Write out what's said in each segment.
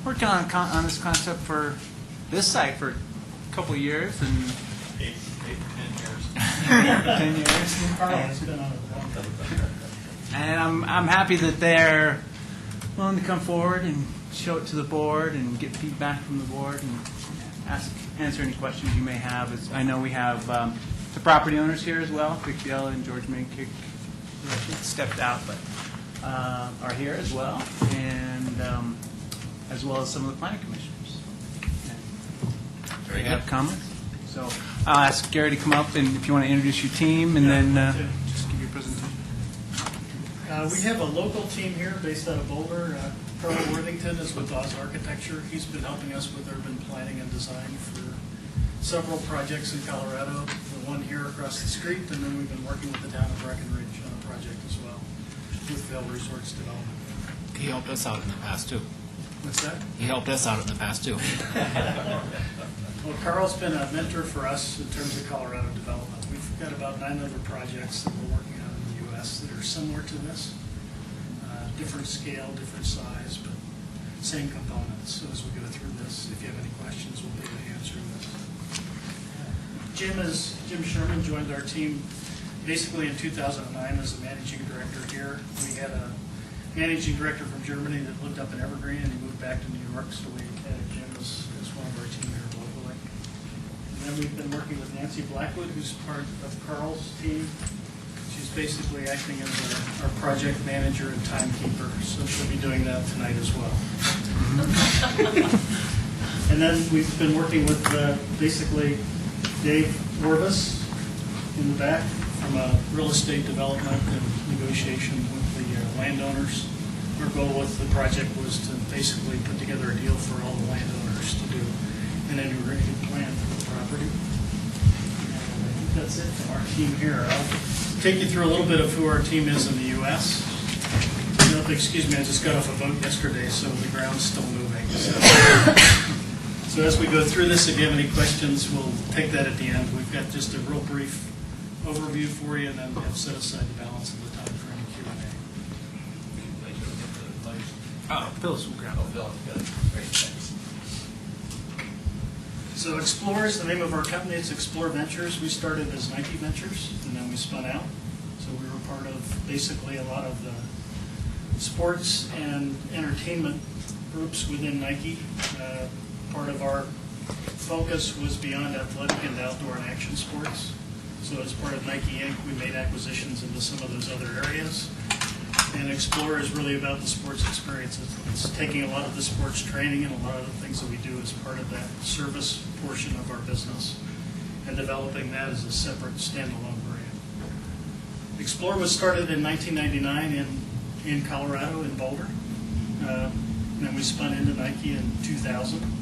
working on this concept for this site for a couple of years and 8 to 10 years. Carl's been on it. And I'm happy that they're willing to come forward and show it to the board and get feedback from the board and answer any questions you may have. I know we have the property owners here as well. Vic Biella and George Mankick stepped out, but are here as well, and as well as some of the planning commissioners. Very They have good. comments. So I'll ask Gary to come up, and if you want to introduce your team, and then just give your presentation. We have a local team here based out of Boulder. Carl Worthington is with Oz Architecture. He's been helping us with urban planning and design for several projects in Colorado. The one here across the street, and then we've been working with the town of Breckenridge on a project as well with Vail Resorts Development. He helped us out in the past, too. What's that? He helped us out in the past, too. Well, Carl's been a mentor for us in terms of Colorado development. We've got about 9 other projects that we're working on in the U.S. that are similar to this. Different scale, different size, but same components. So as we go through this, if you have any questions, we'll be able to answer this. Jim Sherman joined our team basically in 2009 as a managing director here. We had a managing director from Germany that lived up in Evergreen, and he moved back to New York, so we added Jim as one of our team here locally. And then we've been working with Nancy Blackwood, who's part of Carl's team. She's basically acting as our project manager and timekeeper, so she'll be doing that tonight as well. And then we've been working with basically Dave Orvis in the back from real estate development and negotiation with the landowners. Our goal with the project was to basically put together a deal for all the landowners to do an integrated plan for the property. And I think that's it from our team here. I'll take you through a little bit of who our team is in the U.S. Excuse me, I just got off a boat yesterday, so the ground's still moving. So as we go through this, if you have any questions, we'll take that at the end. We've got just a real brief overview for you, and then we'll set aside the balance of the time for any Q&A. Phyllis will grab it. So Explore is the name of our company. It's Explore Ventures. We started as Nike Ventures, and then we spun out. So we were part of basically a lot of the sports and entertainment groups within Nike. Part of our focus was beyond athletic and outdoor and action sports. So as part of Nike Inc., we made acquisitions into some of those other areas. And Explore is really about the sports experience. It's taking a lot of the sports training and a lot of the things that we do as part of that service portion of our business and developing that as a separate standalone brand. Explore was started in 1999 in Colorado, in Boulder. And then we spun into Nike in 2000.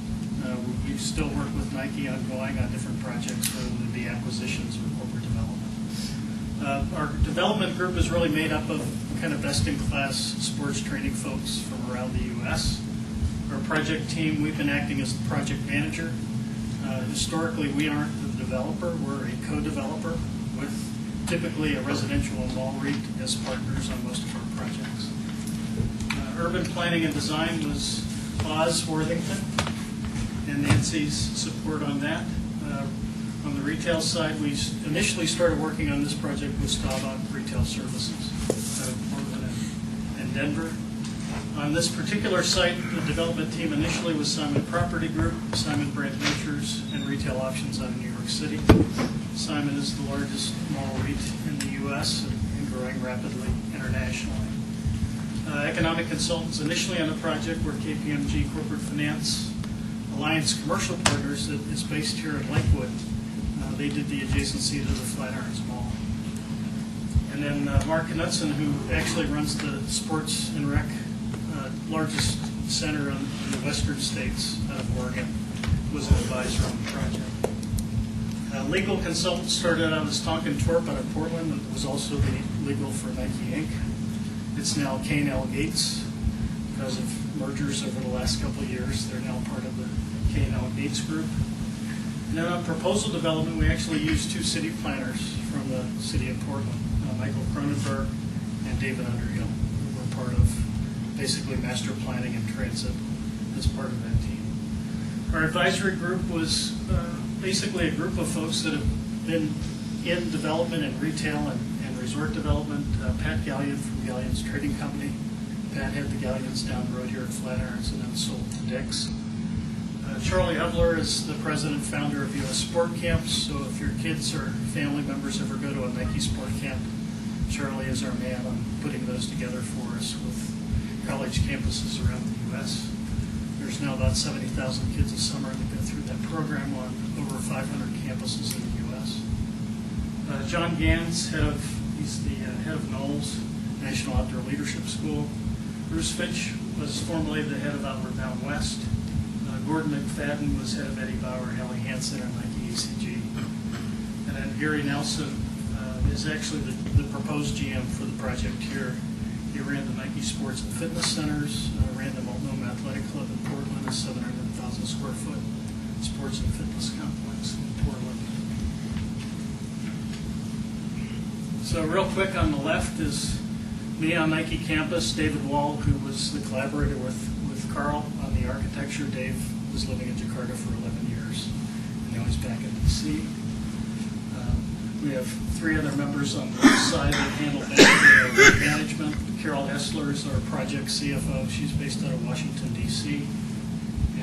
We still work with Nike ongoing on different projects, whether they be acquisitions or corporate development. Our development group is really made up of kind of best-in-class sports training folks from around the U.S. Our project team, we've been acting as the project manager. Historically, we aren't the developer. We're a co-developer with typically a residential and mall REIT as partners on most of our projects. Urban planning and design was Oz Worthington and Nancy's support on that. On the retail side, we initially started working on this project with Staubach Retail Services out of Portland and Denver. On this particular site, the development team initially was Simon Property Group, Simon Brand Ventures, and Retail Options out of New York City. Simon is the largest mall REIT in the U.S. and growing rapidly internationally. Economic consultants initially on the project were KPMG Corporate Finance. Alliance Commercial Partners that is based here in Lakewood. They did the adjacency to the Flatirons Mall. And then Mark Knudsen, who actually runs the sports and rec largest center in the western states of Oregon, was an advisor on the project. Legal consultant started out as Tonkin Torp out of Portland, and was also the legal for Nike Inc. It's now K&L Gates. Because of mergers over the last couple of years, they're now part of the K&L Gates group. And then on proposal development, we actually used 2 city planners from the city of Portland, Michael Cronenberg and David Underhill, who were part of basically master planning and transit as part of that team. Our advisory group was basically a group of folks that have been in development and retail and resort development. Pat Gallion from Gallion's Trading Company. Pat had the Gallions down the road here at Flatirons and then sold to Dick's. Charlie Hubler is the president founder of U.S. Sport Camps. So if your kids or family members ever go to a Nike Sport Camp, Charlie is our man on putting those together for us with college campuses around the U.S. There's now about 70,000 kids a summer that go through that program on over 500 campuses in the U.S. John Gans, he's the head of Knowles National Outdoor Leadership School. Bruce Fitch was formerly the head of Outward Bound West. Gordon McFadden was head of Eddie Bauer, Helly Hansen, and Nike ECG. And then Gary Nelson is actually the proposed GM for the project here. He ran the Nike Sports and Fitness Centers, ran the Multnomah Athletic Club in Portland, a 700,000 square foot sports and fitness complex in Portland. So real quick on the left is me on Nike campus, David Wall, who was the collaborator with Carl on the architecture. Dave was living in Jakarta for 11 years, and now he's back in D.C. We have 3 other members on the left side that handle event management. Carol Hessler is our project CFO. She's based out of Washington, D.C.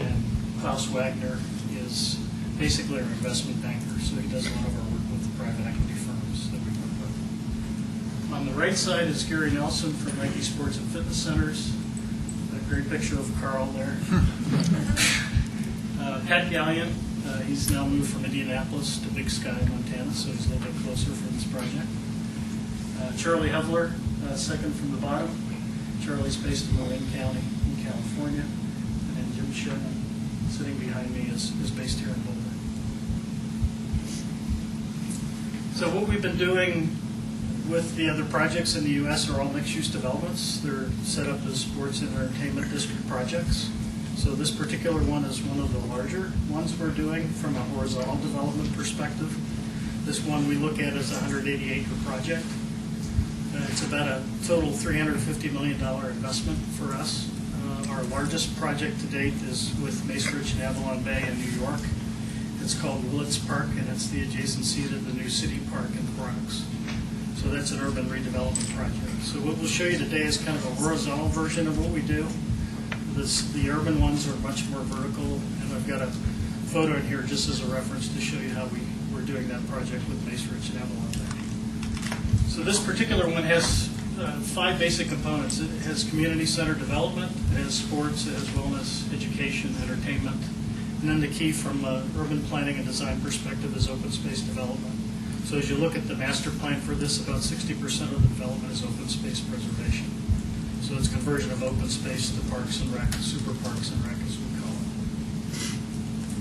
And Klaus Wagner is basically our investment banker, so he does a lot of our work with the private equity firms that we work with. On the right side is Gary Nelson from Nike Sports and Fitness Centers. A great picture of Carl there. Pat Gallion, he's now moved from Indianapolis to Big Sky, Montana, so he's a little bit closer for this project. Charlie Hubler, second from the bottom. Charlie's based in Marin County in California. And then Jim Sherman, sitting behind me, is based here in Boulder. So what we've been doing with the other projects in the U.S. are all mixed-use developments. They're set up as sports and entertainment district projects. So this particular one is one of the larger ones we're doing from a horizontal development perspective. This one we look at as a 180-acre project. It's about a total $350 million investment for us. Our largest project to date is with Macerich and Avalon Bay in New York. It's called Willits Park, and it's the adjacency to the new City Park in the Bronx. So that's an urban redevelopment project. So what we'll show you today is kind of a horizontal version of what we do. The urban ones are much more vertical, and I've got a photo in here just as a reference to show you how we're doing that project with Macerich and Avalon Bay. So this particular one has 5 basic components. It has community center development, it has sports, it has wellness, education, entertainment, and then the key from an urban planning and design perspective is open space development. So as you look at the master plan for this, about 60% of the development is open space preservation. So it's conversion of open space to parks and rec, super parks and rec as we call it.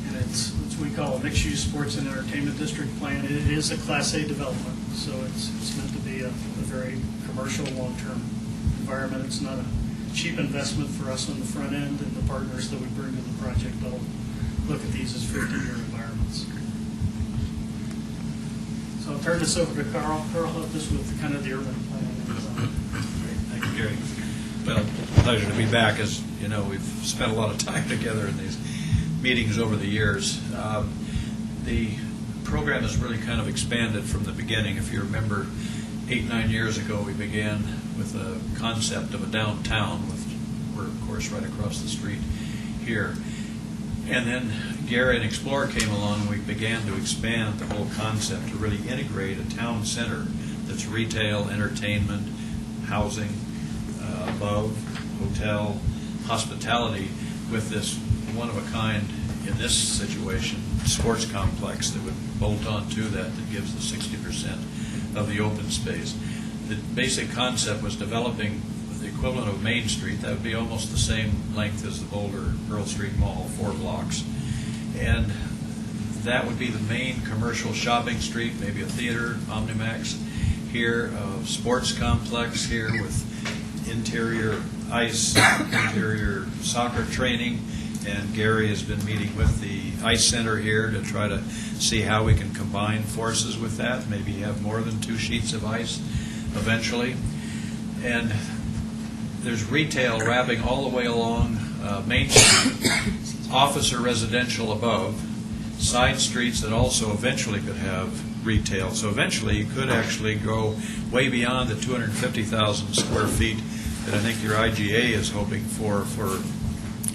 And it's what we call a mixed-use sports and entertainment district plan. It is a Class A development, so it's meant to be a very commercial long-term environment. It's not a cheap investment for us on the front end, and the partners that we bring to the project all look at these as 50-year environments. So I'll turn this over to Carl. Carl helped us with kind of the urban planning and design. Great, thank you, Gary. Well, pleasure to be back. As you know, we've spent a lot of time together in these meetings over the years. The program has really kind of expanded from the beginning. If you remember, 8-9 years ago, we began with a concept of a downtown. We're, of course, right across the street here. And then Gary and Explore came along, and we began to expand the whole concept to really integrate a town center that's retail, entertainment, housing, above, hotel, hospitality, with this one-of-a-kind, in this situation, sports complex that would bolt on to that gives the 60% of the open space. The basic concept was developing the equivalent of Main Street. That would be almost the same length as the Boulder Earl Street Mall, 4 blocks. And that would be the main commercial shopping street, maybe a theater, Omnimax here, a sports complex here with interior ice, interior soccer training, and Gary has been meeting with the ice center here to try to see how we can combine forces with that, maybe have more than 2 sheets of ice eventually. And there's retail wrapping all the way along Main Street, office or residential above, side streets that also eventually could have retail. So eventually you could actually go way beyond the 250,000 square feet that I think your IGA is hoping for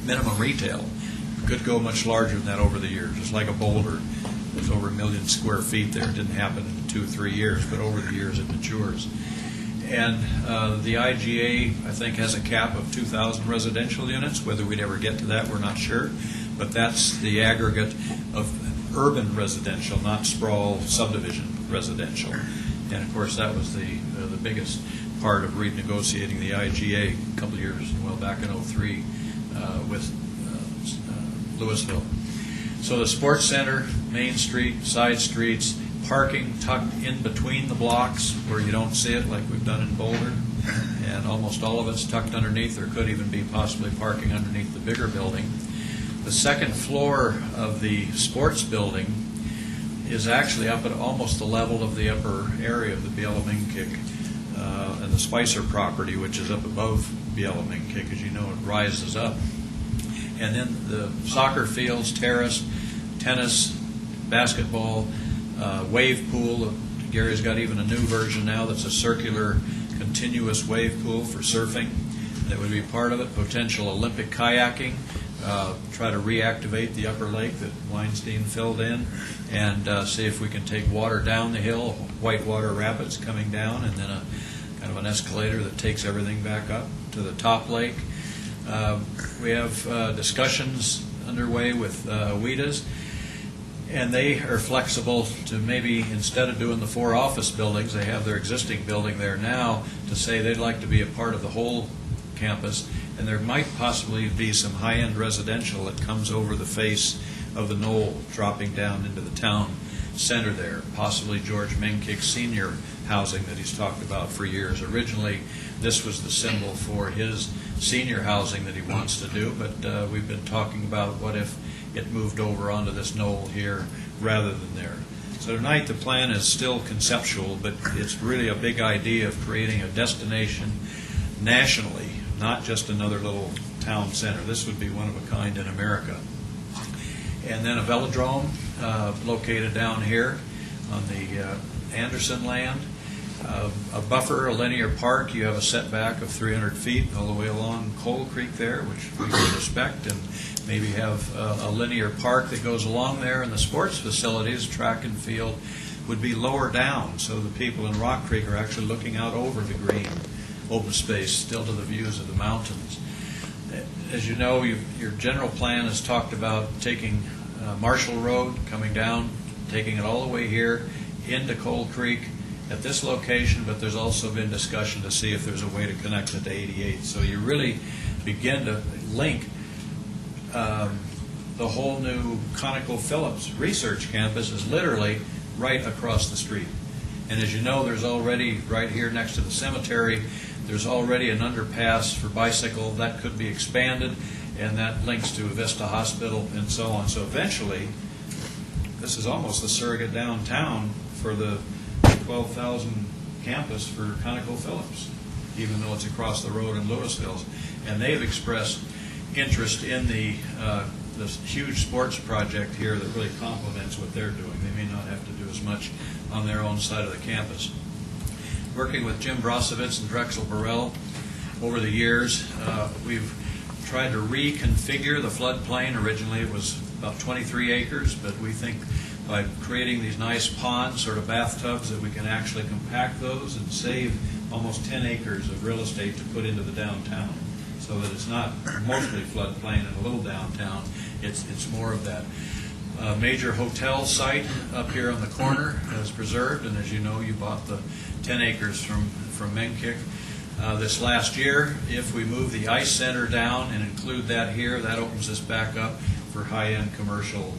minimum retail. Could go much larger than that over the years, just like a Boulder. There's over 1 million square feet there. It didn't happen in 2 or 3 years, but over the years it matures. And the IGA, I think, has a cap of 2,000 residential units. Whether we'd ever get to that, we're not sure. But that's the aggregate of urban residential, not sprawl subdivision residential. And of course, that was the biggest part of renegotiating the IGA a couple of years, well, back in '03 with Louisville. So the sports center, Main Street, side streets, parking tucked in between the blocks where you don't see it like we've done in Boulder, and almost all of it's tucked underneath. There could even be possibly parking underneath the bigger building. The second floor of the sports building is actually up at almost the level of the upper area of the Biela-Mingkik and the Spicer property, which is up above Biela-Mingkik. As you know, it rises up. And then the soccer fields, terrace, tennis, basketball, wave pool. Gary's got even a new version now that's a circular, continuous wave pool for surfing. That would be part of it. Potential Olympic kayaking. Try to reactivate the upper lake that Weinstein filled in, and see if we can take water down the hill, whitewater rapids coming down, and then a kind of an escalator that takes everything back up to the top lake. We have discussions underway with WEDAs, and they are flexible to maybe, instead of doing the 4 office buildings, they have their existing building there now, to say they'd like to be a part of the whole campus, and there might possibly be some high-end residential that comes over the face of the knoll, dropping down into the town center there, possibly George Mingkik Senior housing that he's talked about for years. Originally, this was the symbol for his senior housing that he wants to do, but we've been talking about what if it moved over onto this knoll here rather than there. So tonight the plan is still conceptual, but it's really a big idea of creating a destination nationally, not just another little town center. This would be one of a kind in America. And then a velodrome located down here on the Anderson land. A buffer, a linear park. You have a setback of 300 feet all the way along Coal Creek there, which we would respect, and maybe have a linear park that goes along there, and the sports facilities, track and field, would be lower down, so the people in Rock Creek are actually looking out over the green open space, still to the views of the mountains. As you know, your general plan has talked about taking Marshall Road, coming down, taking it all the way here into Coal Creek at this location, but there's also been discussion to see if there's a way to connect it to 88. So you really begin to link the whole new ConocoPhillips research campus is literally right across the street. And as you know, there's already, right here next to the cemetery, there's already an underpass for bicycle that could be expanded, and that links to Vista Hospital and so on. So eventually, this is almost the surrogate downtown for the 12,000 campus for ConocoPhillips, even though it's across the road in Louisville. And they've expressed interest in this huge sports project here that really complements what they're doing. They may not have to do as much on their own side of the campus. Working with Jim Brosovitz and Drexel Burrell over the years, we've tried to reconfigure the floodplain. Originally it was about 23 acres, but we think by creating these nice ponds, sort of bathtubs, that we can actually compact those and save almost 10 acres of real estate to put into the downtown, so that it's not mostly floodplain and a little downtown. It's more of that. Major hotel site up here on the corner is preserved, and as you know, you bought the 10 acres from Mingkik this last year. If we move the ice center down and include that here, that opens us back up for high-end commercial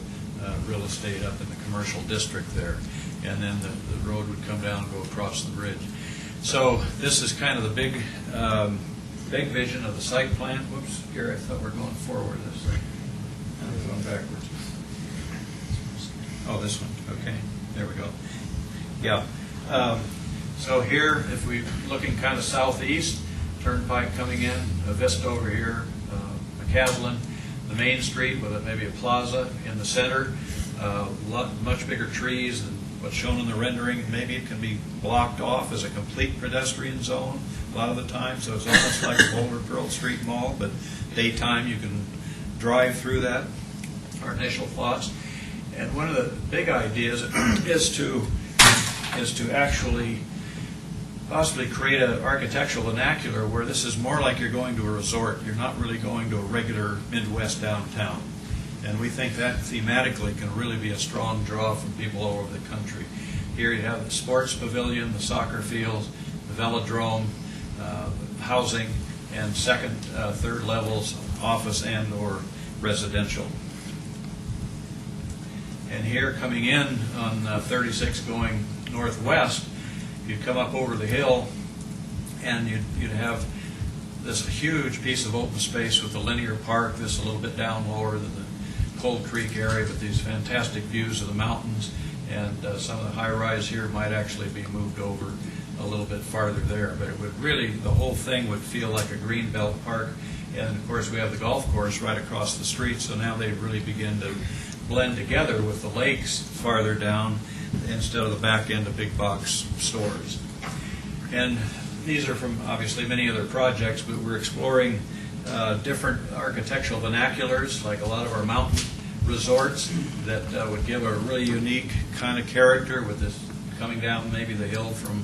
real estate up in the commercial district there, and then the road would come down and go across the bridge. So this is kind of the big vision of the site plan. Whoops, Gary, I thought we were going forward. We're going backwards. Oh, this one. Okay, there we go. Yeah. So here, if we're looking kind of southeast, Turnpike coming in, a vista over here, a Caslin, the main street with maybe a plaza in the center, much bigger trees than what's shown in the rendering. Maybe it can be blocked off as a complete pedestrian zone a lot of the time, so it's almost like a Boulder Pearl Street Mall, but daytime you can drive through that, our initial thoughts. And one of the big ideas is to actually possibly create an architectural vernacular where this is more like you're going to a resort. You're not really going to a regular Midwest downtown. And we think that thematically can really be a strong draw from people all over the country. Here you have the sports pavilion, the soccer fields, the velodrome, housing, and second, third levels, office and or residential. And here coming in on 36 going northwest, you'd come up over the hill and you'd have this huge piece of open space with the linear park, this a little bit down lower than the Cold Creek area, but these fantastic views of the mountains, and some of the high-rise here might actually be moved over a little bit farther there. But it would really, the whole thing would feel like a greenbelt park. And of course we have the golf course right across the street, so now they really begin to blend together with the lakes farther down instead of the back end of big box stores. And these are from obviously many other projects, but we're exploring different architectural vernaculars, like a lot of our mountain resorts that would give a really unique kind of character with this coming down maybe the hill from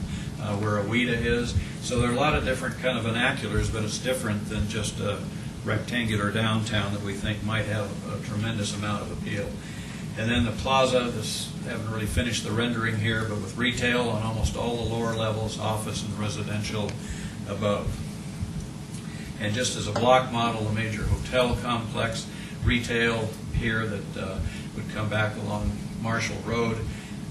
where Awida is. So there are a lot of different kind of vernaculars, but it's different than just a rectangular downtown that we think might have a tremendous amount of appeal. And then the plaza, this haven't really finished the rendering here, but with retail on almost all the lower levels, office and residential above. And just as a block model, a major hotel complex, retail here that would come back along Marshall Road,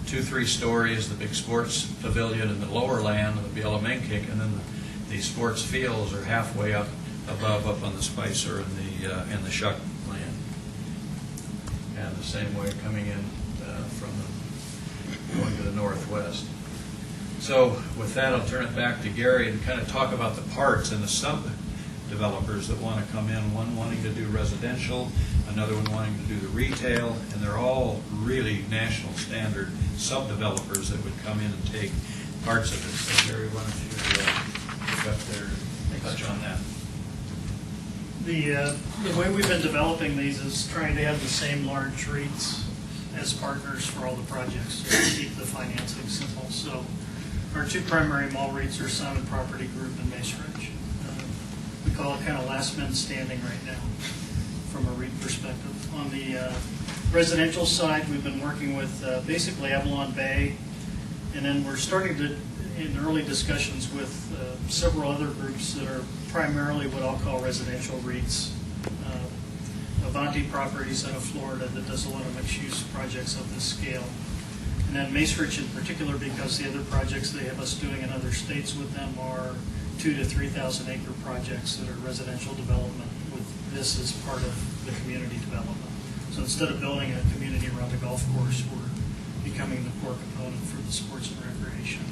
2-3 stories, the big sports pavilion in the lower land, the Bieleminkik, and then the sports fields are halfway up above, up on the Spicer and the Shuck land. And the same way coming in going to the northwest. So with that, I'll turn it back to Gary and kind of talk about the parts and the sub-developers that want to come in, one wanting to do residential, another one wanting to do the retail, and they're all really national standard sub-developers that would come in and take parts of it. So Gary, why don't you pick up there and touch on that? The way we've been developing these is trying to have the same large REITs as partners for all the projects, so to keep the financing simple. So our two primary mall REITs are Simon Property Group and Macerich. We call it kind of last man standing right now from a REIT perspective. On the residential side, we've been working with basically Avalon Bay, and then we're starting to, in early discussions with several other groups that are primarily what I'll call residential REITs. Avanti Properties out of Florida that does a lot of mixed-use projects of this scale. And then Macerich in particular, because the other projects they have us doing in other states with them are 2,000 to 3,000 acre projects that are residential development with this as part of the community development. So instead of building a community around a golf course, we're becoming the core component for the sports and recreation.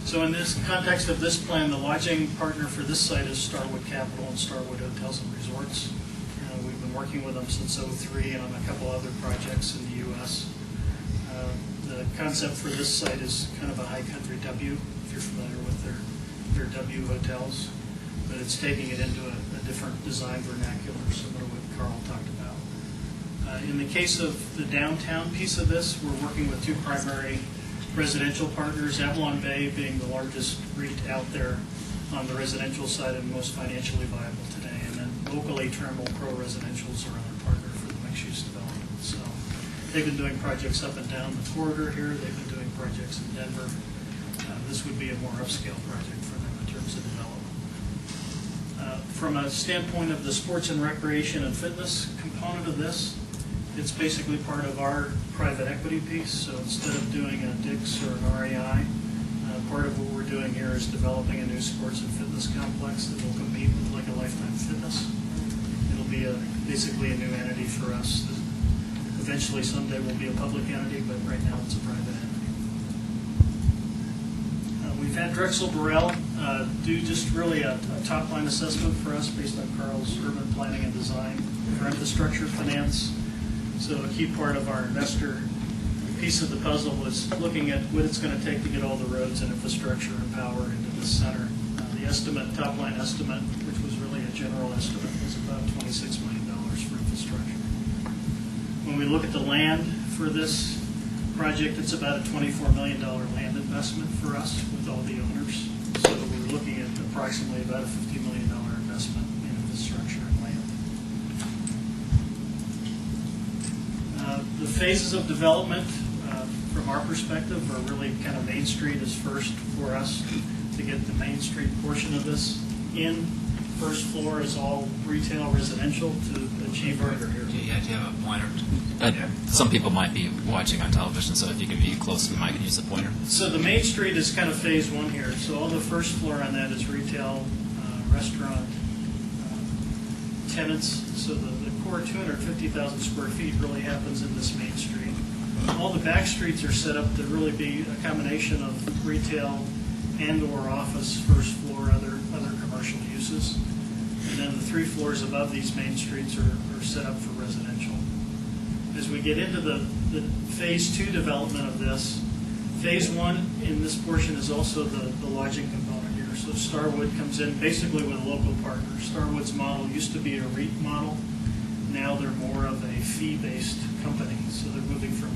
So in this context of this plan, the lodging partner for this site is Starwood Capital and Starwood Hotels and Resorts. We've been working with them since '03 and on a couple other projects in the U.S. The concept for this site is kind of a high country W, if you're familiar with their W hotels, but it's taking it into a different design vernacular, similar to what Carl talked about. In the case of the downtown piece of this, we're working with two primary residential partners, Avalon Bay being the largest REIT out there on the residential side and most financially viable today, and then locally Trammell Pro Residentials are our partner for the mixed-use development. So they've been doing projects up and down the corridor here. They've been doing projects in Denver. This would be a more upscale project for them in terms of development. From a standpoint of the sports and recreation and fitness component of this, it's basically part of our private equity piece. So instead of doing a DICS or an REI, part of what we're doing here is developing a new sports and fitness complex that will compete with like a Lifetime Fitness. It'll be basically a new entity for us that eventually someday will be a public entity, but right now it's a private entity. We've had Drexel Burrell do just really a top-line assessment for us based on Carl's urban planning and design for infrastructure finance. So a key part of our investor piece of the puzzle was looking at what it's going to take to get all the roads and infrastructure and power into the center. The estimate, top-line estimate, which was really a general estimate, was about $26 million for infrastructure. When we look at the land for this project, it's about a $24 million land investment for us with all the owners. So we're looking at approximately about a $50 million investment in infrastructure and land. The phases of development, from our perspective, are really kind of Main Street is first for us to get the Main Street portion of this in. First floor is all retail residential to achieve our. Do you have a pointer? Some people might be watching on television, so if you can be close to the mic and use the pointer. So the Main Street is kind of phase one here. So all the first floor on that is retail, restaurant, tenants. So the core 250,000 square feet really happens in this Main Street. All the back streets are set up to really be a combination of retail and/or office, first floor, other commercial uses. And then the 3 floors above these main streets are set up for residential. As we get into the phase 2 development of this, phase 1 in this portion is also the lodging component here. So Starwood comes in basically with a local partner. Starwood's model used to be a REIT model. Now they're more of a fee-based company. So they're moving from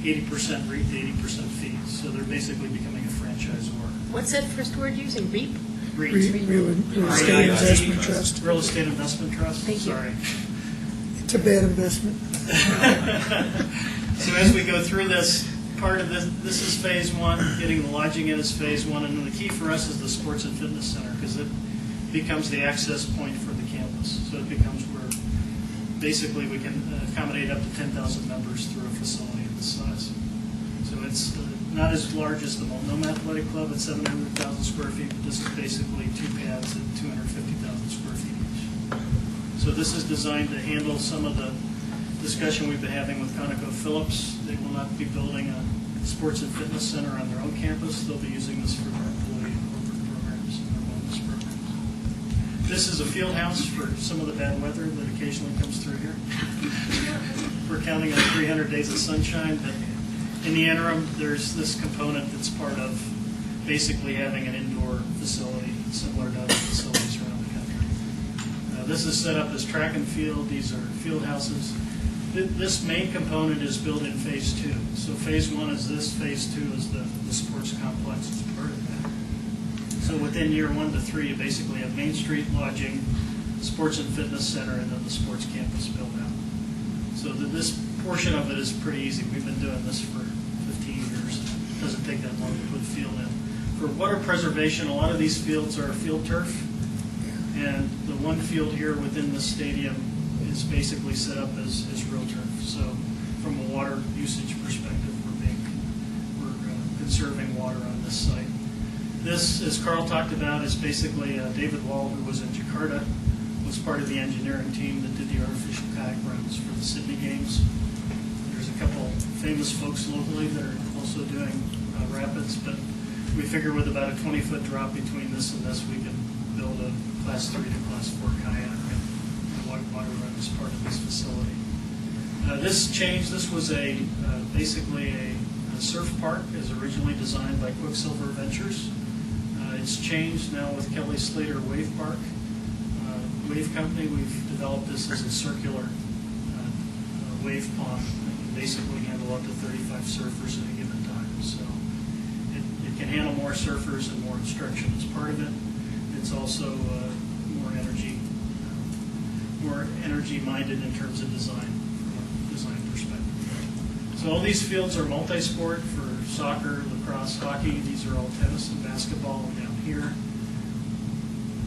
80% REIT to 80% fees. So they're basically becoming a franchisor. What's that first word using? REAP? REIT. Real Estate Investment Trust. Real Estate Investment Trust. Thank you. Sorry. It's a bad investment. So as we go through this, part of this is phase 1, getting the lodging in is phase 1, and then the key for us is the sports and fitness center, because it becomes the access point for the campus. So it becomes where basically we can accommodate up to 10,000 members through a facility of this size. So it's not as large as the Multnomah Athletic Club at 700,000 square feet, but this is basically 2 pads at 250,000 square feet each. So this is designed to handle some of the discussion we've been having with ConocoPhillips. They will not be building a sports and fitness center on their own campus. They'll be using this for their employee and corporate programs and their wellness programs. This is a field house for some of the bad weather that occasionally comes through here. We're counting on 300 days of sunshine, but in the interim, there's this component that's part of basically having an indoor facility similar to other facilities around the country. This is set up as track and field. These are field houses. This main component is built in phase 2. So phase 1 is this, phase 2 is the sports complex as part of that. So within year 1 to 3, you basically have Main Street lodging, sports and fitness center, and then the sports campus built out. So this portion of it is pretty easy. We've been doing this for 15 years. It doesn't take that long to put field in. For water preservation, a lot of these fields are field turf. And the one field here within the stadium is basically set up as real turf. So from a water usage perspective, we're conserving water on this site. This, as Carl talked about, is basically David Wall, who was in Jakarta, was part of the engineering team that did the artificial kayak runs for the Sydney Games. There's a couple famous folks locally that are also doing rapids, but we figure with about a 20-foot drop between this and this, we can build a Class 3 to Class 4 kayak and water run as part of this facility. This was basically a surf park as originally designed by Quicksilver Ventures. It's changed now with Kelly Slater Wave Park. Wave Company, we've developed this as a circular wave pond that can basically handle up to 35 surfers at a given time. So it can handle more surfers and more instruction as part of it. It's also more energy minded in terms of design, from a design perspective. So all these fields are multi-sport for soccer, lacrosse, hockey. These are all tennis and basketball down here.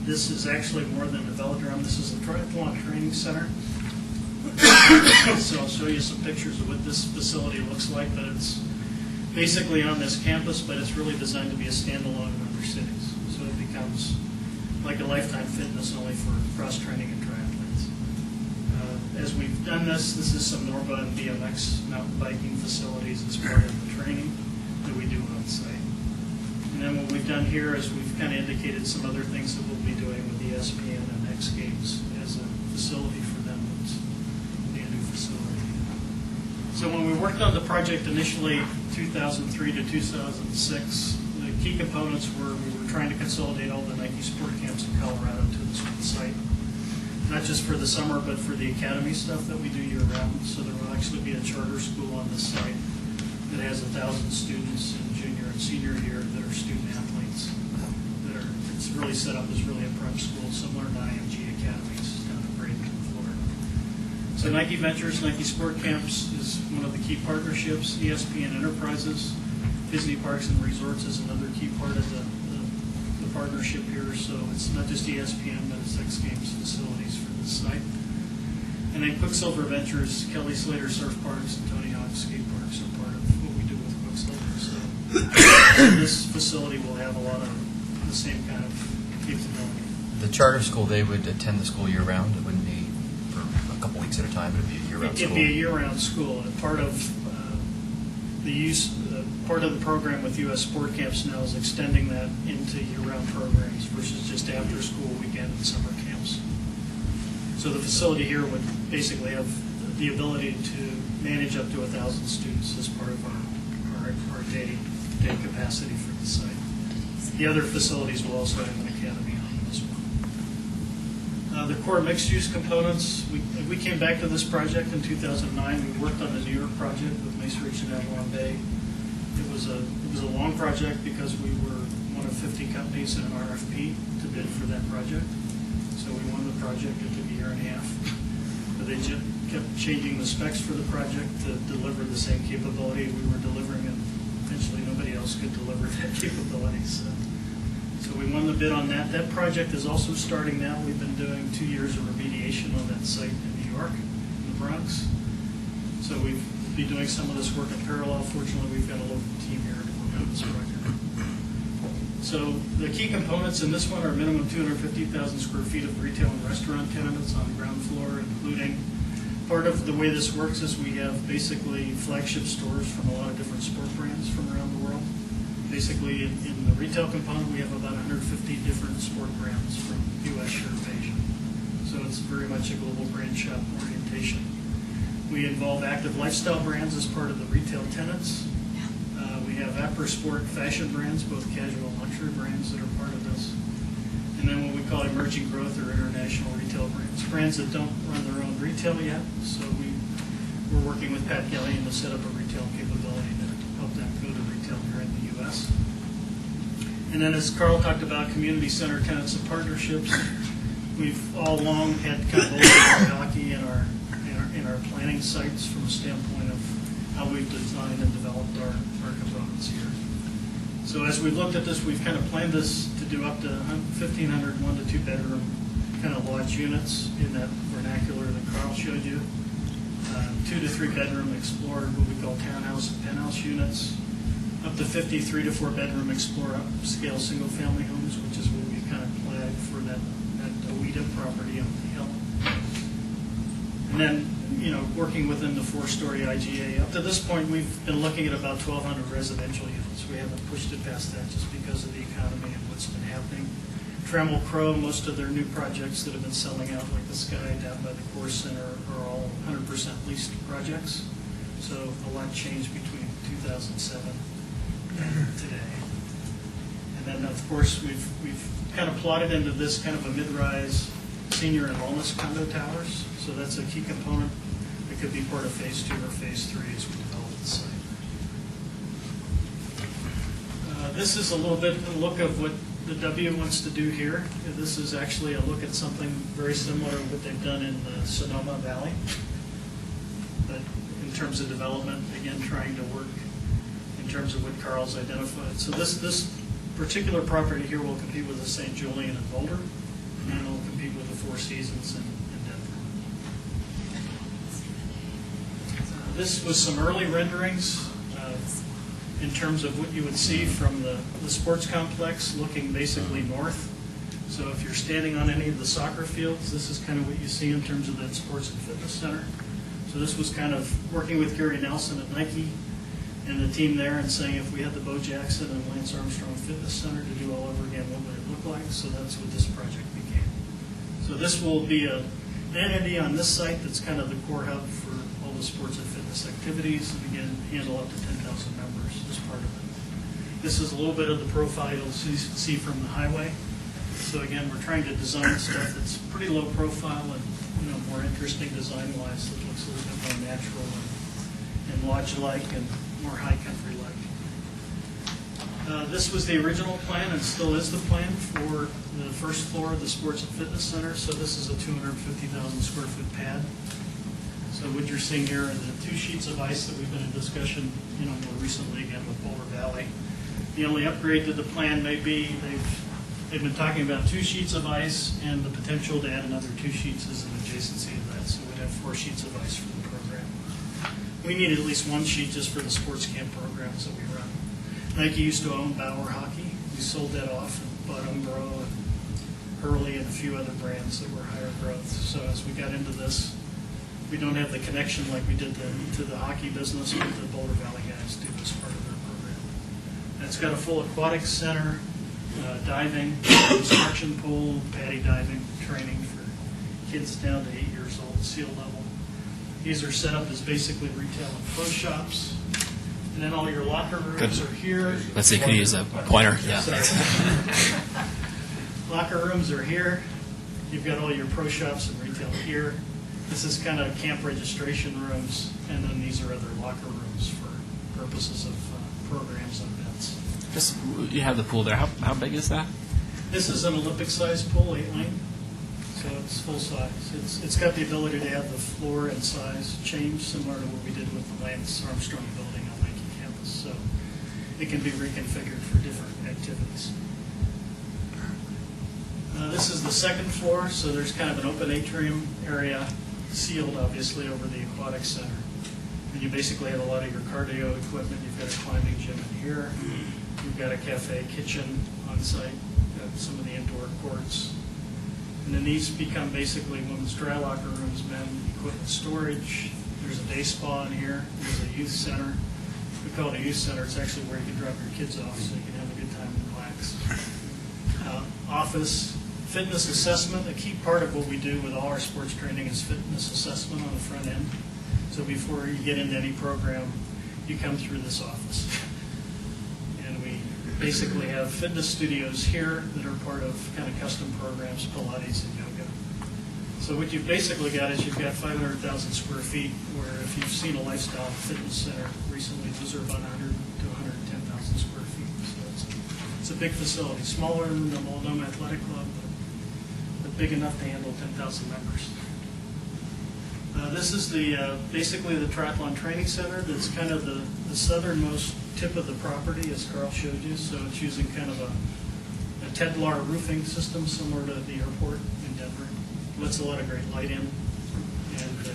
This is actually more than a velodrome. This is a triathlon training center. So I'll show you some pictures of what this facility looks like, but it's basically on this campus, but it's really designed to be a standalone in other cities. So it becomes like a Lifetime Fitness only for cross-training and triathletes. As we've done this is some Norba and BMX mountain biking facilities as part of the training that we do on site. And And then what we've done here is we've kind of indicated some other things that we'll be doing with ESPN and X Games as a facility for them. It's be a new facility. So when we worked on the project initially, 2003 to 2006, the key components were we were trying to consolidate all the Nike sport camps in Colorado to this one site. Not just for the summer, but for the academy stuff that we do year-round. So there will actually be a charter school on this site that has 1,000 students in junior and senior year that are student athletes. It's really set up as really a prep school, similar to IMG Academies down in Bradenton, Florida. So Nike Ventures, Nike Sport Camps is one of the key partnerships. ESPN Enterprises, Disney Parks and Resorts is another key part of the partnership here. So it's not just ESPN, but it's X Games facilities for this site. And then Quicksilver Ventures, Kelly Slater Surf Parks, and Tony Hawk Skate Parks are part of what we do with Quicksilver. So this facility will have a lot of the same kind of capability. The charter school, they would attend the school year-round? It wouldn't be for a couple weeks at a time, it would be a year-round school? It'd be a year-round school, and part of part of the program with U.S. Sport Camps now is extending that into year-round programs versus just after-school weekend and summer camps. So the facility here would basically have the ability to manage up to 1,000 students as part of our day capacity for the site. The other facilities will also have an academy on them as well. The core mixed-use components, we came back to this project in 2009. We worked on the New York project with Mesa Ridge and Avalon Bay. It was a long project because we were one of 50 companies in an RFP to bid for that project. So we won the project. It took a year and a half. But they kept changing the specs for the project to deliver the same capability we were delivering, and eventually nobody else could deliver that capability. So we won the bid on that. That project is also starting now. We've been doing 2 years of remediation on that site in New York, in the Bronx. So we'll be doing some of this work in parallel. Fortunately, we've got a local team here to work on this project. So the key components in this one are minimum 250,000 square feet of retail and restaurant tenements on the ground floor, including part of the way this works is we have basically flagship stores from a lot of different sport brands from around the world. Basically, in the retail component, we have about 150 different sport brands from U.S., Europe, Asia. So it's very much a global brand shop orientation. We involve active lifestyle brands as part of the retail tenants. We have upper sport fashion brands, both casual and luxury brands that are part of this. And then what we call emerging growth or international retail brands that don't run their own retail yet. So we're working with Pat Gallion to set up a retail capability to help them go to retail here in the U.S. And then as Carl talked about, community center tenants and partnerships. We've all along had kind of old hockey in our planning sites from a standpoint of how we've designed and developed our components here. So as we've looked at this, we've kind of planned this to do up to 1,500 1 to 2 bedroom kind of lodge units in that vernacular that Carl showed you. 2 to 3 bedroom explored, what we call townhouse and penthouse units. Up to 50 3 to 4 bedroom explored upscale single family homes, which is what we kind of flagged for that Owita property on the hill. And then, working within the 4-story IGA. Up to this point, we've been looking at about 1,200 residential units. We haven't pushed it past that just because of the economy and what's been happening. Trammell Crow, most of their new projects that have been selling out, like the Sky down by the Core Center, are all 100% leased projects. So a lot changed between 2007 and today. And then, of course, we've kind of plotted into this kind of a mid-rise senior and wellness condo towers. So that's a key component that could be part of phase 2 or phase 3 as we develop the site. This is a little bit a look of what the W wants to do here. This is actually a look at something very similar to what they've done in the Sonoma Valley. But in terms of development, again, trying to work in terms of what Carl's identified. So this particular property here will compete with the St. Julian and Boulder, and it will compete with the Four Seasons in Denver. This was some early renderings in terms of what you would see from the sports complex looking basically north. So if you're standing on any of the soccer fields, this is kind of what you see in terms of that sports and fitness center. So this was kind of working with Gary Nelson at Nike and the team there and saying if we had the Bo Jackson and Lance Armstrong Fitness Center to do all over again, what would it look like? So that's what this project became. So this will be an entity on this site that's kind of the core hub for all the sports and fitness activities, and again, handle up to 10,000 members as part of it. This is a little bit of the profile you'll see from the highway. So again, we're trying to design stuff that's pretty low profile and, more interesting design-wise, that looks a little bit more natural and lodge-like and more high country-like. This was the original plan and still is the plan for the first floor of the Sports and Fitness Center. So this is a 250,000 square foot pad. So what you're seeing here are the 2 sheets of ice that we've been in discussion, more recently again with Boulder Valley. The only upgrade to the plan may be they've been talking about 2 sheets of ice and the potential to add another 2 sheets as an adjacency to that. So we'd have 4 sheets of ice for the program. We need at least 1 sheet just for the sports camp programs that we run. Nike used to own Bauer Hockey. We sold that off and bought Umbro and Hurley and a few other brands that were higher growth. So as we got into this, we don't have the connection like we did to the hockey business, but the Boulder Valley guys do as part of their program. And it's got a full aquatics center, diving, instruction pool, paddy diving training for kids down to 8 years old, seal level. These are set up as basically retail and pro shops. And then all your locker rooms are here. Let's see, could you use a pointer? Yeah. Sorry. Locker rooms are here. You've got all your pro shops and retail here. This is kind of camp registration rooms, and then these are other locker rooms for purposes of programs and events. Just, you have the pool there. How big is that? This is an Olympic-sized pool, 8-lane, so it's full size. It's got the ability to have the floor and size change, similar to what we did with the Lance Armstrong building on Nike campus. So it can be reconfigured for different activities. This is the second floor, so there's kind of an open atrium area, sealed obviously over the aquatic center. And you basically have a lot of your cardio equipment. You've got a climbing gym in here. You've got a cafe, kitchen on site, some of the indoor courts. And then these become basically women's dry locker rooms, men equipment storage. There's a day spa in here. There's a youth center. We call it a youth center. It's actually where you can drop your kids off so you can have a good time and relax. Office, fitness assessment. A key part of what we do with all our sports training is fitness assessment on the front end. So before you get into any program, you come through this office. And we basically have fitness studios here that are part of kind of custom programs, Pilates and yoga. So what you've basically got is you've got 500,000 square feet, where if you've seen a lifestyle fitness center recently, those are about 100 to 110,000 square feet. So it's a big facility, smaller than the Multnomah Athletic Club, but big enough to handle 10,000 members. This is the basically the triathlon training center. That's kind of the southernmost tip of the property, as Carl showed you. So it's using kind of a Tedlar roofing system similar to the airport in Denver. Lets a lot of great light in. And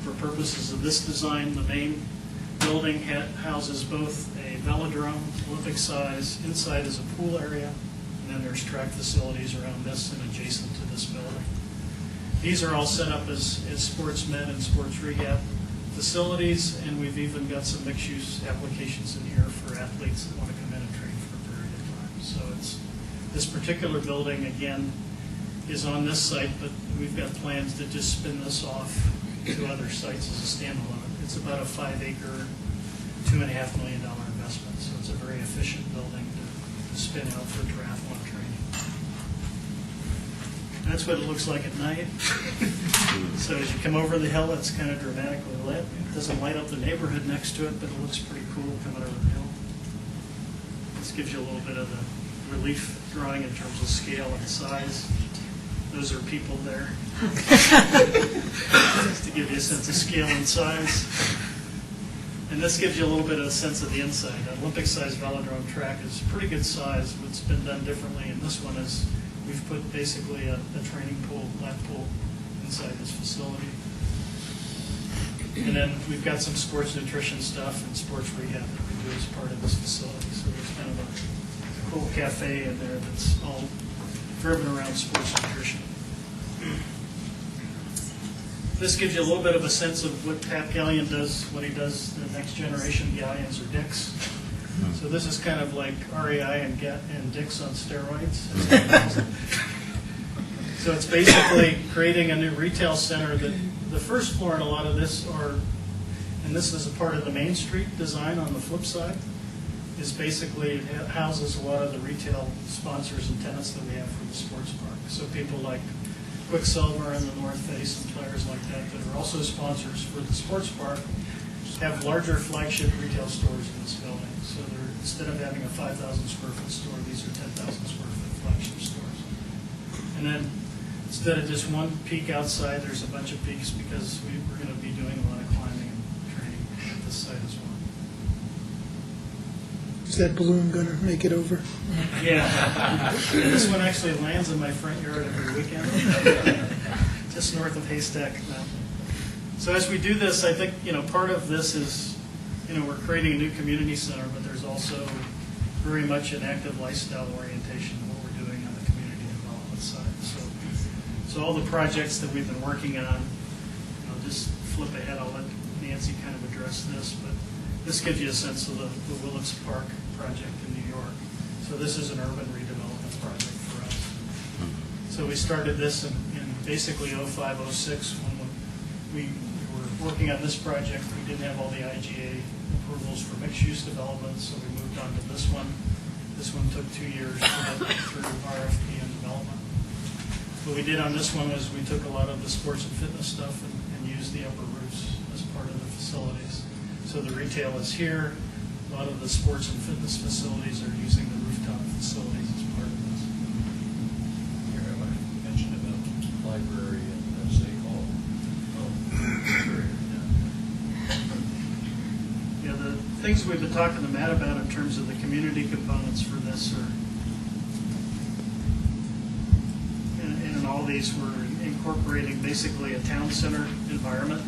for purposes of this design, the main building houses both a velodrome, Olympic size. Inside is a pool area, and then there's track facilities around this and adjacent to this building. These are all set up as sports med and sports rehab facilities, and we've even got some mixed-use applications in here for athletes that want to come in and train for a period of time. So this particular building, again, is on this site, but we've got plans to just spin this off to other sites as a standalone. It's about a 5-acre, $2.5 million investment, so it's a very efficient building to spin out for triathlon training. That's what it looks like at night. So as you come over the hill, it's kind of dramatically lit. It doesn't light up the neighborhood next to it, but it looks pretty cool coming over the hill. This gives you a little bit of the relief drawing in terms of scale and size. Those are people there. Just to give you a sense of scale and size. And this gives you a little bit of a sense of the inside. An Olympic-sized velodrome track is pretty good size. What's been done differently in this one is we've put basically a training pool, lap pool, inside this facility. And then we've got some sports nutrition stuff and sports rehab that we do as part of this facility. So there's kind of a cool cafe in there that's all driven around sports nutrition. This gives you a little bit of a sense of what Pat Gallion does, what he does, the next generation Gallions or Dicks. So this is kind of like REI and Dicks on steroids. So it's basically creating a new retail center that the first floor in a lot of this are, and this is a part of the Main Street design on the flip side, is basically it houses a lot of the retail sponsors and tenants that we have for the sports park. So people like Quicksilver and the North Face and players like that are also sponsors for the sports park, have larger flagship retail stores in this building. So they're, instead of having a 5,000 square foot store, these are 10,000 square foot flagship stores. And then instead of just one peak outside, there's a bunch of peaks because we're going to be doing a lot of climbing and training at this site as well. Is that balloon going to make it over? Yeah. This one actually lands in my front yard every weekend, just north of Haystack Mountain. So as we do this, I think, part of this is, we're creating a new community center, but there's also very much an active lifestyle orientation in what we're doing on the community development side. So all the projects that we've been working on, I'll just flip ahead, I'll let Nancy kind of address this, but this gives you a sense of the Willis Park project in New York. So this is an urban redevelopment project for us. So we started this in basically 05, 06 when we were working on this project. We didn't have all the IGA approvals for mixed-use development, so we moved on to this one. This one took 2 years to get through RFP and development. What we did on this one was we took a lot of the sports and fitness stuff and used the upper roofs as part of the facilities. So the retail is here. A lot of the sports and fitness facilities are using the rooftop facilities as part of this. Here, I mentioned about library and City Hall. Yeah, the things we've been talking to Matt about in terms of the community components for this are, and in all these, we're incorporating basically a town center environment.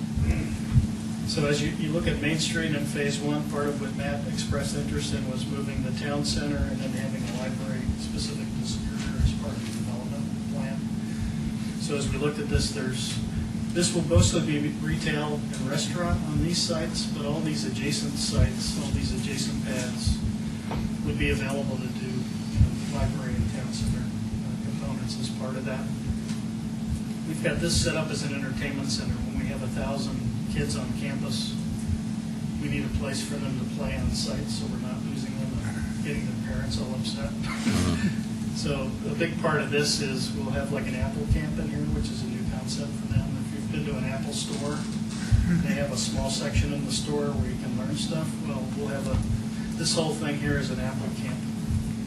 So as you look at Main Street in Phase 1, part of what Matt expressed interest in was moving the town center and then having a library specific to Superior as part of the development plan. So as we looked at this, this will mostly be retail and restaurant on these sites, but all these adjacent sites, all these adjacent paths would be available to do library and town center components as part of that. We've got this set up as an entertainment center. When we have 1,000 kids on campus, we need a place for them to play on site so we're not losing them and getting their parents all upset. So a big part of this is we'll have like an Apple camp in here, which is a new concept for them. If you've been to an Apple store, they have a small section in the store where you can learn stuff. Well, we'll have this whole thing here is an Apple camp.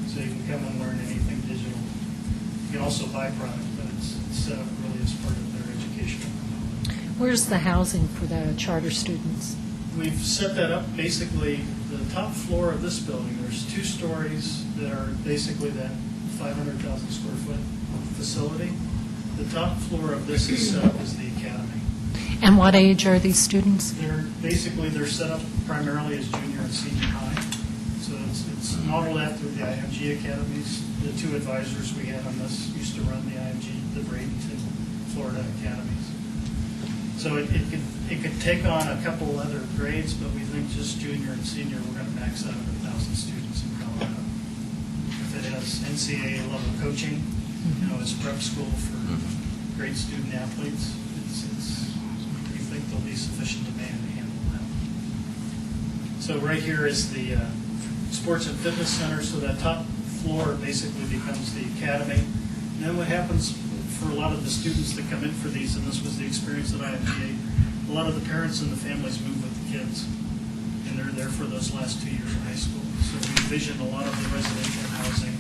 So you can come and learn anything digital. You can also buy product, but it's set up really as part of their educational component. Where's the housing for the charter students? We've set that up basically, the top floor of this building, there's 2 stories that are basically that 500,000 square foot facility. The top floor of this is set up as the academy. And what age are these students? They're set up primarily as junior and senior high. So it's modeled after the IMG academies. The 2 advisors we had on this used to run the IMG, the Bradenton, Florida academies. So it could take on a couple other grades, but we think just junior and senior, we're going to max out at 1,000 students in Colorado. If it has NCAA level coaching, as prep school for great student athletes, we think there'll be sufficient demand to handle that. So right here is the sports and fitness center. So that top floor basically becomes the academy. And then what happens for a lot of the students that come in for these, and this was the experience at IMGA, a lot of the parents and the families move with the kids, and they're there for those last 2 years of high school. So we envision a lot of the residential housing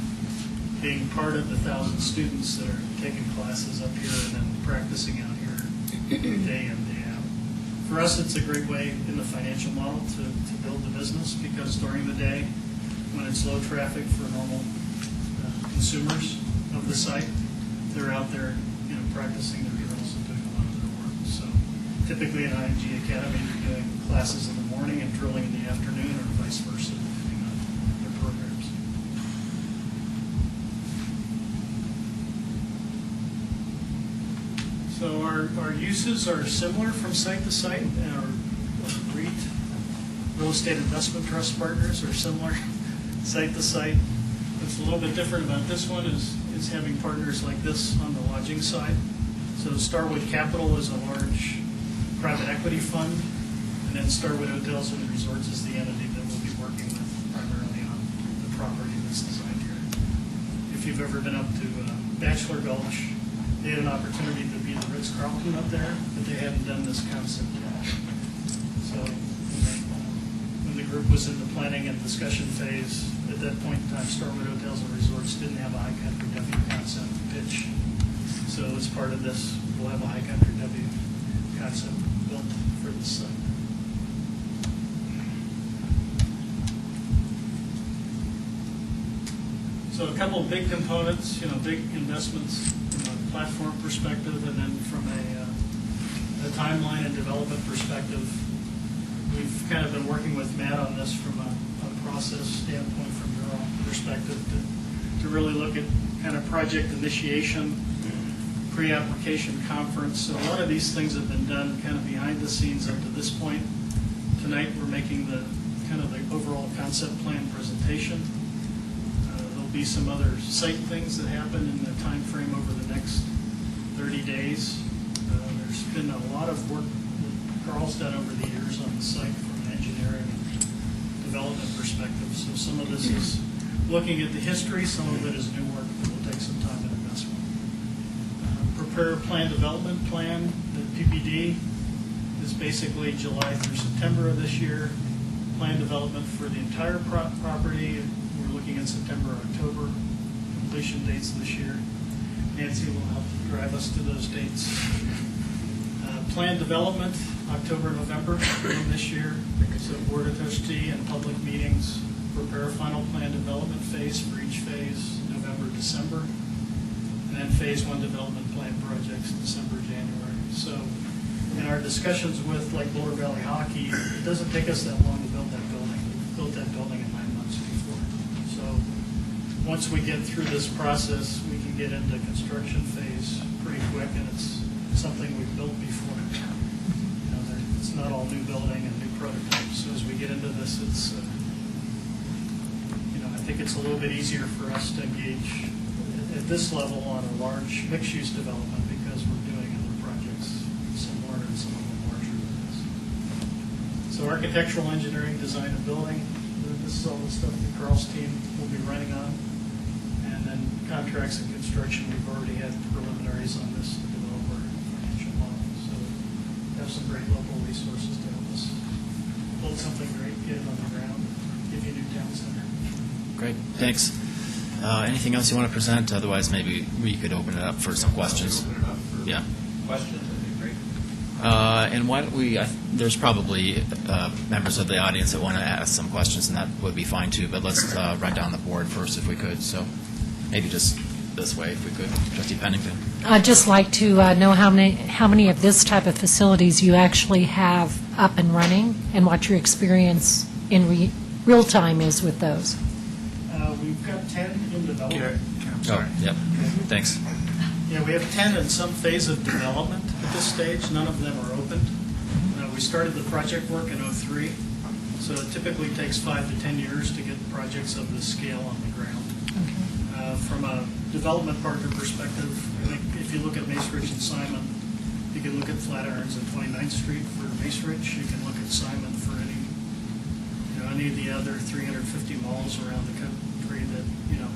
being part of the 1,000 students that are taking classes up here and then practicing out here day in, day out. For us, it's a great way in the financial model to build the business, because during the day, when it's low traffic for normal consumers of the site, they're out there, practicing their drills and doing a lot of their work. So typically in IMG Academy, you're doing classes in the morning and drilling in the afternoon, or vice versa, depending on their programs. So our Our uses are similar from site to site, and our REIT, real estate investment trust partners, are similar site to site. What's a little bit different about this one is having partners like this on the lodging side. So Starwood Capital is a large private equity fund, and then Starwood Hotels and Resorts is the entity that we'll be working with primarily on the property that's designed here. If you've ever been up to Bachelor Gulch, they had an opportunity to be the Ritz-Carlton up there, but they hadn't done this concept yet. So when the group was in the planning and discussion phase, at that point in time, Starwood Hotels and Resorts didn't have a high country W concept pitch. So as part of this, we'll have a high country W concept built for this site. So a couple of big components, big investments from a platform perspective, and then from a timeline and development perspective. We've kind of been working with Matt on this from a process standpoint, from your own perspective, to really look at kind of project initiation, pre-application conference. So a lot of these things have been done kind of behind the scenes up to this point. Tonight we're making the kind of the overall concept plan presentation. There'll be some other site things that happen in the time frame over the next 30 days. There's been a lot of work that Carl's done over the years on the site from an engineering and development perspective. So some of this is looking at the history, some of it is new work that will take some time and investment. Prepare plan development plan. The PPD is basically July through September of this year. Plan development for the entire property, we're looking at September, October. Completion dates this year. Nancy will help drive us to those dates. Plan development, October, November of this year. So Board of Trustee and public meetings. Prepare final plan development phase for each phase, November, December. And then phase one development plan projects, December, January. So in our discussions with like Boulder Valley Hockey, it doesn't take us that long to build that building. We built that building in 9 months before. So once we get through this process, we can get into construction phase pretty quick, and it's something we've built before. It's not all new building and new prototypes. So as we get into this, it's I think it's a little bit easier for us to engage at this level on a large mixed-use development because we're doing other projects similar and some of them larger than this. So architectural engineering, design and building, this is all the stuff that Carl's team will be running on. And then contracts and construction, we've already had preliminaries on this to develop our financial model. So we have some great local resources to help us build something great, get it on the ground, give you a new town center. Great, thanks. Anything else you want to present? Otherwise, maybe we could open it up for some questions. Open it up for Yeah. questions, that'd be great. And why don't we, there's probably members of the audience that want to ask some questions, and that would be fine too, but let's run down the board first if we could. So maybe just this way if we could. Trustee Pennington. I'd just like to know how many of this type of facilities you actually have up and running, and what your experience in real time is with those. We've got 10 in development. Oh, yep. Thanks. Yeah, we have 10 in some phase of development at this stage. None of them are opened. We started the project work in '03, so it typically takes 5 to 10 years to get projects of this scale on the ground. From a development partner perspective, I think if you look at Mace Ridge and Simon, you can look at Flatirons and 29th Street for Mace Ridge. You can look at Simon for any of the other 350 malls around the country that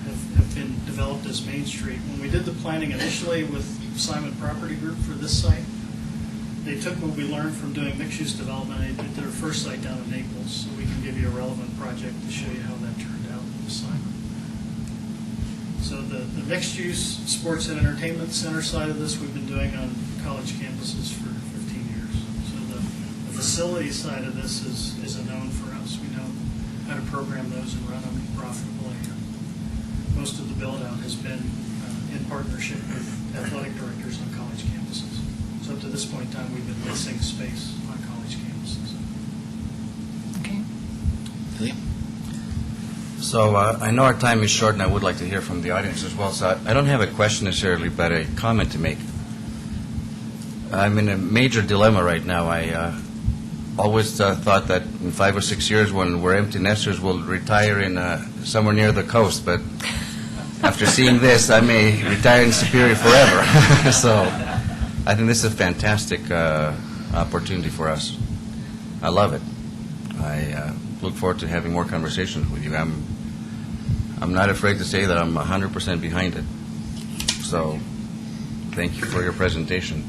have been developed as Main Street. When we did the planning initially with Simon Property Group for this site, they took what we learned from doing mixed-use development and they did their first site down in Naples, so we can give you a relevant project to show you how that turned out with Simon. So the mixed-use sports and entertainment center side of this we've been doing on college campuses for 15 years. So the facility side of this is a known for us. We know how to program those and run them profitably. Most of the build-out has been in partnership with athletic directors on college campuses. So up to this point in time, we've been leasing space on college campuses. Okay. Liam? So I know our time is short, and I would like to hear from the audience as well. So I don't have a question necessarily, but a comment to make. I'm in a major dilemma right now. I always thought that in 5 or 6 years, when we're empty nesters, we'll retire in somewhere near the coast. But after seeing this, I may retire in Superior forever. So I think this is a fantastic opportunity for us. I love it. I look forward to having more conversations with you. I'm not afraid to say that I'm 100% behind it. So thank you for your presentation.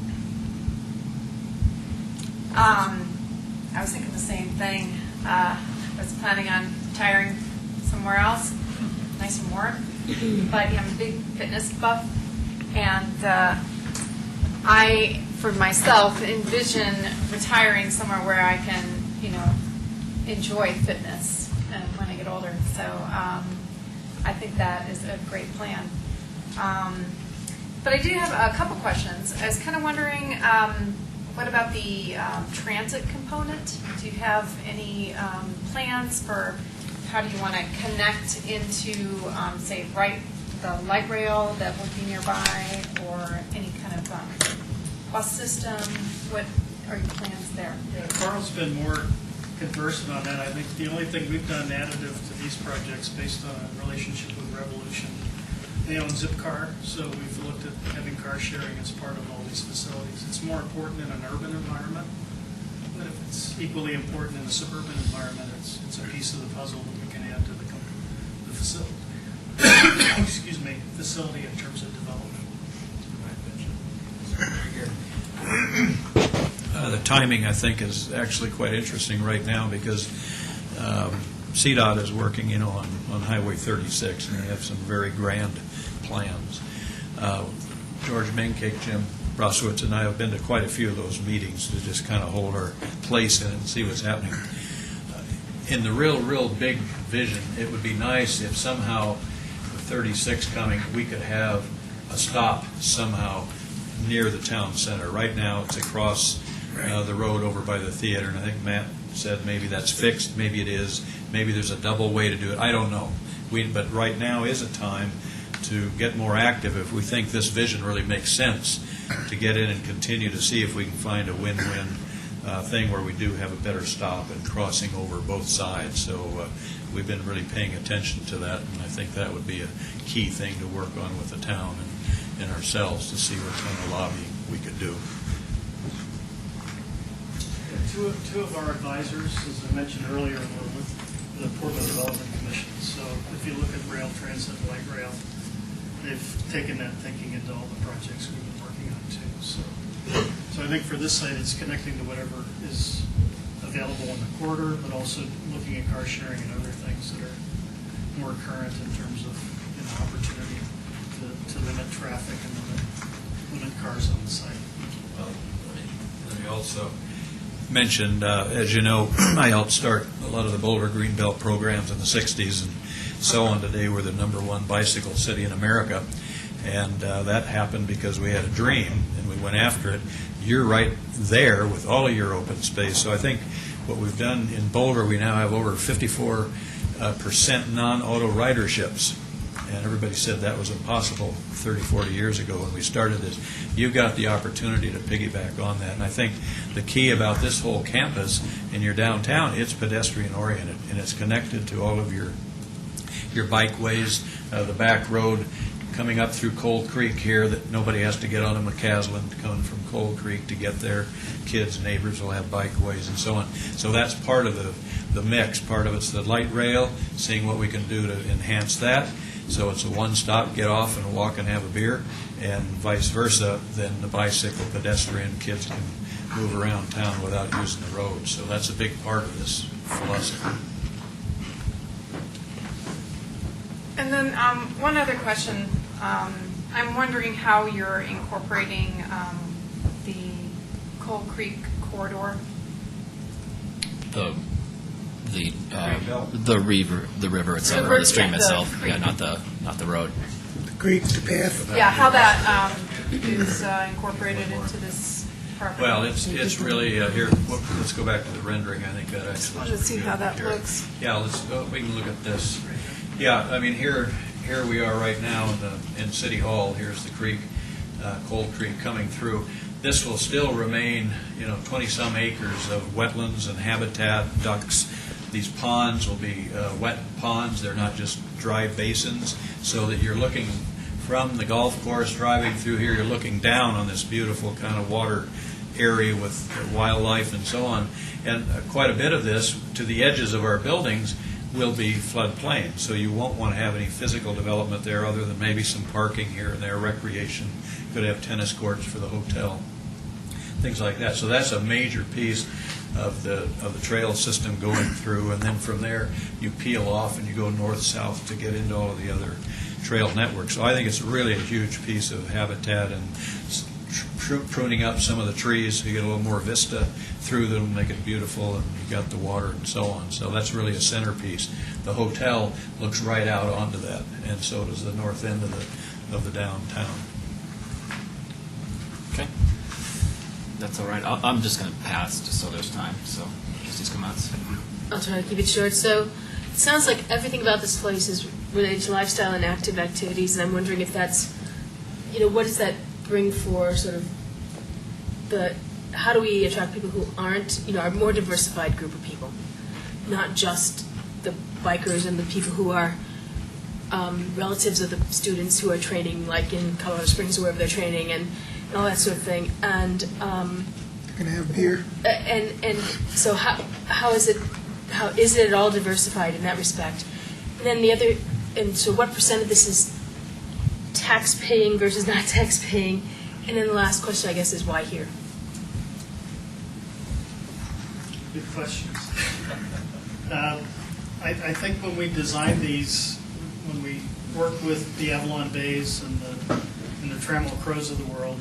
I was thinking the same thing. I was planning on retiring somewhere else, nice and warm. But I'm a big fitness buff, and I, for myself, envision retiring somewhere where I can, enjoy fitness when I get older. So I think that is a great plan. But I do have a couple questions. I was kind of wondering, what about the transit component? Do you have any plans for how do you want to connect into, say, the light rail that would be nearby, or any kind of bus system? What are your plans there? Yeah, Carl's been more conversant on that. I think the only thing we've done additive to these projects based on a relationship with Revolution, they own Zipcar, so we've looked at having car sharing as part of all these facilities. It's more important in an urban environment, but if it's equally important in a suburban environment, it's a piece of the puzzle that we can add to the facility. Excuse me, facility in terms of development. The timing, I think, is actually quite interesting right now because CDOT is working, on Highway 36, and they have some very grand plans. George Menkake, Jim Brosowitz, and I have been to quite a few of those meetings to just kind of hold our place in it and see what's happening. In the real big vision, it would be nice if somehow with 36 coming, we could have a stop somehow near the town center. Right now, it's across the road over by the theater, and I think Matt said maybe that's fixed, maybe it is, maybe there's a double way to do it. I don't know. But right now is a time to get more active if we think this vision really makes sense, to get in and continue to see if we can find a win-win thing where we do have a better stop and crossing over both sides. So we've been really paying attention to that, and I think that would be a key thing to work on with the town and ourselves to see what kind of lobbying we could do. Two of our advisors, as I mentioned earlier, were with the Portland Development Commission. So if you look at rail transit, light rail, they've taken that thinking into all the projects we've been working on too. So I think for this site, it's connecting to whatever is available in the corridor, but also looking at car sharing and other things that are more current in terms of opportunity to limit traffic and limit cars on the site. Well, let me also mentioned, as you know, I helped start a lot of the Boulder Greenbelt programs in the 60s and so on. Today we're the #1 bicycle city in America, and that happened because we had a dream and we went after it. You're right there with all of your open space. So I think what we've done in Boulder, we now have over 54% non-auto riderships. And everybody said that was impossible 30, 40 years ago when we started this. You've got the opportunity to piggyback on that. And I think the key about this whole campus in your downtown, it's pedestrian oriented, and it's connected to all of your bikeways, the back road coming up through Cold Creek here that nobody has to get on a McCaslin coming from Cold Creek to get there. Kids, neighbors will have bikeways and so on. So that's part of the mix. Part of it's the light rail, seeing what we can do to enhance that. So it's a one-stop, get off and walk and have a beer, and vice versa, then the bicycle, pedestrian, kids can move around town without using the road. So that's a big part of this philosophy. And then one other question. I'm wondering how you're incorporating the Cold Creek corridor. The river itself, or the stream itself. Yeah, not the road. The creek, the path. Yeah, how that is incorporated into this property. Well, it's really here. Let's go back to the rendering. I think that actually. Let's see how that here. looks. Yeah, we can look at this. Yeah, I mean here we are right now in City Hall. Here's the creek, Cold Creek coming through. this will still remain, 20-some acres of wetlands and habitat, ducks. These ponds will be wet ponds. They're not just dry basins, so that you're looking from the golf course, driving through here, you're looking down on this beautiful kind of water area with wildlife and so on. And quite a bit of this, to the edges of our buildings, will be floodplain. So you won't want to have any physical development there other than maybe some parking here and there, recreation. Could have tennis courts for the hotel, things like that. So that's a major piece of the trail system going through. And then from there, you peel off and you go north-south to get into all of the other trail networks. So I think it's really a huge piece of habitat and pruning up some of the trees so you get a little more vista through them, make it beautiful, and you got the water and so on. So that's really a centerpiece. The hotel looks right out onto that, and so does the north end of the downtown. Okay. That's all right. I'm just going to pass just so there's time. So, Trustees Comments. I'll try to keep it short. So it sounds like everything about this place is related to lifestyle and active activities, and I'm wondering if that's, what does that bring for sort of how do we attract people who aren't, a more diversified group of people, not just the bikers and the people who are relatives of the students who are training, like in Colorado Springs or wherever they're training, and all that sort of thing. And Going to have beer. and so how is it at all diversified in that respect? And then so what percent of this is tax paying versus not tax paying? And then the last question, I guess, is why here? Good questions. I think when we designed these, when we worked with the Avalon Bays and the Trammell Crows of the world,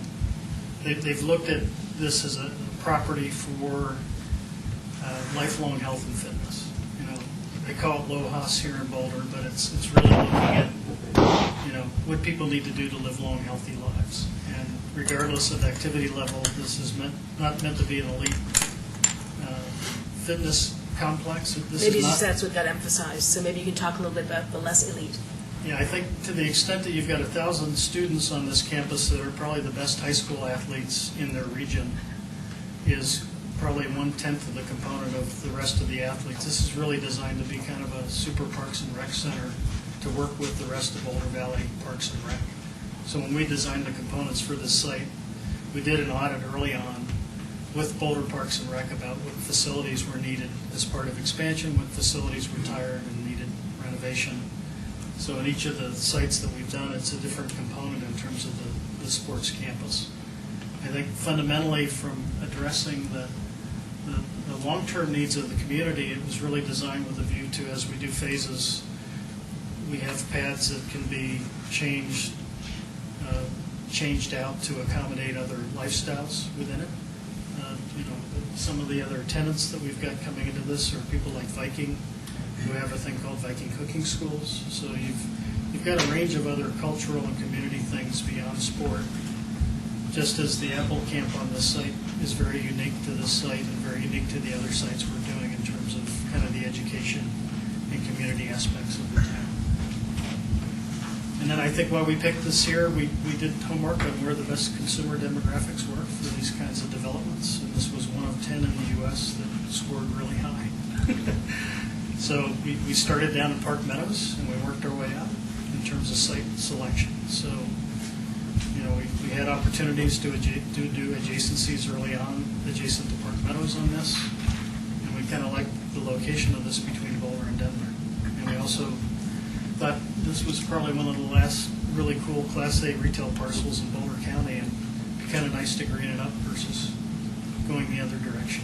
they've looked at this as a property for lifelong health and fitness. They call it LOHAS here in Boulder, but it's really looking at what people need to do to live long, healthy lives. And regardless of activity level, this is not meant to be an elite fitness complex. Maybe that's what got emphasized. So maybe you can talk a little bit about the less elite. Yeah, I think to the extent that you've got 1,000 students on this campus that are probably the best high school athletes in their region, is probably 1/10 of the component of the rest of the athletes. This is really designed to be kind of a super Parks and Rec center to work with the rest of Boulder Valley Parks and Rec. So when we designed the components for this site, we did an audit early on with Boulder Parks and Rec about what facilities were needed as part of expansion, what facilities were tired and needed renovation. So in each of the sites that we've done, it's a different component in terms of the sports campus. I think fundamentally from addressing the long-term needs of the community, it was really designed with a view to, as we do phases, we have paths that can be changed out to accommodate other lifestyles within it. Some of the other tenants that we've got coming into this are people like Viking, who have a thing called Viking cooking schools. So you've got a range of other cultural and community things beyond sport. Just as the Apple Camp on this site is very unique to this site and very unique to the other sites we're doing in terms of kind of the education and community aspects of the town. And then I think while we picked this here, we did homework on where the best consumer demographics were for these kinds of developments. And this was one of 10 in the U.S. that scored really high. So we started down in Park Meadows and we worked our way up in terms of site selection. So, we had opportunities to do adjacencies early on, adjacent to Park Meadows on this. And we kind of liked the location of this between Boulder and Denver. And we also thought this was probably one of the last really cool Class A retail parcels in Boulder County, and it'd be kind of nice to green it up versus going the other direction.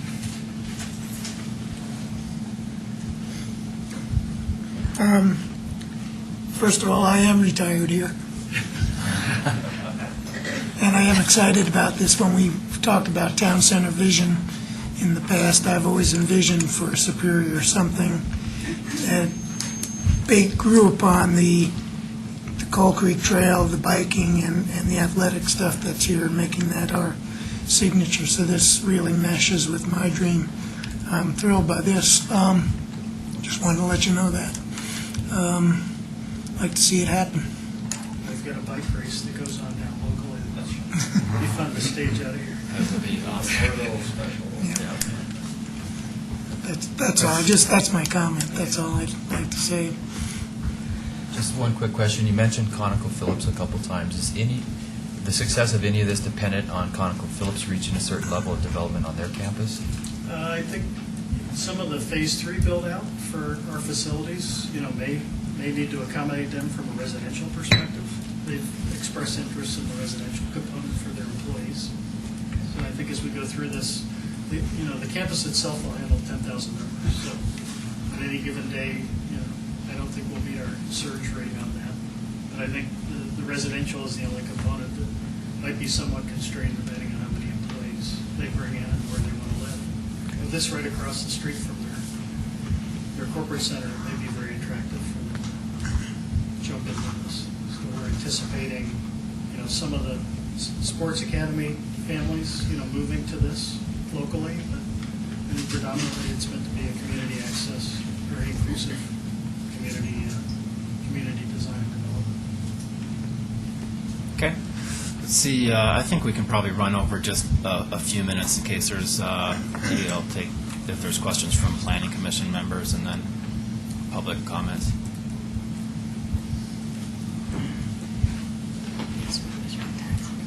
First of all, I am retired here. And I am excited about this. When we've talked about town center vision in the past, I've always envisioned for Superior something that grew upon the Coal Creek Trail, the biking, and the athletic stuff that's here, making that our signature. So this really meshes with my dream. I'm thrilled by this. Just wanted to let you know that. I'd like to see it happen. I've got a bike race that goes on down locally. It'd be fun to stage out of here. That would be awesome. That's all, that's my comment, that's all I'd like to say. Just one quick question. You mentioned ConocoPhillips a couple times. Is the success of any of this dependent on ConocoPhillips reaching a certain level of development on their campus? I think some of the Phase 3 build-out for our facilities, may need to accommodate them from a residential perspective. They've expressed interest in the residential component for their employees. So I think as we go through this, the campus itself will handle 10,000 members. So on any given day, I don't think we'll meet our surge rate on that. But I think the residential is the only component that might be somewhat constrained depending on how many employees they bring in and where they want to live. With this right across the street from their corporate center, it may be very attractive for them to jump into this. So we're anticipating, some of the sports academy families, moving to this locally, but predominantly it's meant to be a community access, very inclusive community design development. Okay. Let's see, I think we can probably run over just a few minutes in case there's, maybe I'll take, if there's questions from planning commission members and then public comments.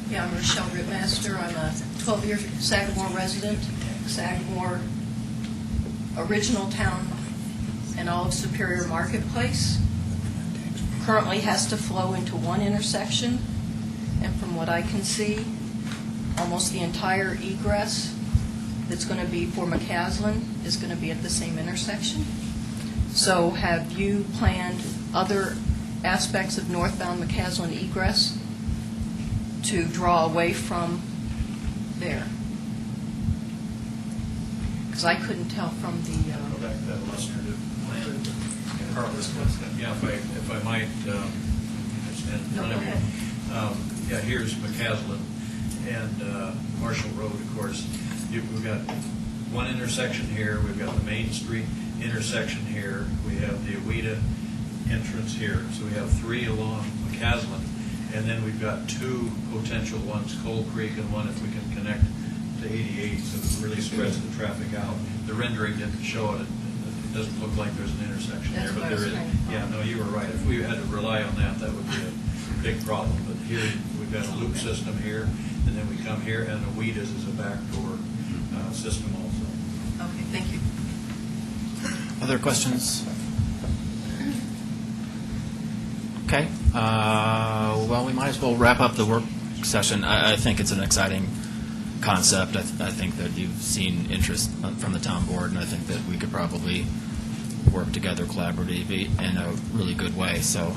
Yeah, I'm Rochelle Rootmaster. I'm a 12-year Sagamore resident, Sagamore original town and all of Superior Marketplace. Currently has to flow into one intersection, and from what I can see, almost the entire egress that's going to be for McCaslin is going to be at the same intersection. So have you planned other aspects of northbound McCaslin egress to draw away from there? Because I couldn't tell from the... Go back to that illustrative plan. Yeah, if I might, stand in front of you. Yeah, here's McCaslin and Marshall Road, of course. We've got one intersection here. We've got the Main Street intersection here. We have the Awida entrance here. So we have three along McCaslin. And then we've got two potential ones, Coal Creek and one if we can connect to 88, so it really spreads the traffic out. The rendering didn't show it. It doesn't look like there's an intersection That's there, but what I there was is. trying to Yeah, no, you were right. If we had to rely on that, that would be a big problem. But here, we've got a loop system here, and then we come here, and the Weedas is a backdoor system also. Okay, thank you. Other questions? Okay. Well, we might as well wrap up the work session. I think it's an exciting concept. I think that you've seen interest from the town board, and I think that we could probably work together collaboratively in a really good way. So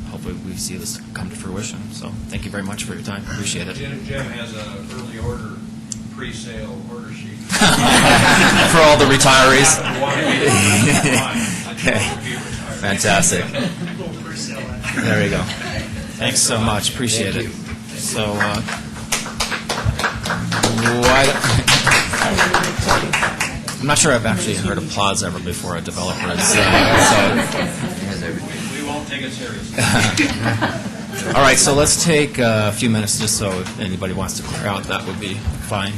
hopefully we see this come to fruition. So thank you very much for your time. Appreciate it. Jim has an early order, pre-sale order sheet. For all the retirees. Okay. Fantastic. There you go. Thanks so much. Appreciate it. So, I'm not sure I've actually heard applause ever before a developer. We won't take it seriously. All right, so let's take a few minutes just so if anybody wants to clear out, that would be fine.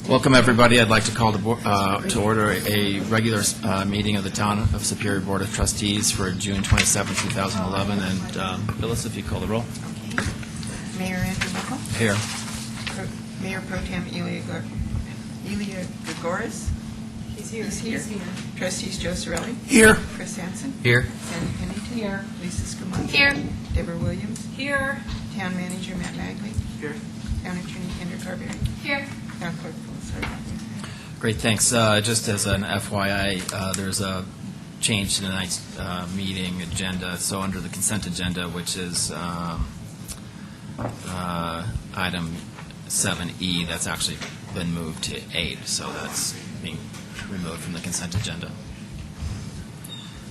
Welcome, everybody. I'd like to call to order a regular meeting of the Town of Superior Board of Trustees for June 27, 2011. And Phyllis, if you call the roll. Okay. Mayor Andrew Mickle, Here. Mayor Pro Tem Elia Gregoris. He's here. Trustees Joe Sorelli. Here. Chris Hansen. Here. Sandy Pennington. Here. Lisa Schumacher. Here. Deborah Williams. Here. Town Manager Matt Magley. Here. Town Attorney Kendra Carberry. Here. Town Clerk Phyllis Harden. Great, thanks. Just as an FYI, there's a change to tonight's meeting agenda. So under the consent agenda, which is item 7E, that's actually been moved to 8. So that's being removed from the consent agenda.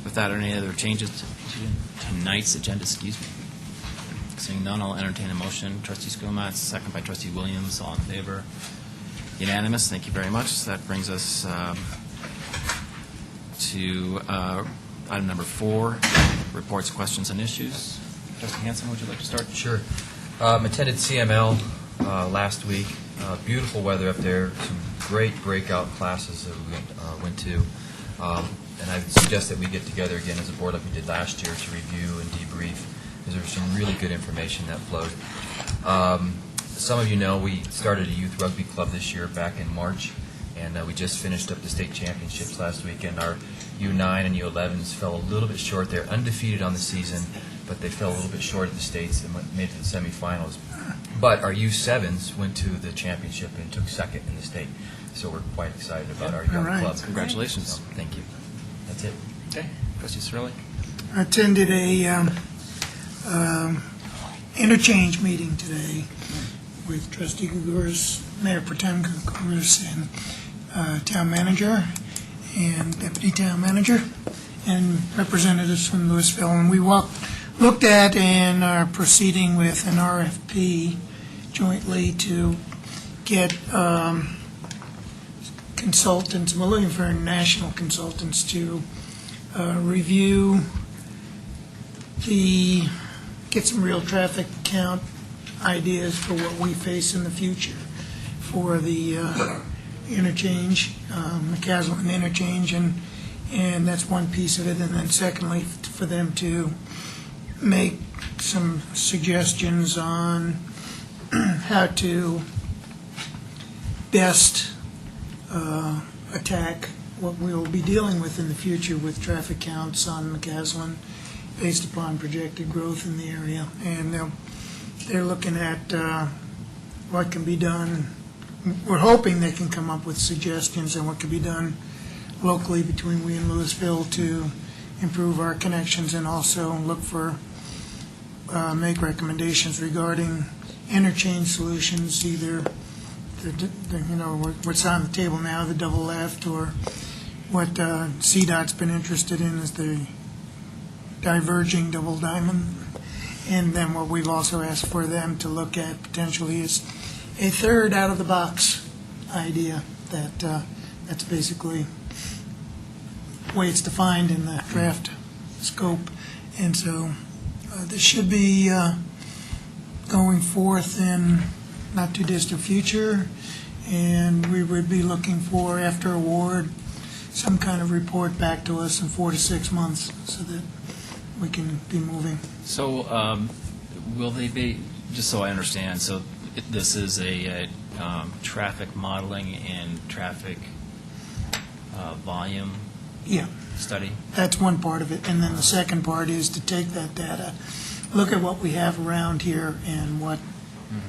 With that, are any other changes to tonight's agenda? Excuse me. Seeing none, I'll entertain a motion. Trustee Skumatz, second by Trustee Williams. All in favor? Unanimous. Thank you very much. That brings us to item number 4, reports, questions, and issues. Trustee Hansen, would you like to start? Sure. Attended CML last week. Beautiful weather up there. Some great breakout classes that we went to. And I would suggest that we get together again as a board like we did last year to review and debrief, because there was some really good information that flowed. Some of you know we started a youth rugby club this year back in March, and we just finished up the state championships last week, and our U9 and U11s fell a little bit short. They're undefeated on the season, but they fell a little bit short at the states and made it to the semifinals. But our U7s went to the championship and took second in the state, so we're quite excited about our young All right. club. Congratulations. So, thank you. That's it. Okay. Trustee Cirilli? I attended a interchange meeting today with Trustee Gregoris, Mayor Pro Tem Gregoris, and Town Manager and Deputy Town Manager, and representatives from Louisville. And we looked at and are proceeding with an RFP jointly to get consultants. We're looking for national consultants to review get some real traffic count ideas for what we face in the future for the interchange, McCaslin interchange, and that's one piece of it. And then secondly, for them to make some suggestions on how to best attack what we'll be dealing with in the future with traffic counts on McCaslin based upon projected growth in the area. And they're looking at what can be done. We're hoping they can come up with suggestions on what can be done locally between we and Louisville to improve our connections, and also look for, make recommendations regarding interchange solutions, either what's on the table now, the double left, or what CDOT's been interested in is the diverging double diamond. And then what we've also asked for them to look at potentially is a third out-of-the-box idea that's basically the way it's defined in the draft scope. And so this should be going forth in not too distant future, and we would be looking for, after award, some kind of report back to us in 4 to 6 months so that we can be moving. So will they be, just so I understand, so this is a traffic modeling and traffic volume Yeah, study? that's one part of it. And then the second part is to take that data, look at what we have around here and what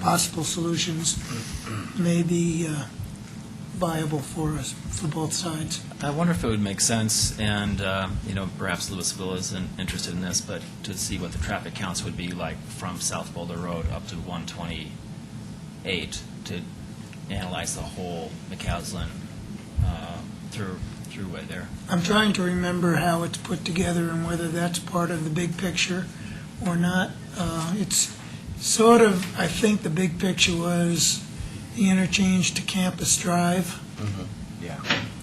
possible solutions may be viable for us, for both sides. I wonder if it would make sense, and perhaps Louisville isn't interested in this, but to see what the traffic counts would be like from South Boulder Road up to 128, to analyze the whole McCaslin throughway there. I'm trying to remember how it's put together and whether that's part of the big picture or not. It's sort of, I think the big picture was the interchange to Campus Drive. Yeah.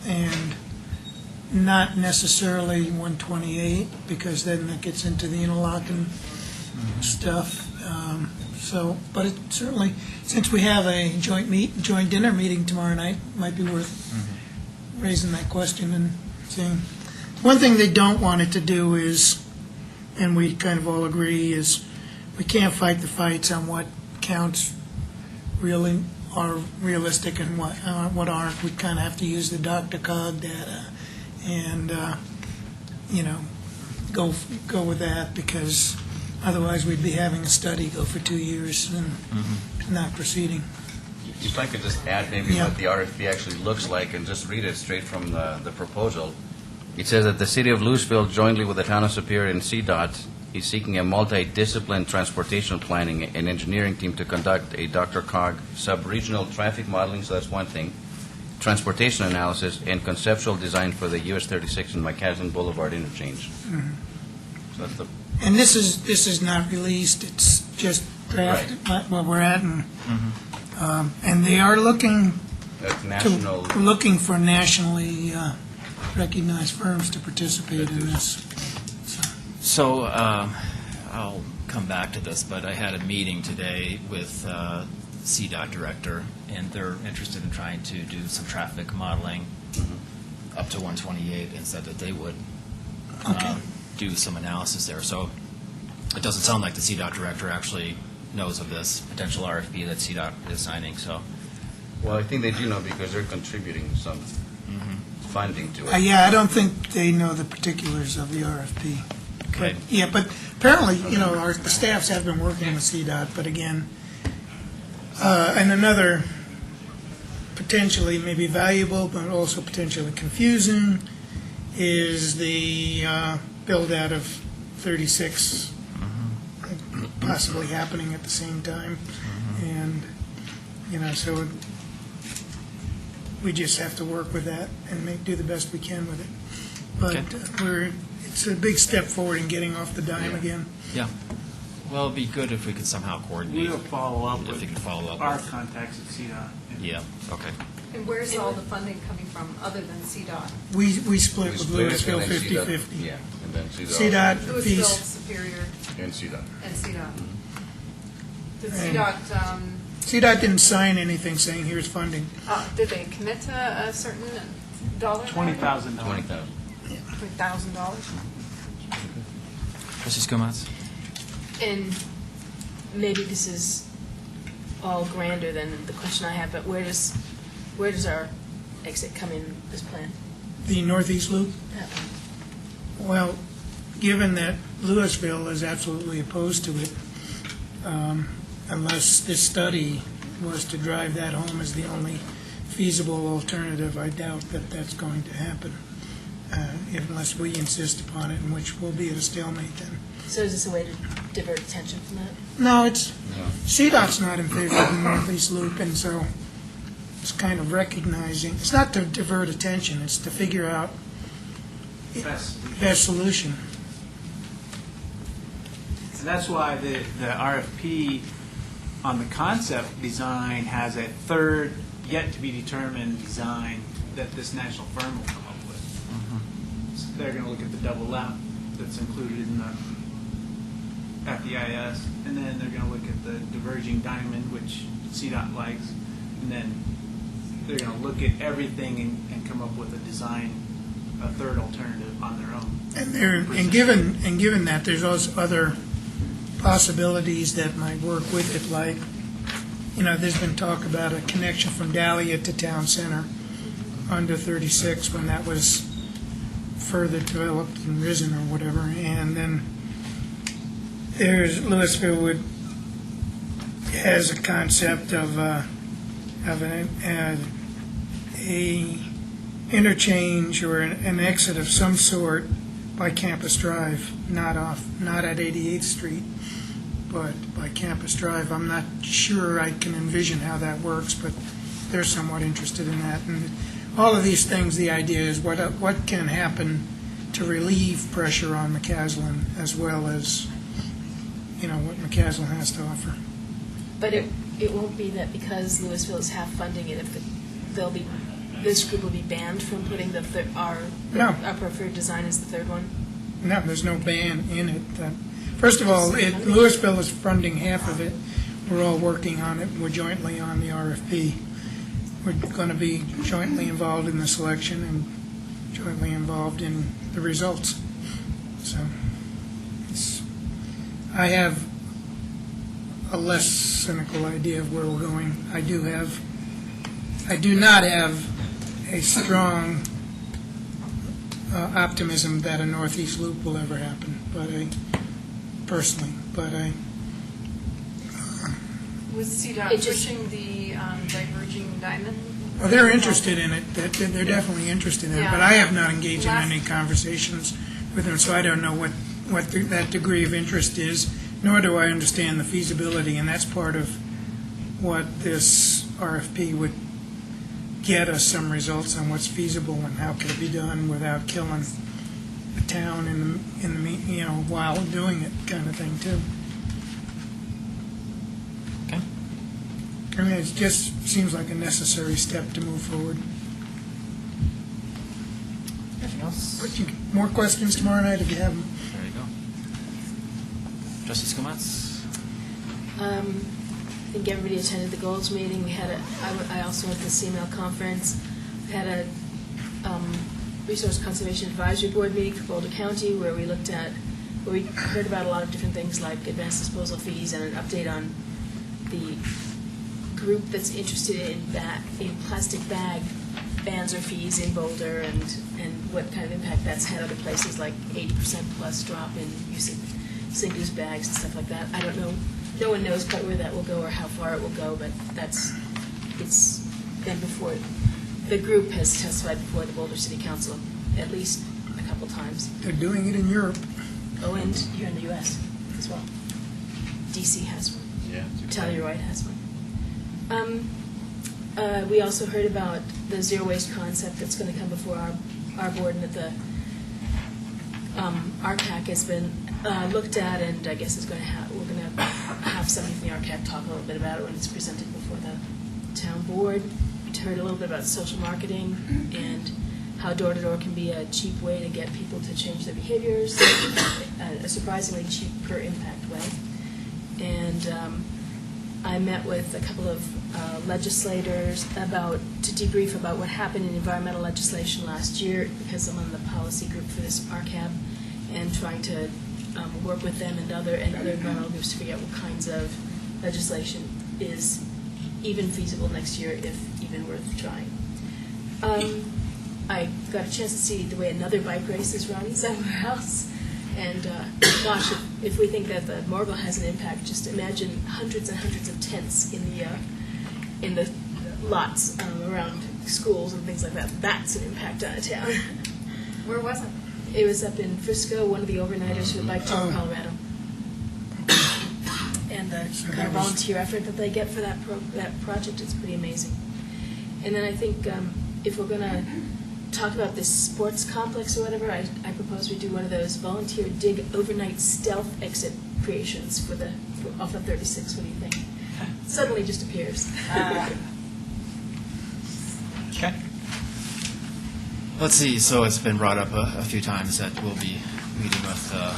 And not necessarily 128, because then that gets into the interlocking stuff. So, but it certainly, since we have a joint dinner meeting tomorrow night, might be worth raising that question and seeing. One thing they don't want it to do is, and we kind of all agree, is we can't fight the fights on what counts really are realistic and what aren't. We kind of have to use the DRCOG data and, go with that, because otherwise we'd be having a study go for 2 years and not proceeding. If I could just add maybe Yeah. what the RFP actually looks like and just read it straight from the proposal. It says that the City of Louisville, jointly with the Town of Superior and CDOT, is seeking a multi-discipline transportation planning and engineering team to conduct a DRCOG sub-regional traffic modeling, so that's one thing, transportation analysis, and conceptual design for the US 36 and McCaslin Boulevard interchange. So that's the And this is not released, it's just drafted, where we're at, and they are looking national. looking for nationally recognized firms to participate in this. So I'll come back to this, but I had a meeting today with CDOT director, and they're interested in trying to do some traffic modeling up to 128, and said that they would do some analysis there. So it doesn't sound like the CDOT director actually knows of this potential RFP that CDOT is signing. So, Well, I think they do know because they're contributing some funding to it. Yeah, I don't think they know the particulars of the RFP. okay. But, yeah, but apparently, our staffs have been working with CDOT, but again, and another potentially maybe valuable, but also potentially confusing, is the build-out of 36 possibly happening at the same time. And, so we just have to work with that and do the best we can with it. But it's a big step forward in getting off the dime again. Yeah. Well, it'd be good if we could somehow coordinate. We'll follow up If you could follow up with our with- contacts at CDOT. Yeah, okay. And where's all the funding coming from, other than CDOT? We split with split it, Louisville and then 50/50. Yeah, and then CDOT Louisville, fees, Superior, and CDOT. and CDOT. Did And- CDOT, CDOT didn't sign anything saying here's funding. did they commit to a certain dollar? $20,000. 20,000. $20,000? Trustee Skomatz? And maybe this is all grander than the question I have, but where does our exit come in this plan? The Northeast Loop, well, given that Louisville is absolutely opposed to it, unless this study was to drive that home as the only feasible alternative, I doubt that that's going to happen, unless we insist upon it, in which we'll be at a stalemate then. So is this a way to divert attention from that? No, CDOT's not in favor of the Northeast Loop, and so it's kind of recognizing, it's not to divert attention, it's to figure out best solution. And that's why the RFP on the concept design has a third yet-to-be-determined design that this national firm will come up with. So they're going to look at the double lap that's included in the FEIS, and then they're going to look at the diverging diamond, which CDOT likes, and then they're going to look at everything and come up with a design, a third alternative on their own. And given that, there's also other possibilities that might work with it, like, there's been talk about a connection from Dahlia to Town Center under 36 when that was further developed and risen or whatever, and then Louisville has a concept of a interchange or an exit of some sort by Campus Drive, not at 88th Street, but by Campus Drive. I'm not sure I can envision how that works, but they're somewhat interested in that. And all of these things, the idea is what can happen to relieve pressure on McCaslin, as well as what McCaslin has to offer. But it won't be that because Louisville is half funding it, this group will be banned from putting our No. preferred design as the third one? No, there's no ban in it. First of all, Louisville is funding half of it. We're all working on it. We're jointly on the RFP. We're going to be jointly involved in the selection and jointly involved in the results. So I have a less cynical idea of where we're going. I do not have a strong optimism that a northeast loop will ever happen, but personally, Was CDOT It just- pushing the diverging diamond? well, they're interested in it. They're definitely interested in it, but I have not engaged in any conversations with them, so I don't know what that degree of interest is, nor do I understand the feasibility, and that's part of what this RFP would get us some results on what's feasible and how can it be done without killing the town while doing it, kind of thing too. Okay. I mean, it just seems like a necessary step to move forward. Anything else? More questions tomorrow night if you have them. There you go. Trustee Skumatz? I think everybody attended the goals meeting. We had I also went to the CML conference. We had a Resource Conservation Advisory Board meeting for Boulder County where we heard about a lot of different things like advanced disposal fees and an update on the group that's interested in plastic bag bans or fees in Boulder and what kind of impact that's had other places, like 80% plus drop in use of single-use bags and stuff like that. I don't know. No one knows quite where that will go or how far it will go, but it's been before. The group has testified before the Boulder City Council at least a couple times. They're doing it in Europe. Oh, and here in the U.S. as well. D.C. has one. Yeah. Telluride has one. We also heard about the zero waste concept that's going to come before our board, and that the RCAC has been looked at, and I guess we're going to have somebody from the RCAC talk a little bit about it when it's presented before the town board. We heard a little bit about social marketing and how door-to-door can be a cheap way to get people to change their behaviors, a surprisingly cheap per impact way. And I met with a couple of legislators to debrief about what happened in environmental legislation last year, because I'm on the policy group for this RCAB, and trying to work with them and other environmental groups to figure out what kinds of legislation is even feasible next year, if even worth trying. I got a chance to see the way another bike race is run somewhere else. And gosh, if we think that the Morville has an impact, just imagine hundreds and hundreds of tents in the lots around schools and things like that. That's an impact on a town. Where was it? It was up in Frisco, one of the overnighters who would like to Colorado. And the kind of volunteer effort that they get for that project is pretty amazing. And then I think if we're going to talk about this sports complex or whatever, I propose we do one of those volunteer dig overnight stealth exit creations off of 36. What do you think? Suddenly just appears. Okay. Let's see, so it's been brought up a few times that we'll be meeting with the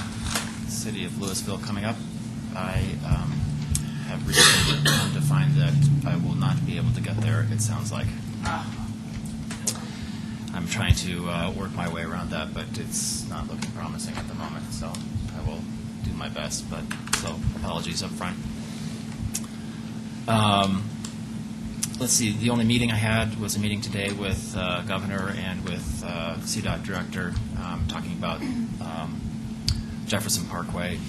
city of Louisville coming up. I have recently come to find that I will not be able to get there, it sounds like. I'm trying to work my way around that, but it's not looking promising at the moment, so I will do my best, so apologies up front. Let's see, the only meeting I had was a meeting today with Governor and with CDOT Director talking about Jefferson Parkway.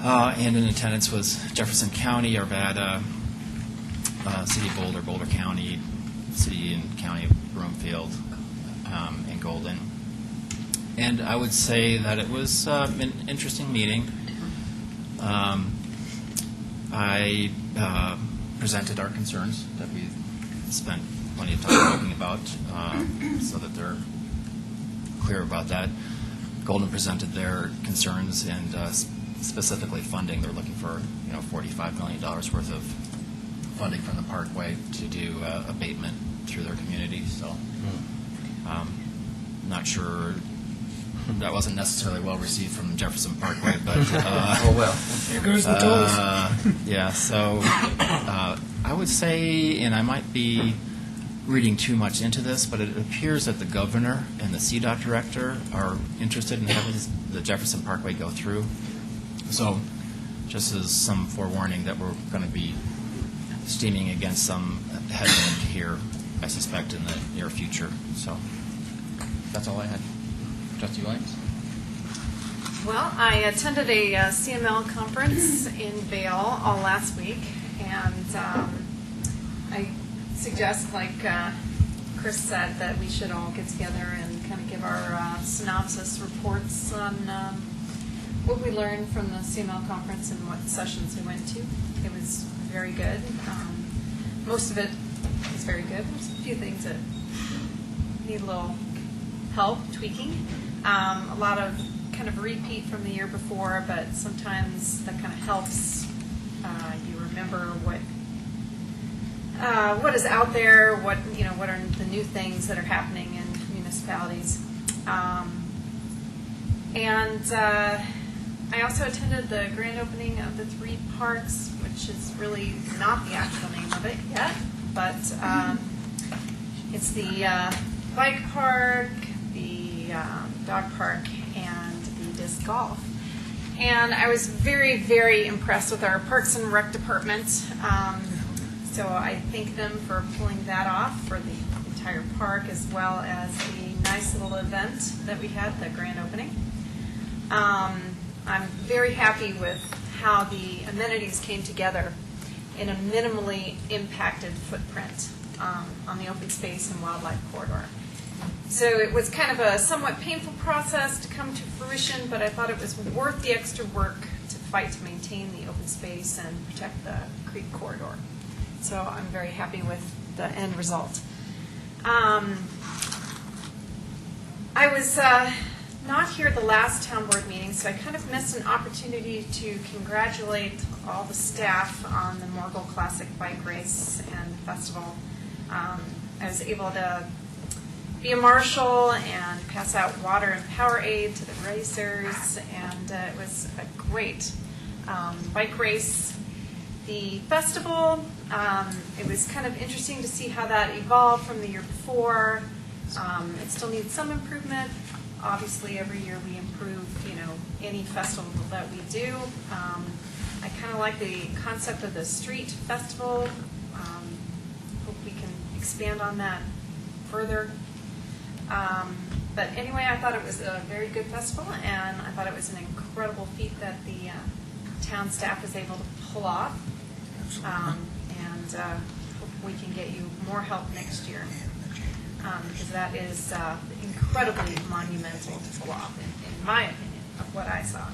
And in attendance was Jefferson County, Arvada, City of Boulder, Boulder County, City and County of Broomfield, and Golden. And I would say that it was an interesting meeting. I presented our concerns that we spent plenty of time talking about, so that they're clear about that. Golden presented their concerns and specifically funding. They're looking for $45 million worth of funding from the Parkway to do abatement through their community. So, not sure that wasn't necessarily well received from Jefferson Parkway, but Oh, well. There goes the tolls. yeah. So I would say, and I might be reading too much into this, but it appears that the governor and the CDOT director are interested in having the Jefferson Parkway go through. So just as some forewarning that we're going to be steaming against some headwind here, I suspect, in the near future. So that's all I had. Trustee Williams? Well, I attended a CML conference in Vail all last week, and I suggest, like Chris said, that we should all get together and kind of give our synopsis reports on what we learned from the CML conference and what sessions we went to. It was very good. Most of it was very good. There's a few things that need a little help, tweaking. A lot of kind of repeat from the year before, but sometimes that kind of helps you remember what is out there, what are the new things that are happening in municipalities. And I also attended the grand opening of the 3 parks, which is really not the actual name of it yet, but it's the bike park, the dog park, and the disc golf. And I was very, very impressed with our Parks and Rec department. So I thank them for pulling that off for the entire park, as well as the nice little event that we had, the grand opening. I'm very happy with how the amenities came together in a minimally impacted footprint on the open space and wildlife corridor. So it was kind of a somewhat painful process to come to fruition, but I thought it was worth the extra work to fight to maintain the open space and protect the creek corridor. So I'm very happy with the end result. I was not here at the last town board meeting, so I kind of missed an opportunity to congratulate all the staff on the Morgul Classic Bike Race and the festival. I was able to be a marshal and pass out water and power aid to the racers, and it was a great bike race. The festival, it was kind of interesting to see how that evolved from the year before. It still needs some improvement. Obviously, every year we improve, any festival that we do. I kind of like the concept of the street festival. Hope we can expand on that further. But anyway, I thought it was a very good festival, and I thought it was an incredible feat that the town staff was able to pull off. And hope we can get you more help next year, because that is incredibly monumental to pull off, in my opinion, of what I saw.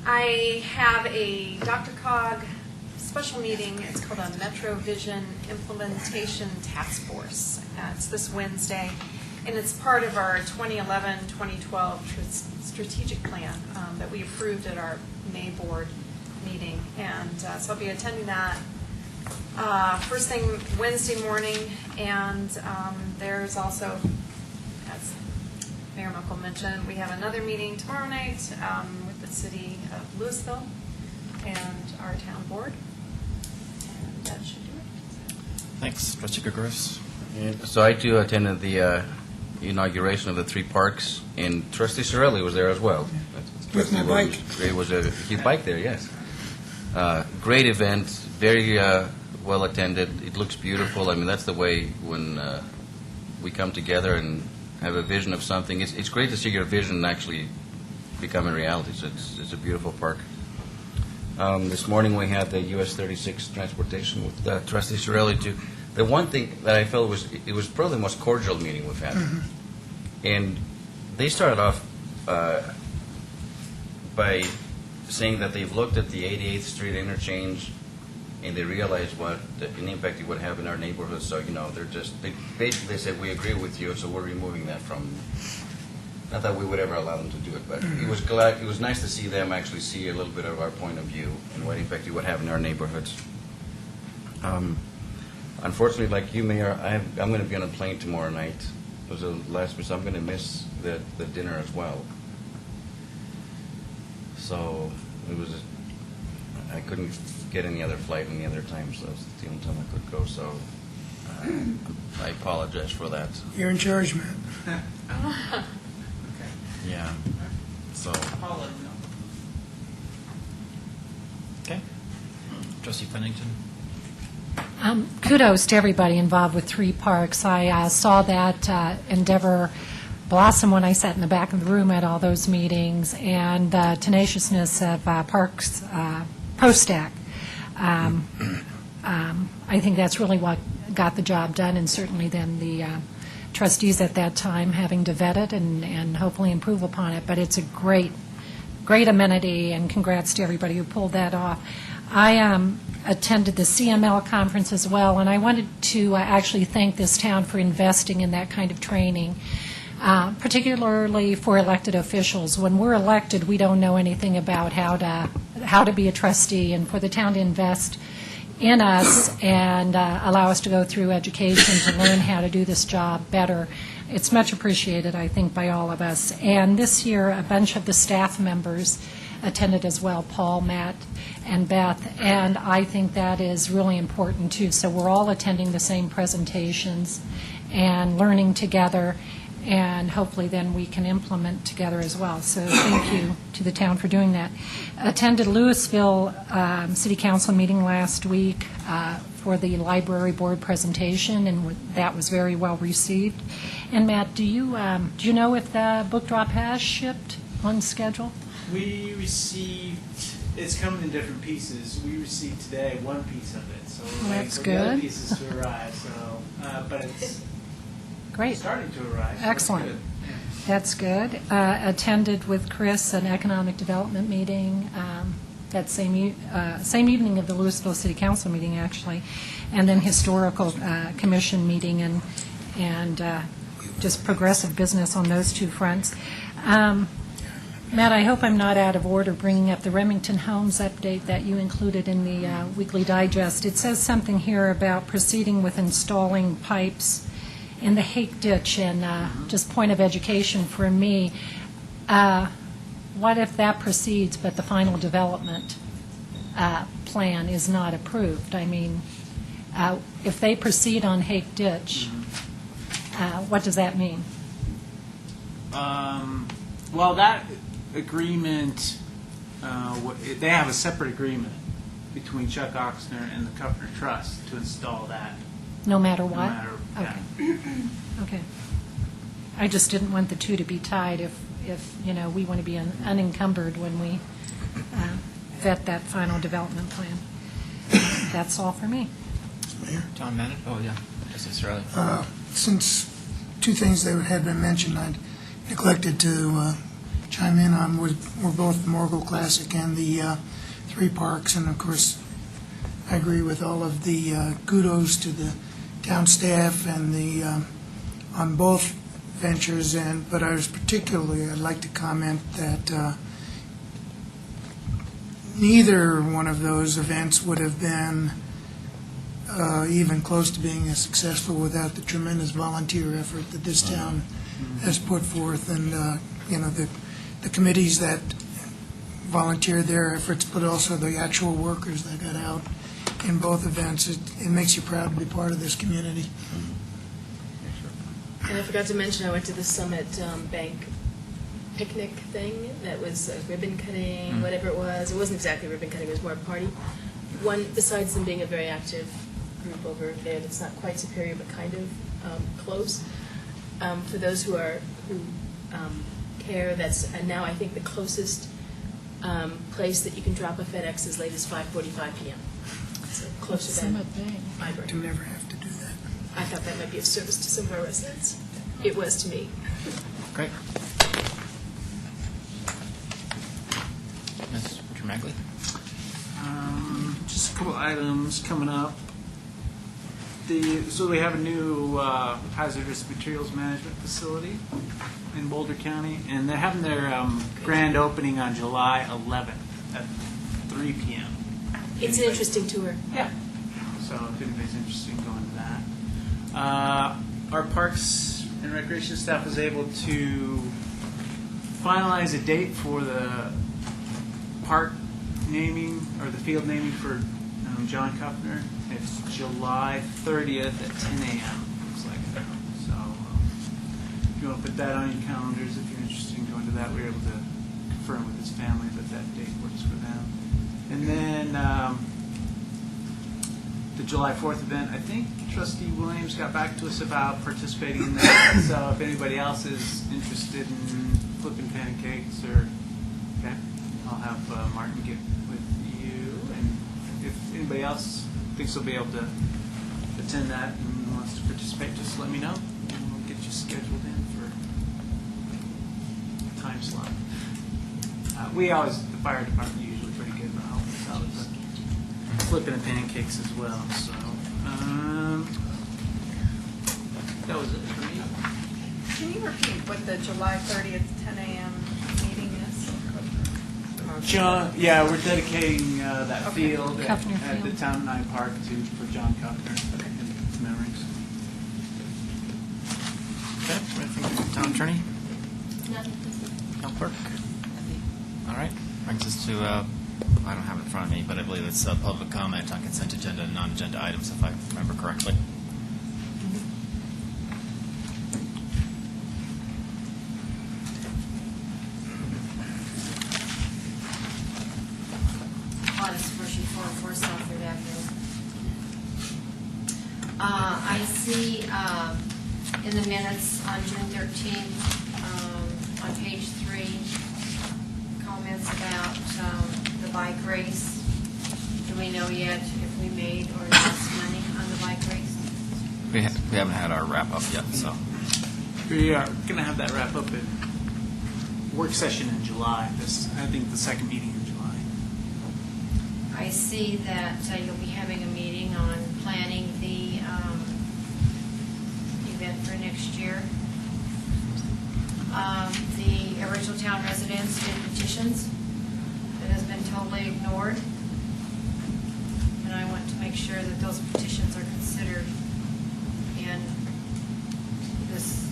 I have a Dr. Cog special meeting. It's called a Metro Vision Implementation Task Force. It's this Wednesday, and it's part of our 2011-2012 strategic plan that we approved at our May board meeting. And so I'll be attending that first thing Wednesday morning, and there's also, as Mayor Muckle mentioned, we have another meeting tomorrow night with the city of Louisville and our town board, and that should do it. Thanks. Trustee Gregorius? So I too attended the inauguration of the 3 parks, and Trustee Sorelli was there as well. With my bike. It was his bike there, yes. Great event, very well attended. It looks beautiful. I mean, that's the way when we come together and have a vision of something. It's great to see your vision actually become a reality. So it's a beautiful park. This morning we had the US 36 transportation with Trustee Sorelli too. The one thing that I felt it was probably the most cordial meeting we've had. Mm-hmm. And they started off by saying that they've looked at the 88th Street interchange and they realized what an impact it would have in our neighborhood. So, they basically said, we agree with you, so we're removing that from, not that we would ever allow them to do it, but it was nice to see them actually see a little bit of our point of view and what impact it would have in our neighborhoods. Unfortunately, like you, Mayor, I'm going to be on a plane tomorrow night, was the last week, so I'm going to miss the dinner as well. So it was, I couldn't get any other flight any other time, so that's the only time I could go. So I apologize for that. You're in charge, Matt. Yeah. So, I'll let you know. okay. Trustee Pennington? Kudos to everybody involved with 3 parks. I saw that endeavor blossom when I sat in the back of the room at all those meetings, and the tenaciousness of Parks ProStack. I think that's really what got the job done, and certainly then the trustees at that time having to vet it and hopefully improve upon it. But it's a great amenity, and congrats to everybody who pulled that off. I attended the CML conference as well, and I wanted to actually thank this town for investing in that kind of training, particularly for elected officials. When we're elected, we don't know anything about how to be a trustee, and for the town to invest in us and allow us to go through education to learn how to do this job better, it's much appreciated, I think, by all of us. And this year, a bunch of the staff members attended as well, Paul, Matt, and Beth, and I think that is really important, too. So we're all attending the same presentations and learning together, and hopefully then we can implement together as well. So thank you to the town for doing that. Attended Louisville City Council meeting last week for the library board presentation, and that was very well received. And Matt, do you know if the book drop has shipped on schedule? We received, it's coming in different pieces. We received today one piece of it, so we're waiting That's for the other good. pieces to arrive. So, but it's Great. starting to arrive. so Excellent. That's good. That's good. Attended with Chris an economic development meeting that same evening of the Louisville City Council meeting, actually, and then historical commission meeting, and just progressive business on those 2 fronts. Matt, I hope I'm not out of order bringing up the Remington Homes update that you included in the Weekly Digest. It says something here about proceeding with installing pipes in the Hake Ditch, and just point of education for me, what if that proceeds but the final development plan is not approved? I mean, if they proceed on Hake Ditch, what does that mean? Well, that agreement, they have a separate agreement between Chuck Oxner and the Kuffner Trust to install that. No matter No what? matter, Okay. yeah. Okay. I just didn't want the 2 to be tied if we want to be unencumbered when we vet that final development plan. That's all for me. John Mannett? Oh, yeah. Trustee Cirilli. Since 2 things that had been mentioned, I neglected to chime in on were both the Morgul Classic and the 3 parks, and of course, I agree with all of the kudos to the town staff and the on both ventures. But I'd like to comment that neither one of those events would have been even close to being as successful without the tremendous volunteer effort that this town has put forth, and the committees that volunteered their efforts, but also the actual workers that got out in both events. It makes you proud to be part of this community. And I forgot to mention, I went to the Summit Bank picnic thing that was ribbon cutting, whatever it was. It wasn't exactly ribbon cutting, it was more a party. One, besides them being a very active group over there that's not quite Superior but kind of close, for those who care, that's now I think the closest place that you can drop a FedEx as late as 5:45 p.m. So closer than Summit Bank. library. To never have to do that. I thought that might be of service to some of our residents. It was to me. Great. Mr. Magley? Just a couple items coming up. So we have a new hazardous materials management facility in Boulder County, and they're having their grand opening on July 11th at 3 p.m. It's an interesting tour. Yeah. So if anybody's interested in going to that. Our parks and Recreation staff was able to finalize a date for the park naming, or the field naming for John Kuffner. It's July 30th at 10 a.m., looks like. So if you want to put that on your calendars, if you're interested in going to that, we were able to confirm with his family that that date works for them. And then the July 4th event, I think Trustee Williams got back to us about participating in that. So if anybody else is interested in flipping pancakes, or, okay, I'll have Martin get with you. And if anybody else thinks they'll be able to attend that and wants to participate, just let me know, and we'll get you scheduled in for a time slot. The fire department usually pretty good about helping us out with the flipping of pancakes as well. So that was it for me. Can you repeat what the July 30th, 10 a.m. meeting is? John, yeah, we're dedicating that field Kuffner at the Field. Town 9 Park for John Kuffner and his memories. Okay, anything from Town Attorney? Nothing. Town Clerk? All right, brings us to, I don't have it in front of me, but I believe it's public comment on consent agenda and non-agenda items, if I remember correctly. I see in the minutes on June 13th, on page 3, comments about the bike race. Do we know yet if we made or lost money on the bike race? We haven't had our wrap-up yet, so. We are going to have that wrap up at work session in July. I think the second meeting in July. I see that you'll be having a meeting on planning the event for next year. The original town residents did petitions. It has been totally ignored. And I want to make sure that those petitions are considered in this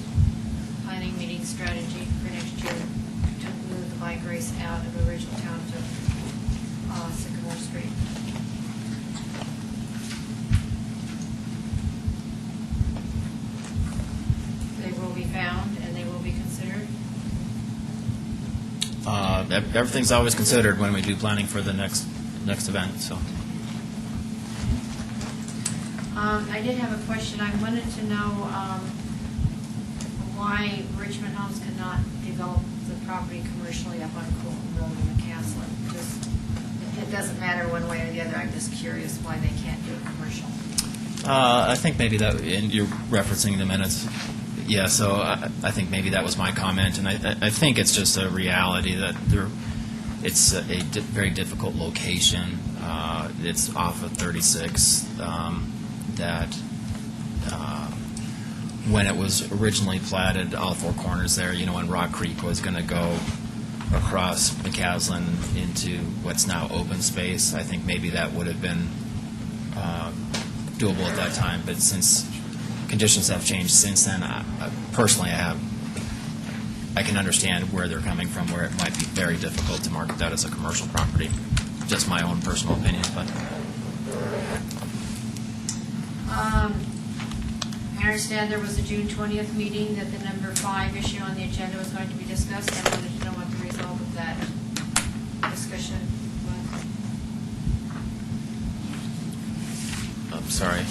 planning meeting strategy for next year to move the bike race out of original town to Sycamore Street. They will be found and they will be considered. Everything's always considered when we do planning for the next event, so. I did have a question. I wanted to know why Richmond Homes could not develop the property commercially up on Colton Road in McCaslin. It doesn't matter one way or the other. I'm just curious why they can't do it commercial. I think maybe that, and you're referencing the minutes. Yeah, so I think maybe that was my comment, and I think it's just a reality that it's a very difficult location. It's off of 36. That when it was originally platted, all four corners there, when Rock Creek was going to go across McCaslin into what's now open space, I think maybe that would have been doable at that time. But since conditions have changed since then, personally, I can understand where they're coming from, where it might be very difficult to market that as a commercial property. Just my own personal opinion, but. I understand there was a June 20th meeting that the number 5 issue on the agenda was going to be discussed. I wanted to know what the result of that discussion was. I'm sorry.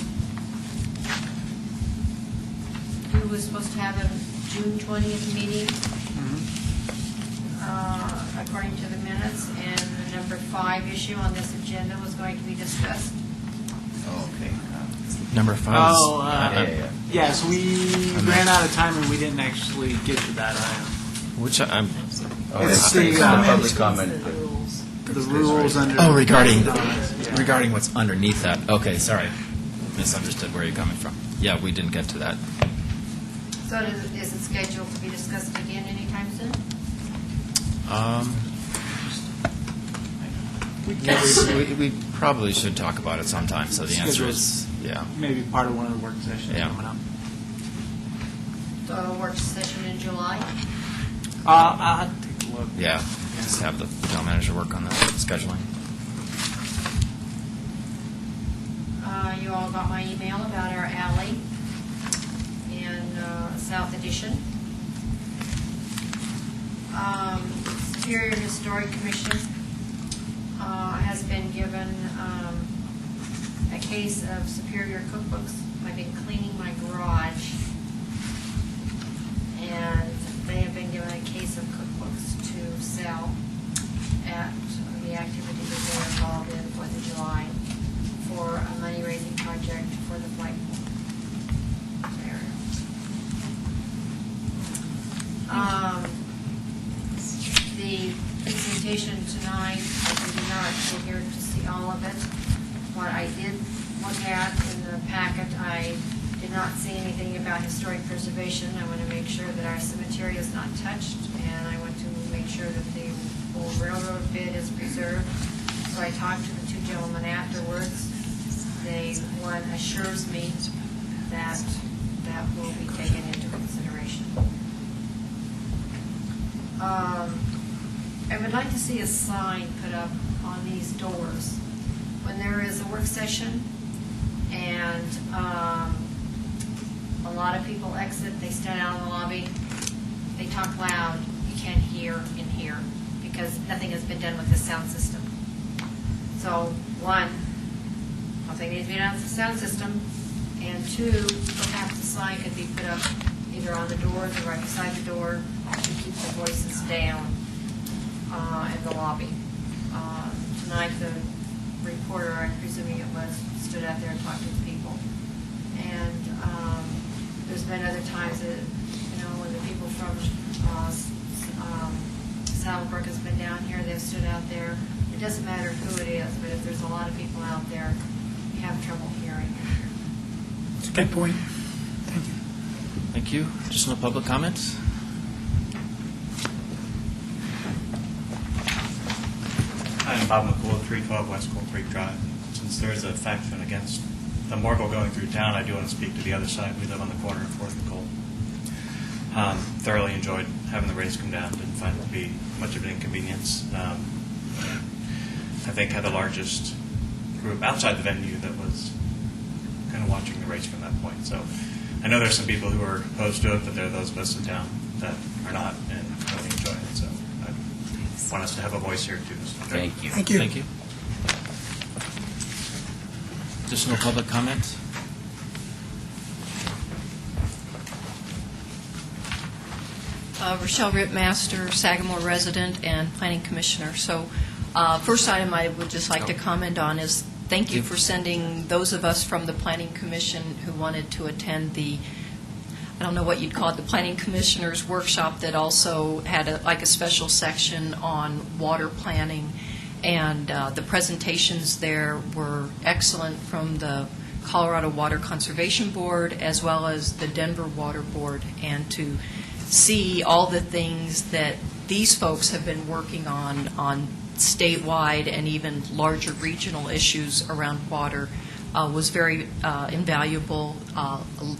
We were supposed to have a June 20th meeting, according to the minutes, and the number 5 issue on this agenda was going to be discussed. Oh, okay. Number 5. Yeah, so we ran out of time and we didn't actually get to that item. Which I'm. It's the public comment. the rules under. Oh, regarding what's underneath that. Okay, sorry, misunderstood where you're coming from. Yeah, we didn't get to that. So is it scheduled to be discussed again anytime soon? We probably should talk about it sometime. So the answer is yeah. Maybe part of one of the work sessions Yeah. coming up. work session in July? I'll have to take a look. Yeah, just have the town manager work on the scheduling. You all got my email about our alley in South Addition. Superior Historic Commission has been given a case of Superior cookbooks. I've been cleaning my garage, and they have been given a case of cookbooks to sell at the activity that they're involved in for the July for a money-raising project for the flagpole area. The presentation tonight, I did not get here to see all of it. What I did look at in the packet, I did not see anything about historic preservation. I want to make sure that our cemetery is not touched, and I want to make sure that the old railroad bid is preserved. So I talked to the two gentlemen afterwards. One assures me that that will be taken into consideration. I would like to see a sign put up on these doors. When there is a work session and a lot of people exit, they stand out in the lobby, they talk loud, you can't hear in here because nothing has been done with the sound system. So, one, something needs to be done with the sound system, and two, perhaps the sign could be put up either on the doors or right beside the door to keep the voices down in the lobby. Tonight, the reporter, I'm presuming it was, stood out there and talked to the people. And there's been other times that, when the people from Saddlebrook has been down here, they've stood out there. It doesn't matter who it is, but if there's a lot of people out there, you have trouble hearing. That's a good point. Thank you. Thank you. Just no public comments? Hi, I'm Bob McCool, 312 West Coal Creek Drive. Since there is a faction against the Morgul going through town, I do want to speak to the other side. We live on the corner of 4th and Coal. Thoroughly enjoyed having the race come down. Didn't find it to be much of an inconvenience. I think had the largest group outside the venue that was kind of watching the race from that point. So I know there's some people who are opposed to it, but there are those of us in town that are not and really enjoy it. So I want us to have a voice here too. So Thank you. Thank you. Thank you. Just no public comments? Rochelle Ripmaster, Sagamore resident and planning commissioner. So first item I would just like to comment on is thank you for sending those of us from the planning commission who wanted to attend the, I don't know what you'd call it, the planning commissioners workshop that also had a special section on water planning. And the presentations there were excellent from the Colorado Water Conservation Board as well as the Denver Water Board, and to see all the things that these folks have been working on statewide and even larger regional issues around water was very invaluable.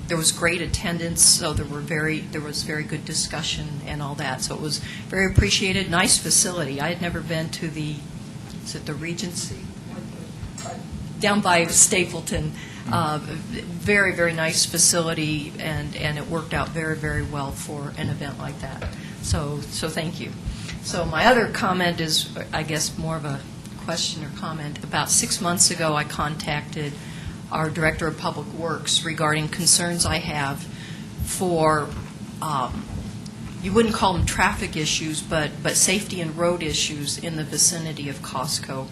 There was great attendance, so there was very good discussion and all that. So it was very appreciated. Nice facility. I had never been to the Regency down by Stapleton. Very, very nice facility, and it worked out very, very well for an event like that. So thank you. So my other comment is, I guess, more of a question or comment. About 6 months ago, I contacted our Director of Public Works regarding concerns I have for, you wouldn't call them traffic issues, but safety and road issues in the vicinity of Costco.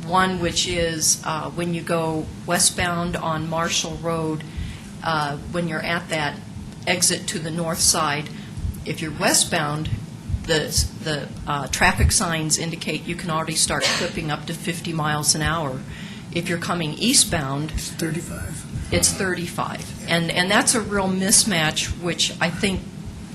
One which is when you go westbound on Marshall Road, when you're at that exit to the north side, if you're westbound, the traffic signs indicate you can already start clipping up to 50 miles an hour. If you're coming eastbound, It's 35. it's 35. And that's a real mismatch, which I think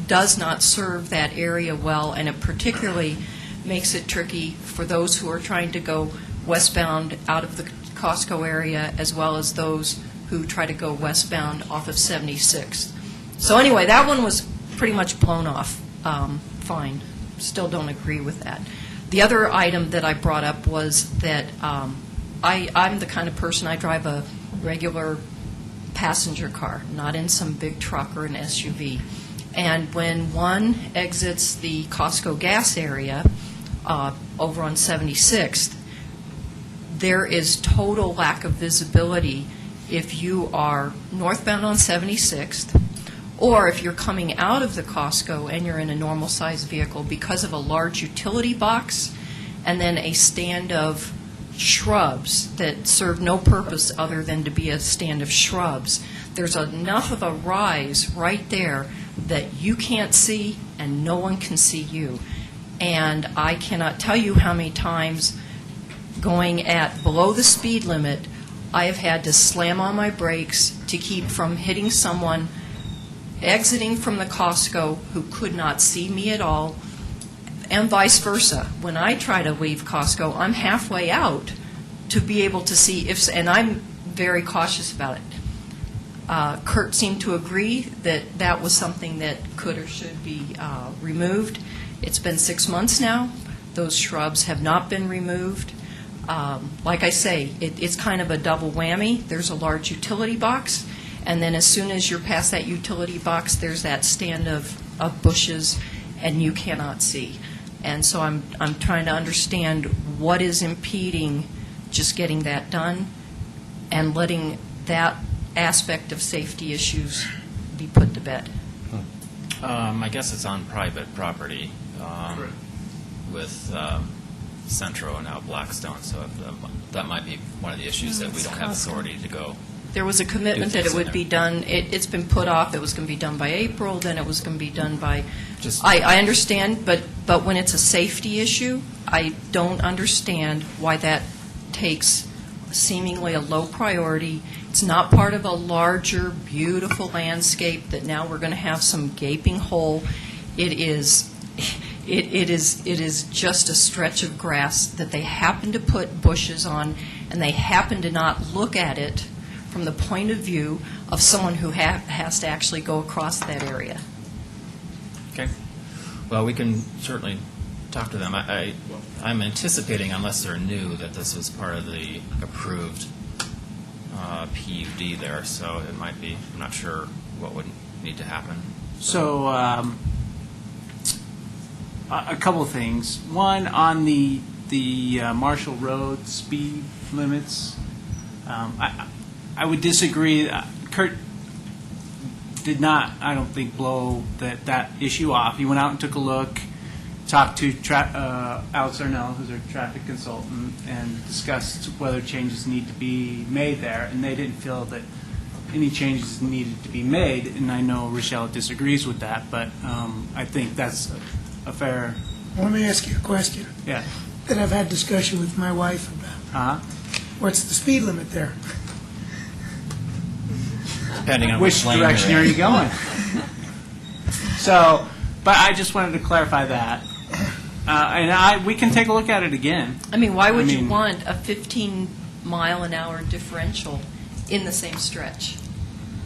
does not serve that area well, and it particularly makes it tricky for those who are trying to go westbound out of the Costco area, as well as those who try to go westbound off of 76th. So anyway, that one was pretty much blown off. Fine. Still don't agree with that. The other item that I brought up was that I'm the kind of person, I drive a regular passenger car, not in some big truck or an SUV. And when one exits the Costco gas area over on 76th, there is total lack of visibility if you are northbound on 76th, or if you're coming out of the Costco and you're in a normal-sized vehicle, because of a large utility box and then a stand of shrubs that serve no purpose other than to be a stand of shrubs. There's enough of a rise right there that you can't see and no one can see you. And I cannot tell you how many times going at below the speed limit, I have had to slam on my brakes to keep from hitting someone exiting from the Costco who could not see me at all, and vice versa. When I try to leave Costco, I'm halfway out to be able to see if, and I'm very cautious about it. Kurt seemed to agree that that was something that could or should be removed. It's been 6 months now. Those shrubs have not been removed. Like I say, it's kind of a double whammy. There's a large utility box, and then as soon as you're past that utility box, there's that stand of bushes, and you cannot see. And so I'm trying to understand what is impeding just getting that done and letting that aspect of safety issues be put to bed. I guess it's on private property with Centro and now Blackstone, so that might be one of the issues that we don't have authority to go. There was a commitment that it would be done. It's been put off. It was going to be done by April, then it was going to be done by, I understand, but when it's a safety issue, I don't understand why that takes seemingly a low priority. It's not part of a larger, beautiful landscape that now we're going to have some gaping hole. It is just a stretch of grass that they happen to put bushes on, and they happen to not look at it from the point of view of someone who has to actually go across that area. Okay. Well, we can certainly talk to them. I'm anticipating, unless they're new, that this was part of the approved PUD there, so it might be, I'm not sure what would need to happen. So, a couple of things. One, on the Marshall Road speed limits, I would disagree. Kurt did not, I don't think, blow that issue off. He went out and took a look, talked to Alex Arnell, who's our traffic consultant, and discussed whether changes need to be made there, and they didn't feel that any changes needed to be made, and I know Rochelle disagrees with that, but I think that's a fair... Let me ask you a question. Yeah. That I've had discussion with my wife about. What's the speed limit there? Depending on which lane direction you're are in. you going? So, but I just wanted to clarify that. And we can take a look at it again. I mean, why would you want a 15-mile-an-hour differential in the same stretch?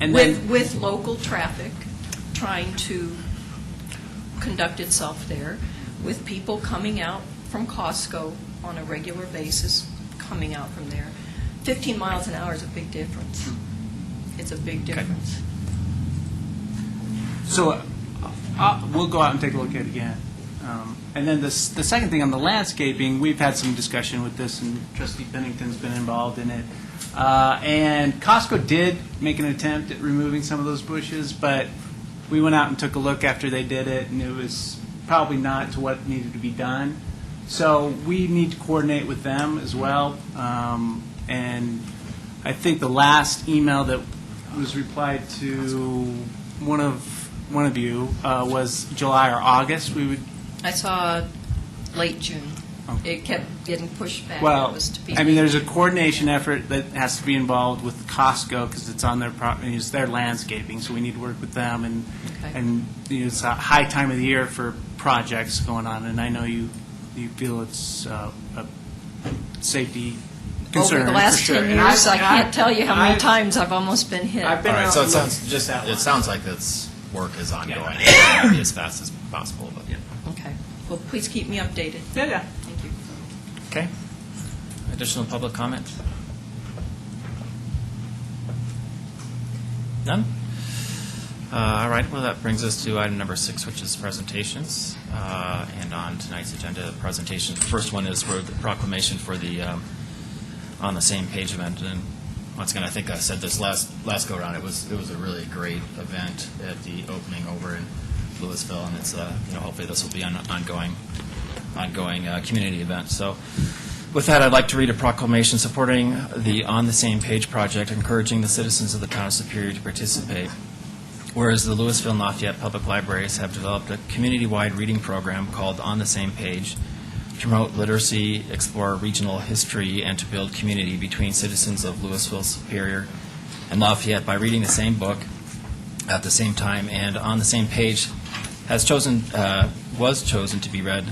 And with local traffic trying to conduct itself there, with people coming out from Costco on a regular basis, coming out from there. 15 miles an hour is a big difference. It's a big difference. So we'll go out and take a look at it again. And then the second thing on the landscaping, we've had some discussion with this, and Trustee Bennington's been involved in it. And Costco did make an attempt at removing some of those bushes, but we went out and took a look after they did it, and it was probably not to what needed to be done. So we need to coordinate with them as well. And I think the last email that was replied to one of you was July or August. I saw late June. It kept getting pushed back. Well, It was to be I mean, there's a coordination effort that has to be involved with Costco because it's on their property, it's their landscaping, so we need to work with them. And it's a high time of the year for projects going on, and I know you feel it's a safety concern. Over the last for sure. 10 years, I can't tell you how many times I've almost been hit. I've been All right, out so and it looked sounds at that one. it sounds like it's work is ongoing. It will be as fast as possible, but, Okay. Well, please keep me updated. Yeah. Thank you. okay. Additional public comment? None? All right, well, that brings us to item number 6, which is presentations. And on tonight's agenda, presentations. The first one is for the proclamation for the On the Same Page event. And once again, I think I said this last go-around, it was a really great event at the opening over in Louisville, and it's, hopefully this will be an ongoing community event. So with that, I'd like to read a proclamation supporting the On the Same Page project, encouraging the citizens of the town of Superior to participate. Whereas the Louisville and Lafayette Public Libraries have developed a community-wide reading program called On the Same Page to promote literacy, explore regional history, and to build community between citizens of Louisville, Superior, and Lafayette by reading the same book at the same time. And On the Same Page was chosen to be read.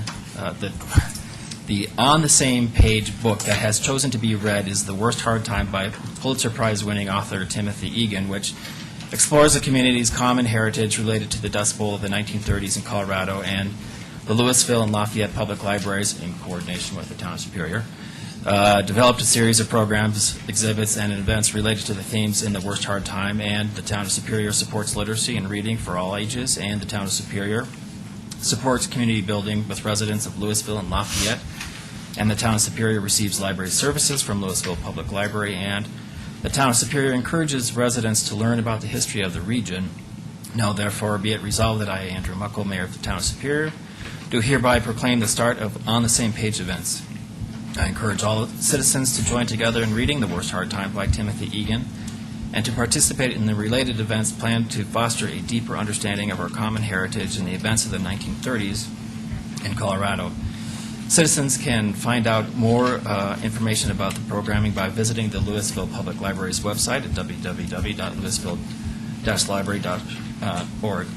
The On the Same Page book that has chosen to be read is The Worst Hard Time by Pulitzer Prize-winning author Timothy Egan, which explores the community's common heritage related to the Dust Bowl of the 1930s in Colorado, and the Louisville and Lafayette Public Libraries, in coordination with the town of Superior, developed a series of programs, exhibits, and events related to the themes in The Worst Hard Time, and the town of Superior supports literacy and reading for all ages, and the town of Superior supports community building with residents of Louisville and Lafayette, and the town of Superior receives library services from Louisville Public Library, and the town of Superior encourages residents to learn about the history of the region. Now, therefore, be it resolved that I, Andrew Muckle, Mayor of the town of Superior, do hereby proclaim the start of On the Same Page events. I encourage all citizens to join together in reading The Worst Hard Time by Timothy Egan and to participate in the related events planned to foster a deeper understanding of our common heritage and the events of the 1930s in Colorado. Citizens can find out more information about the programming by visiting the Louisville Public Library's website at www.louisville-library.org.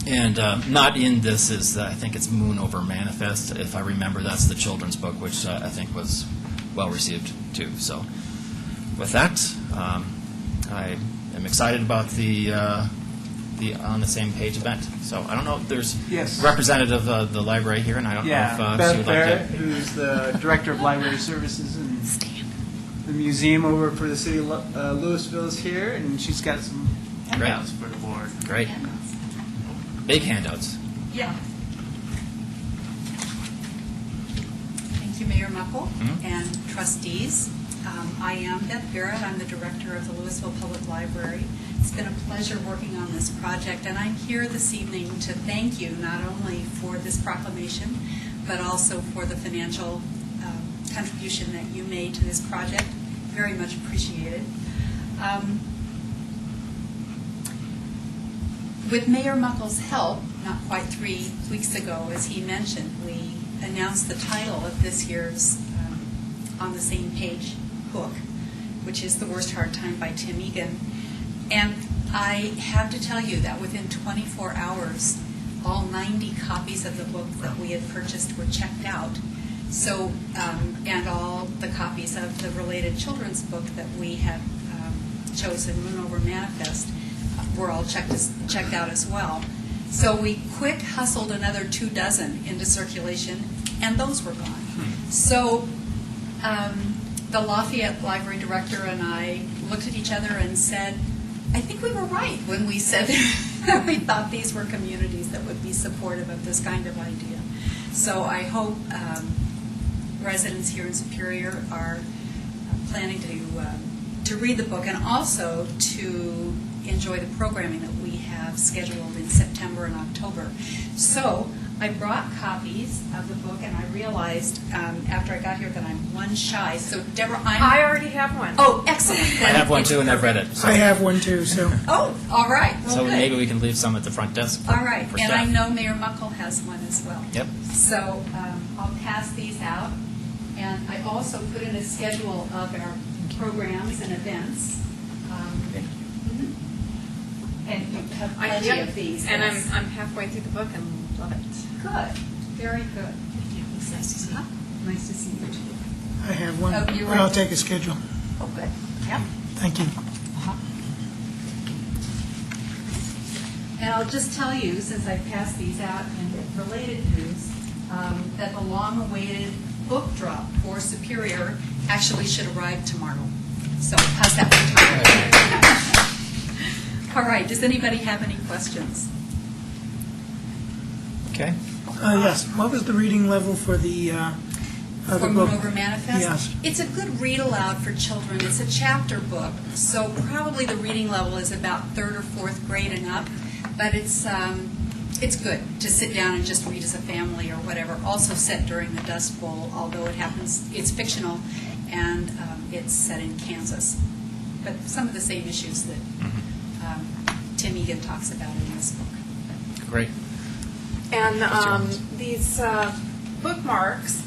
And not in this is, I think it's Moon Over Manifest. If I remember, that's the children's book, which I think was well received too. So with that, I am excited about the On the Same Page event. So I don't know if there's Yes. representative of the library here, and I don't know if she Beth would Barrett, like to. who's the Director of Library Services and the museum over for the city of Louisville is here, and she's got some handouts for the board. Great. Big handouts. Yeah. Thank you, Mayor Muckle and trustees. I am Beth Barrett. I'm the director of the Louisville Public Library. It's been a pleasure working on this project, and I'm here this evening to thank you not only for this proclamation, but also for the financial contribution that you made to this project. Very much appreciated. With Mayor Muckle's help, not quite 3 weeks ago, as he mentioned, we announced the title of this year's On the Same Page book, which is The Worst Hard Time by Tim Egan. And I have to tell you that within 24 hours, all 90 copies of the book that we had purchased were checked out. So, and all the copies of the related children's book that we had chosen, Moon Over Manifest, were all checked out as well. So we quick hustled another 24 into circulation, and those were gone. So the Lafayette Library Director and I looked at each other and said, I think we were right when we said that we thought these were communities that would be supportive of this kind of idea. So I hope residents here in Superior are planning to read the book and also to enjoy the programming that we have scheduled in September and October. So I brought copies of the book, and I realized after I got here that I'm one shy. So Deborah, I already have one. Oh, excellent. I have one too, and I've read it. So. I have one too, so. Oh, all right. Well, So good. maybe we can leave some at the front desk. All right, for and staff. I know Mayor Muckle has one as well. Yep. So I'll pass these out, and I also put in a schedule of our programs and events. And you have plenty of these. And yes. I'm halfway through the book and love it. Good, very good. It's nice to see you. Nice to see you too. I have one, Oh, but you I'll are- take a schedule. Oh, good. Yep. Thank you. And I'll just tell you, since I've passed these out in related news, that the long-awaited book drop for Superior actually should arrive tomorrow. So how's that for tomorrow? All right, does anybody have any questions? Okay. Yes, what was the reading level for the For book? Moon Over Manifest? Yes. It's a good read aloud for children. It's a chapter book, so probably the reading level is about 3rd or 4th grade and up, but it's good to sit down and just read as a family or whatever. Also set during the Dust Bowl, although it's fictional, and it's set in Kansas. But some of the same issues that Tim Egan talks about in this book. Great. And these bookmarks,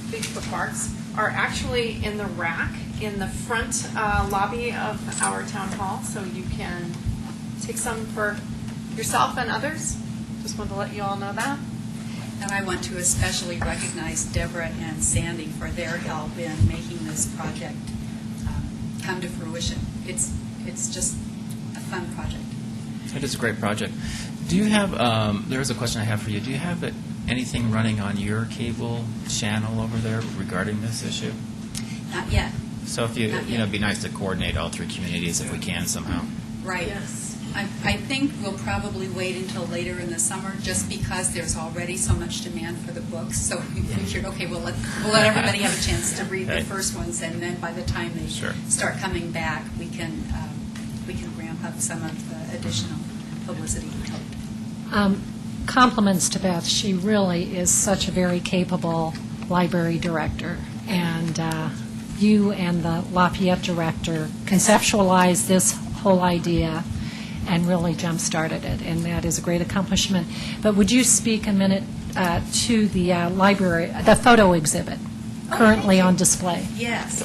are actually in the rack in the front lobby of our town hall, so you can take some for yourself and others. Just wanted to let you all know that. And I want to especially recognize Deborah and Sandy for their help in making this project come to fruition. It's just a fun project. It is a great project. Do you have, there is a question I have for you. Do you have anything running on your cable channel over there regarding this issue? Not yet. So if it'd be nice to coordinate all 3 communities if we can somehow. Right. Yes. I think we'll probably wait until later in the summer, just because there's already so much demand for the books. So we figured, okay, we'll let everybody have a chance to read the Right. first ones, and then by the time they start coming back, we can ramp up some of the additional publicity we hope. Compliments to Beth. She really is such a very capable library director. And you and the Lafayette director conceptualized this whole idea and really jump-started it, and that is a great accomplishment. But would you speak a minute to the library, the photo exhibit currently on display? Yes.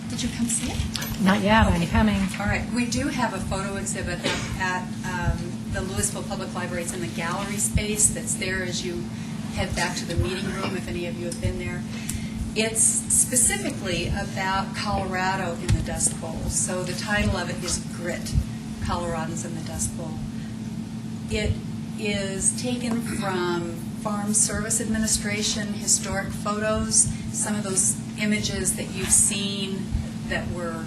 Did you come see it? Not yet, I'm coming. All right. We do have a photo exhibit at the Louisville Public Library. It's in the gallery space that's there as you head back to the meeting room, if any of you have been there. It's specifically about Colorado in the Dust Bowl. So the title of it is Grit, Coloradans in the Dust Bowl. It is taken from Farm Service Administration historic photos, some of those images that you've seen that were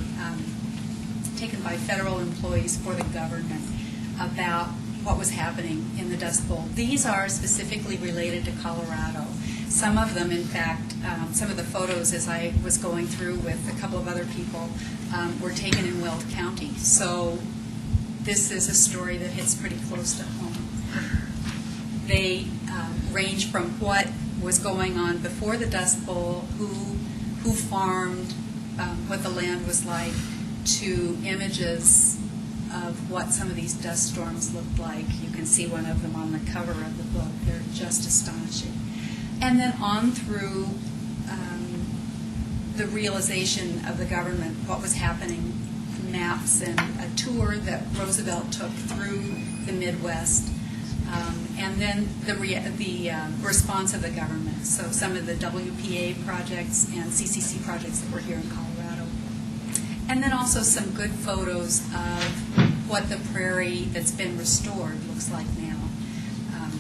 taken by federal employees for the government about what was happening in the Dust Bowl. These are specifically related to Colorado. Some of them, in fact, some of the photos as I was going through with a couple of other people were taken in Weld County. So this is a story that hits pretty close to home. They range from what was going on before the Dust Bowl, who farmed, what the land was like, to images of what some of these dust storms looked like. You can see one of them on the cover of the book. They're just astonishing. And then on through the realization of the government, what was happening, maps and a tour that Roosevelt took through the Midwest, and then the response of the government. So some of the WPA projects and CCC projects that were here in Colorado. And then also some good photos of what the prairie that's been restored looks like now.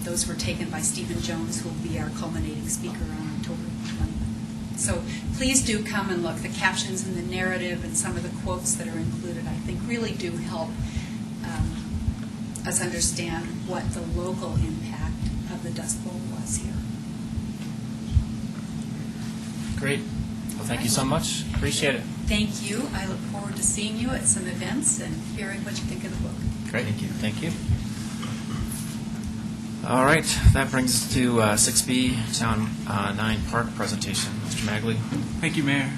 Those were taken by Stephen Jones, who will be our culminating speaker on October 20th. So please do come and look. The captions and the narrative and some of the quotes that are included, I think, really do help us understand what the local impact of the Dust Bowl was here. Great. Well, thank you so much. Appreciate it. Thank you. I look forward to seeing you at some events and hearing what you think of the book. Great. Thank you. Thank you. All right. That brings us to 6B, Town 9 Park presentation. Mr. Magley. Thank you, Mayor.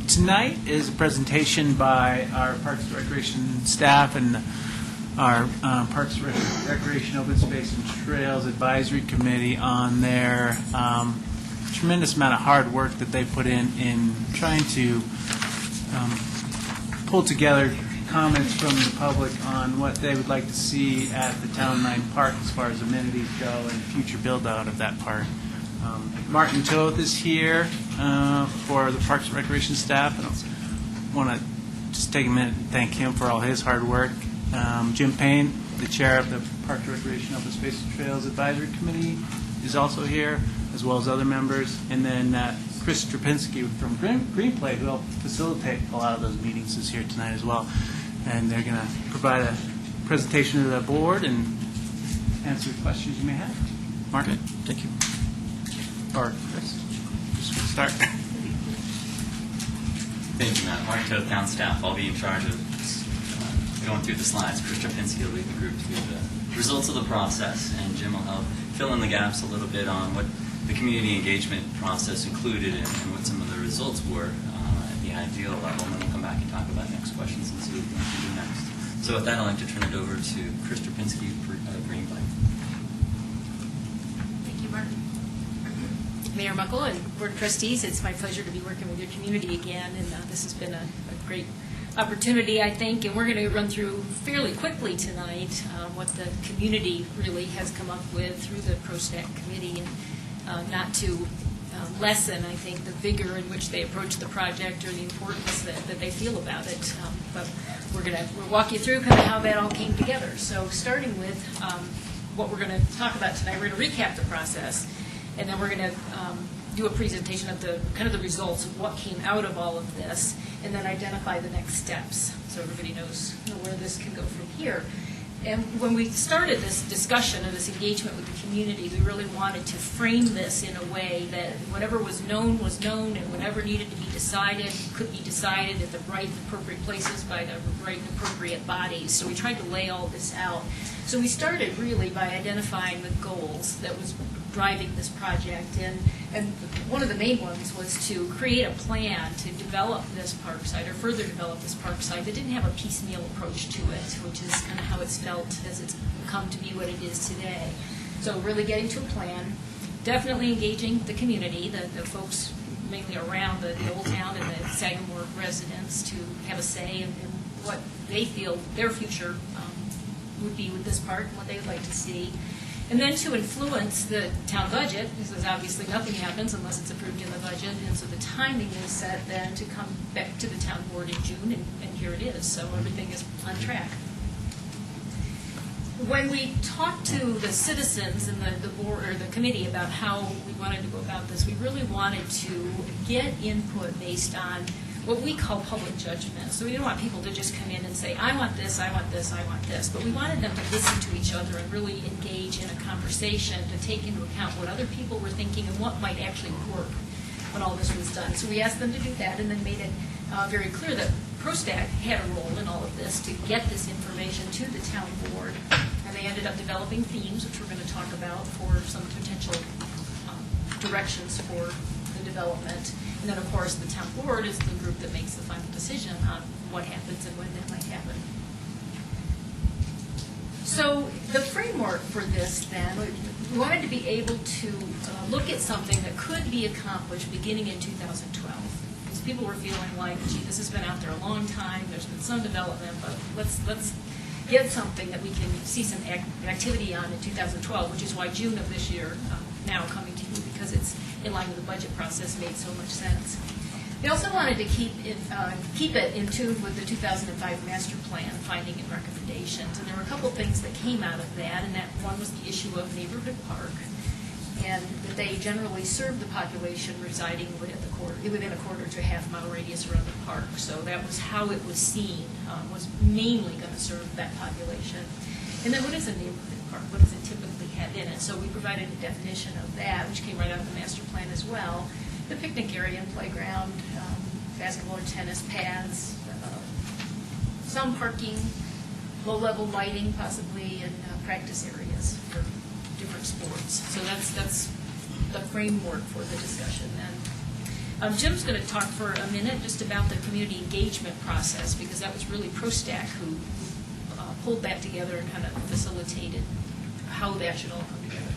Tonight is a presentation by our Parks and Recreation staff and our Parks and Recreation Open Space and Trails Advisory Committee on their tremendous amount of hard work that they put in trying to pull together comments from the public on what they would like to see at the Town 9 Park as far as amenities go and future build-out of that park. Martin Toth is here for the Parks and Recreation staff, and I want to just take a minute and thank him for all his hard work. Jim Payne, the chair of the Park Recreation Open Space and Trails Advisory Committee is also here, as well as other members. And then Chris Strapinski from Greenplay, who helped facilitate a lot of those meetings, is here tonight as well. And they're going to provide a presentation to the board and answer questions you may have. Mark? Okay, thank you. Or Chris? Just start. Thank you, Matt. Mark Toth, town staff. I'll be in charge of going through the slides. Chris Strapinski will lead the group through the results of the process, and Jim will help fill in the gaps a little bit on what the community engagement process included and what some of the results were at the ideal level. And then we'll come back and talk about next questions and see what we want to do next. So with that, I'd like to turn it over to Chris Strapinski for Greenplay. Thank you, Mark. Mayor Muckle and Board of Trustees, it's my pleasure to be working with your community again, and this has been a great opportunity, I think, and we're going to run through fairly quickly tonight what the community really has come up with through the ProStack Committee, and not to lessen, I think, the vigor in which they approach the project or the importance that they feel about it. But we'll walk you through kind of how that all came together. So starting with what we're going to talk about tonight, we're going to recap the process, and then we're going to do a presentation of the kind of the results of what came out of all of this, and then identify the next steps so everybody knows where this can go from here. And when we started this discussion and this engagement with the community, we really wanted to frame this in a way that whatever was known, and whatever needed to be decided could be decided at the right and appropriate places by the right and appropriate bodies. So we tried to lay all this out. So we started really by identifying the goals that was driving this project, and one of the main ones was to create a plan to develop this park site, or further develop this park site that didn't have a piecemeal approach to it, which is kind of how it's felt as it's come to be what it is today. So really getting to a plan, definitely engaging the community, the folks mainly around the old town and the Sagamore residents, to have a say in what they feel their future would be with this park and what they would like to see. And then to influence the town budget, because obviously nothing happens unless it's approved in the budget, and so the timing is set then to come back to the town board in June, and here it is, so everything is on track. When we talked to the citizens and the board or the committee about how we wanted to go about this, we really wanted to get input based on what we call public judgment. So we didn't want people to just come in and say, I want this, I want this, I want this. But we wanted them to listen to each other and really engage in a conversation to take into account what other people were thinking and what might actually work when all this was done. So we asked them to do that, and then made it very clear that ProStack had a role in all of this to get this information to the town board. And they ended up developing themes, which we're going to talk about, for some potential directions for the development. And then, of course, the town board is the group that makes the final decision on what happens and when that might happen. So the framework for this, then, we wanted to be able to look at something that could be accomplished beginning in 2012. Because people were feeling like, gee, this has been out there a long time, there's been some development, but let's get something that we can see some activity on in 2012, which is why June of this year, now coming to you, because it's in line with the budget process, made so much sense. We also wanted to keep it in tune with the 2005 master plan finding and recommendations. And there were a couple things that came out of that, and that one was the issue of neighborhood park, and that they generally serve the population residing within a quarter to a half-mile radius around the park. So that was how it was seen, was mainly going to serve that population. And then what is a neighborhood park? What does it typically have in it? So we provided a definition of that, which came right out of the master plan as well. The picnic area and playground, basketball or tennis paths, some parking, low-level lighting possibly, and practice areas for different sports. So that's the framework for the discussion then. Jim's going to talk for a minute just about the community engagement process, because that was really ProStack who pulled that together and kind of facilitated how that should all come together.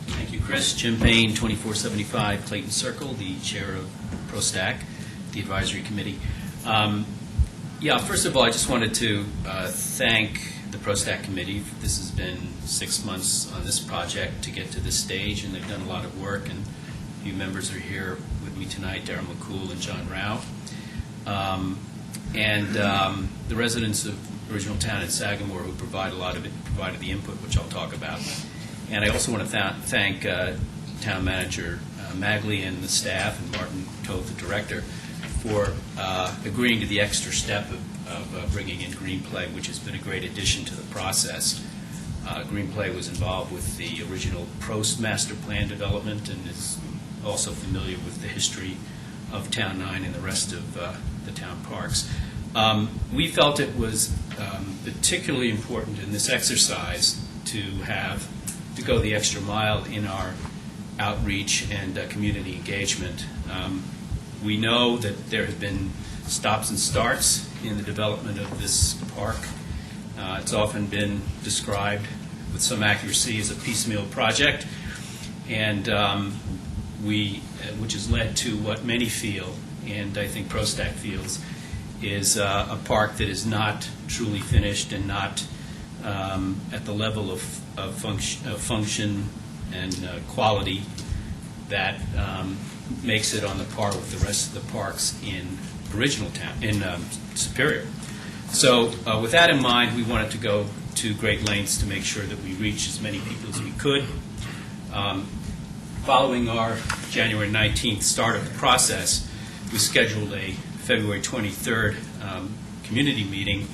Thank you, Chris. Jim Payne, 2475 Clayton Circle, the chair of ProStack, the advisory committee. First of all, I just wanted to thank the ProStack committee. This has been 6 months on this project to get to this stage, and they've done a lot of work, and a few members are here with me tonight, Darren McCool and John Rao. The residents of Original Town and Sagamore, who provided the input, which I'll talk about. And I also want to thank Town Manager Magley and the staff, and Martin Toth, the director, for agreeing to the extra step of bringing in Greenplay, which has been a great addition to the process. Greenplay was involved with the original Prost master plan development and is also familiar with the history of Town 9 and the rest of the town parks. We felt it was particularly important in this exercise to go the extra mile in our outreach and community engagement. We know that there have been stops and starts in the development of this park. It's often been described with some accuracy as a piecemeal project, and which has led to what many feel, and I think ProStack feels, is a park that is not truly finished and not at the level of function and quality that makes it on the par with the rest of the parks in original town, in Superior. So with that in mind, we wanted to go to great lengths to make sure that we reach as many people as we could. Following our January 19th start of the process, we scheduled a February 23rd community meeting,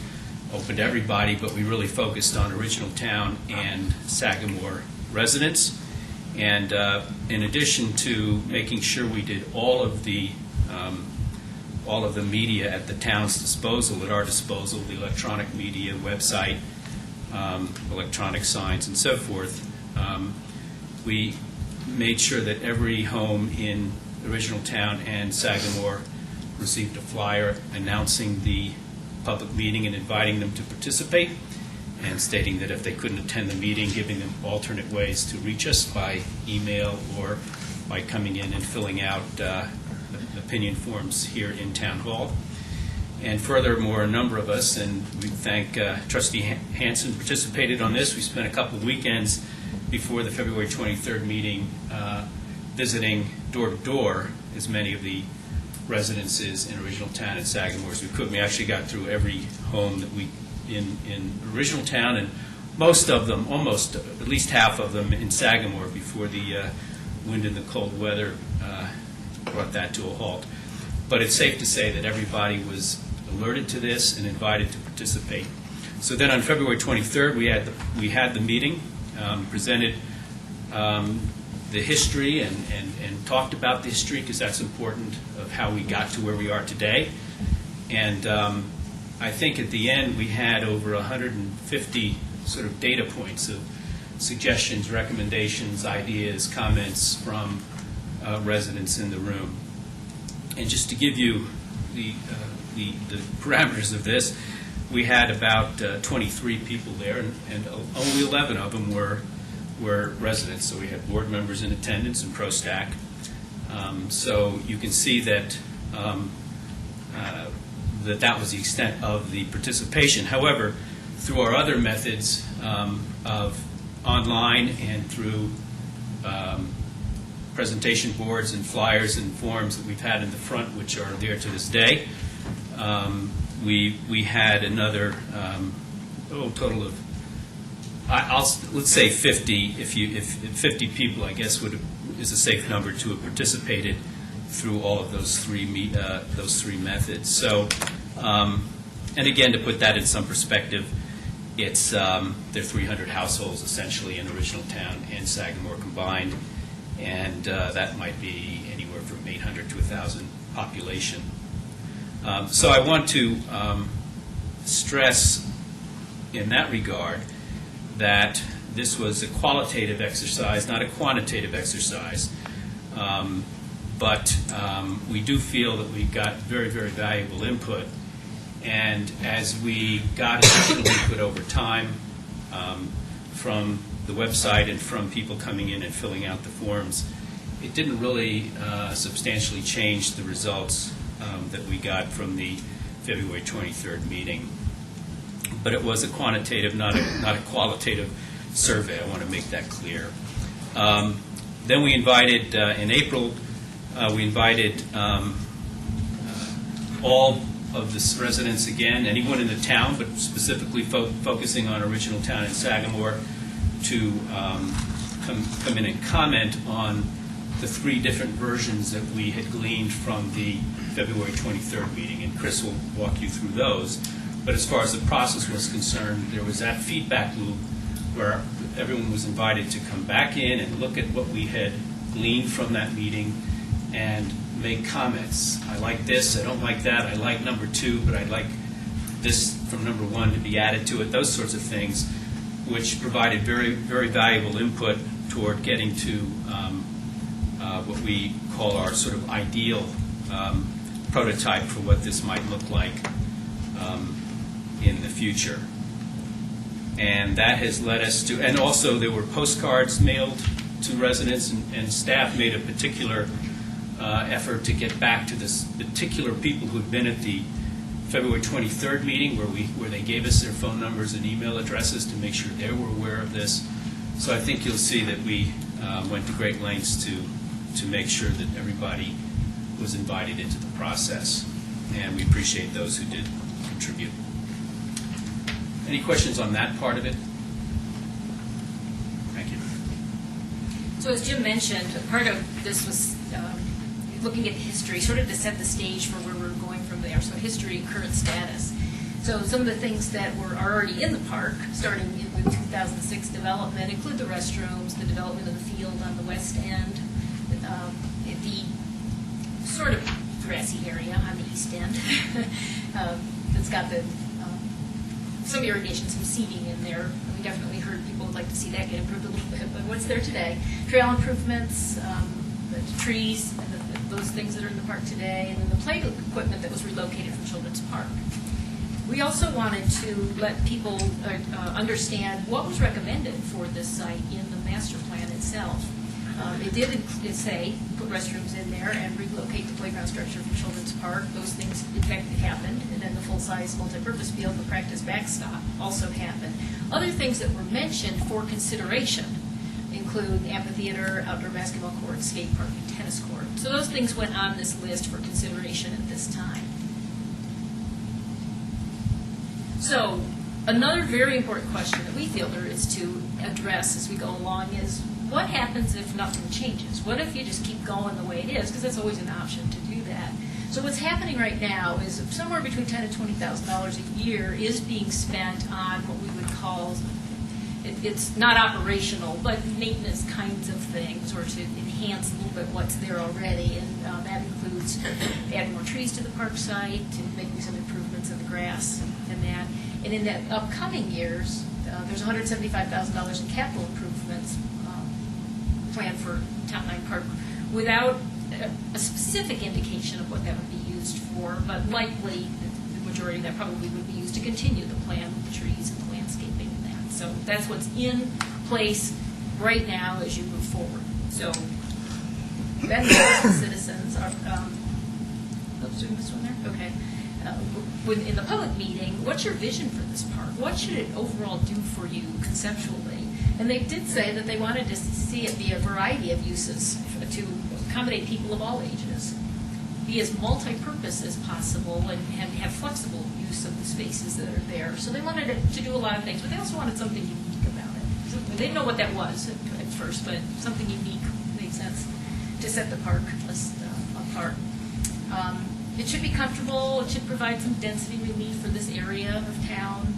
open to everybody, but we really focused on Original Town and Sagamore residents. And in addition to making sure we did all of the media at the town's disposal, at our disposal, the electronic media, website, electronic signs, and so forth, we made sure that every home in Original Town and Sagamore received a flyer announcing the public meeting and inviting them to participate, and stating that if they couldn't attend the meeting, giving them alternate ways to reach us by email or by coming in and filling out opinion forms here in Town Hall. And furthermore, a number of us, and we thank Trustee Hanson, participated on this. We spent a couple of weekends before the February 23rd meeting visiting door to door as many of the residences in Original Town and Sagamore as we could. We actually got through every home that we in Original Town, and most of them, almost at least half of them, in Sagamore before the wind and the cold weather brought that to a halt. But it's safe to say that everybody was alerted to this and invited to participate. So then on February 23rd, we had the meeting, presented the history and talked about the history, because that's important, of how we got to where we are today. And I think at the end we had over 150 sort of data points of suggestions, recommendations, ideas, comments from residents in the room. And just to give you the parameters of this, we had about 23 people there, and only 11 of them were residents. So we had board members in attendance and ProStack. So you can see that that was the extent of the participation. However, through our other methods of online and through presentation boards and flyers and forms that we've had in the front, which are there to this day, we had another total of let's say 50. If 50 people, I guess, is a safe number to have participated through all of those three methods. So, and again, to put that in some perspective, it's there are 300 households essentially in Original Town and Sagamore combined, and that might be anywhere from 800 to 1,000 population. So I want to stress in that regard that this was a qualitative exercise, not a quantitative exercise. But we do feel that we got very, very valuable input. And as we got additional input over time from the website and from people coming in and filling out the forms, it didn't really substantially change the results that we got from the February 23rd meeting. But it was a quantitative, not a qualitative survey. I want to make that clear. Then we invited, in April, we invited all of the residents again, anyone in the town, but specifically focusing on original town in Sagamore, to come in and comment on the 3 different versions that we had gleaned from the February 23rd meeting, and Chris will walk you through those. But as far as the process was concerned, there was that feedback loop where everyone was invited to come back in and look at what we had gleaned from that meeting and make comments. I like this, I don't like that, I like number 2, but I'd like this from number 1 to be added to it, those sorts of things, which provided very, very valuable input toward getting to what we call our sort of ideal prototype for what this might look like in the future. And that has led us to, and also there were postcards mailed to residents, and staff made a particular effort to get back to this particular people who had been at the February 23rd meeting where they gave us their phone numbers and email addresses to make sure they were aware of this. So I think you'll see that we went to great lengths to make sure that everybody was invited into the process, and we appreciate those who did contribute. Any questions on that part of it? Thank you. So as Jim mentioned, part of this was looking at history, sort of to set the stage for where we're going from there. So history, current status. So some of the things that were already in the park, starting with 2006 development, include the restrooms, the development of the field on the west end, the sort of grassy area on the east end that's got some irrigation, some seeding in there. We definitely heard people would like to see that get improved a little bit, but what's there today? Trail improvements, the trees, and those things that are in the park today, and then the play equipment that was relocated from Children's Park. We also wanted to let people understand what was recommended for this site in the master plan itself. It did say put restrooms in there and relocate the playground structure from Children's Park. Those things, in fact, happened. And then the full-size multipurpose field, the practice backstop, also happened. Other things that were mentioned for consideration include amphitheater, outdoor basketball court, skate park, and tennis court. So those things went on this list for consideration at this time. So another very important question that we feel there is to address as we go along is, what happens if nothing changes? What if you just keep going the way it is? Because that's always an option to do that. So what's happening right now is somewhere between $10,000 and $20,000 a year is being spent on what we would call, it's not operational, but maintenance kinds of things, or to enhance a little bit what's there already. And that includes adding more trees to the park site, and making some improvements in the grass and that. And in the upcoming years, there's $175,000 in capital improvements planned for Town Line Park without a specific indication of what that would be used for, but likely the majority of that probably would be used to continue the plan with the trees and the landscaping and that. So that's what's in place right now as you move forward. So then the citizens are, doing this one there? Okay. In the public meeting, what's your vision for this park? What should it overall do for you conceptually? And they did say that they wanted to see it be a variety of uses to accommodate people of all ages, be as multi-purpose as possible, and have flexible use of the spaces that are there. So they wanted it to do a lot of things, but they also wanted something unique about it. So they didn't know what that was at first, but something unique made sense to set the park apart. It should be comfortable. It should provide some density relief for this area of town.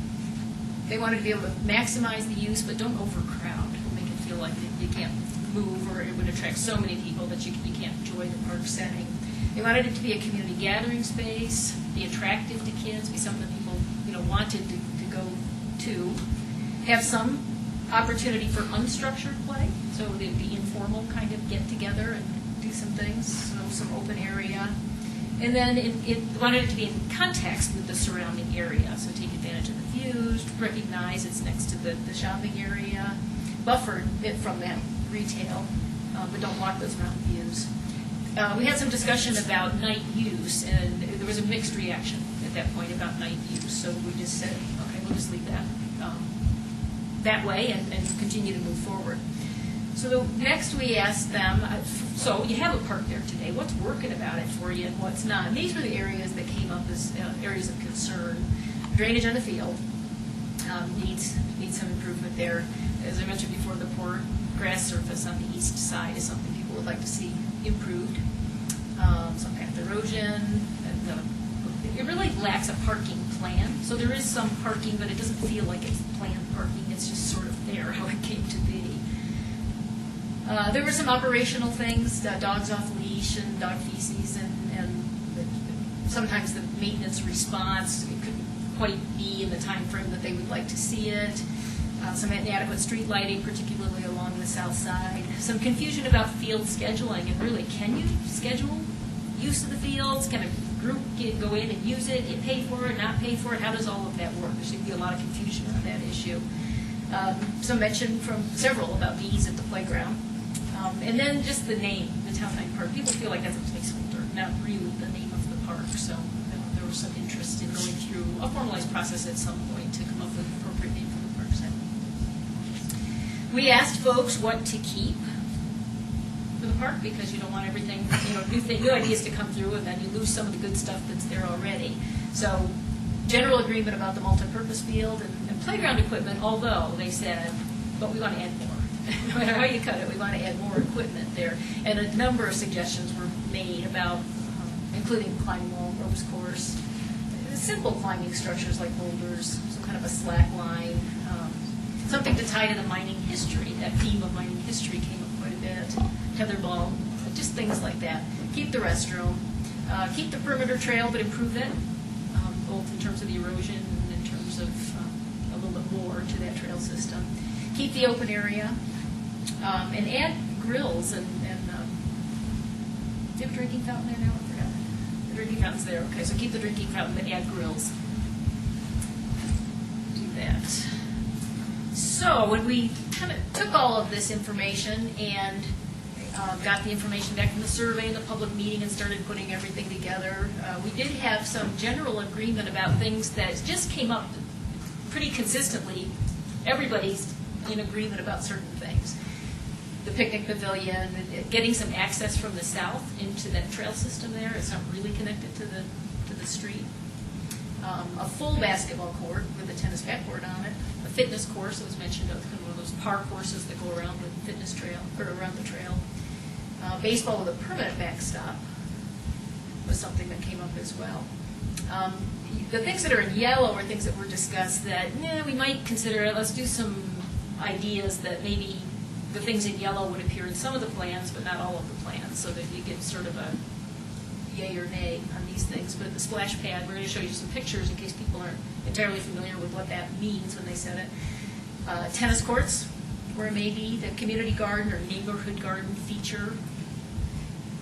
They wanted to be able to maximize the use, but don't overcrowd. Make it feel like you can't move, or it would attract so many people that you can't enjoy the park setting. They wanted it to be a community gathering space, be attractive to kids, be something that people wanted to go to. Have some opportunity for unstructured play, so they'd be informal kind of get together and do some things, so some open area. And then it wanted it to be in context with the surrounding area, so take advantage of the views, recognize it's next to the shopping area, buffer it from that retail, but don't block those mountain views. We had some discussion about night use, and there was a mixed reaction at that point about night use, so we just said, okay, we'll just leave that that way and continue to move forward. So next we asked them, so you have a park there today, what's working about it for you and what's not? And these were the areas that came up as areas of concern. Drainage on the field needs some improvement there. As I mentioned before, the poor grass surface on the east side is something people would like to see improved. Some path erosion, it really lacks a parking plan. So there is some parking, but it doesn't feel like it's planned parking. It's just sort of there, how it came to be. There were some operational things, dogs off leash and dog feces, and sometimes the maintenance response, it couldn't quite be in the time frame that they would like to see it. Some inadequate street lighting, particularly along the south side. Some confusion about field scheduling, and really, can you schedule use of the fields? Can a group go in and use it, get paid for it, not pay for it? How does all of that work? There seems to be a lot of confusion on that issue. Some mention from several about bees at the playground. And then just the name, the Town Line Park. People feel like that's a placeholder, not really the name of the park. So there was some interest in going through a formalized process at some point to come up with an appropriate name for the park site. We asked folks what to keep for the park because you don't want everything, new ideas to come through and then you lose some of the good stuff that's there already. So general agreement about the multipurpose field and playground equipment, although they said, but we want to add more. No matter how you cut it, we want to add more equipment there. And a number of suggestions were made about including climbing wall, ropes course, simple climbing structures like boulders, some kind of a slack line, something to tie to the mining history. That theme of mining history came up quite a bit. Tetherball, just things like that. Keep the restroom. Keep the perimeter trail, but improve it, both in terms of the erosion and in terms of a little bit more to that trail system. Keep the open area, and add grills and do you have a drinking fountain there now? I forgot. The drinking fountain's there. Okay, so keep the drinking fountain, but add grills. Do that. So when we kind of took all of this information and got the information back from the survey and the public meeting and started putting everything together, we did have some general agreement about things that just came up pretty consistently. Everybody's in agreement about certain things. The picnic pavilion, getting some access from the south into that trail system there. It's not really connected to the street. A full basketball court with a tennis backboard on it. A fitness course that was mentioned, kind of one of those park courses that go around the fitness trail, or around the trail. Baseball with a permanent backstop was something that came up as well. The things that are in yellow are things that were discussed that, we might consider, let's do some ideas that maybe the things in yellow would appear in some of the plans, but not all of the plans, so that you get sort of a yay or nay on these things. But the splash pad, we're going to show you some pictures in case people aren't entirely familiar with what that means when they said it. Tennis courts, where maybe the community garden or neighborhood garden feature,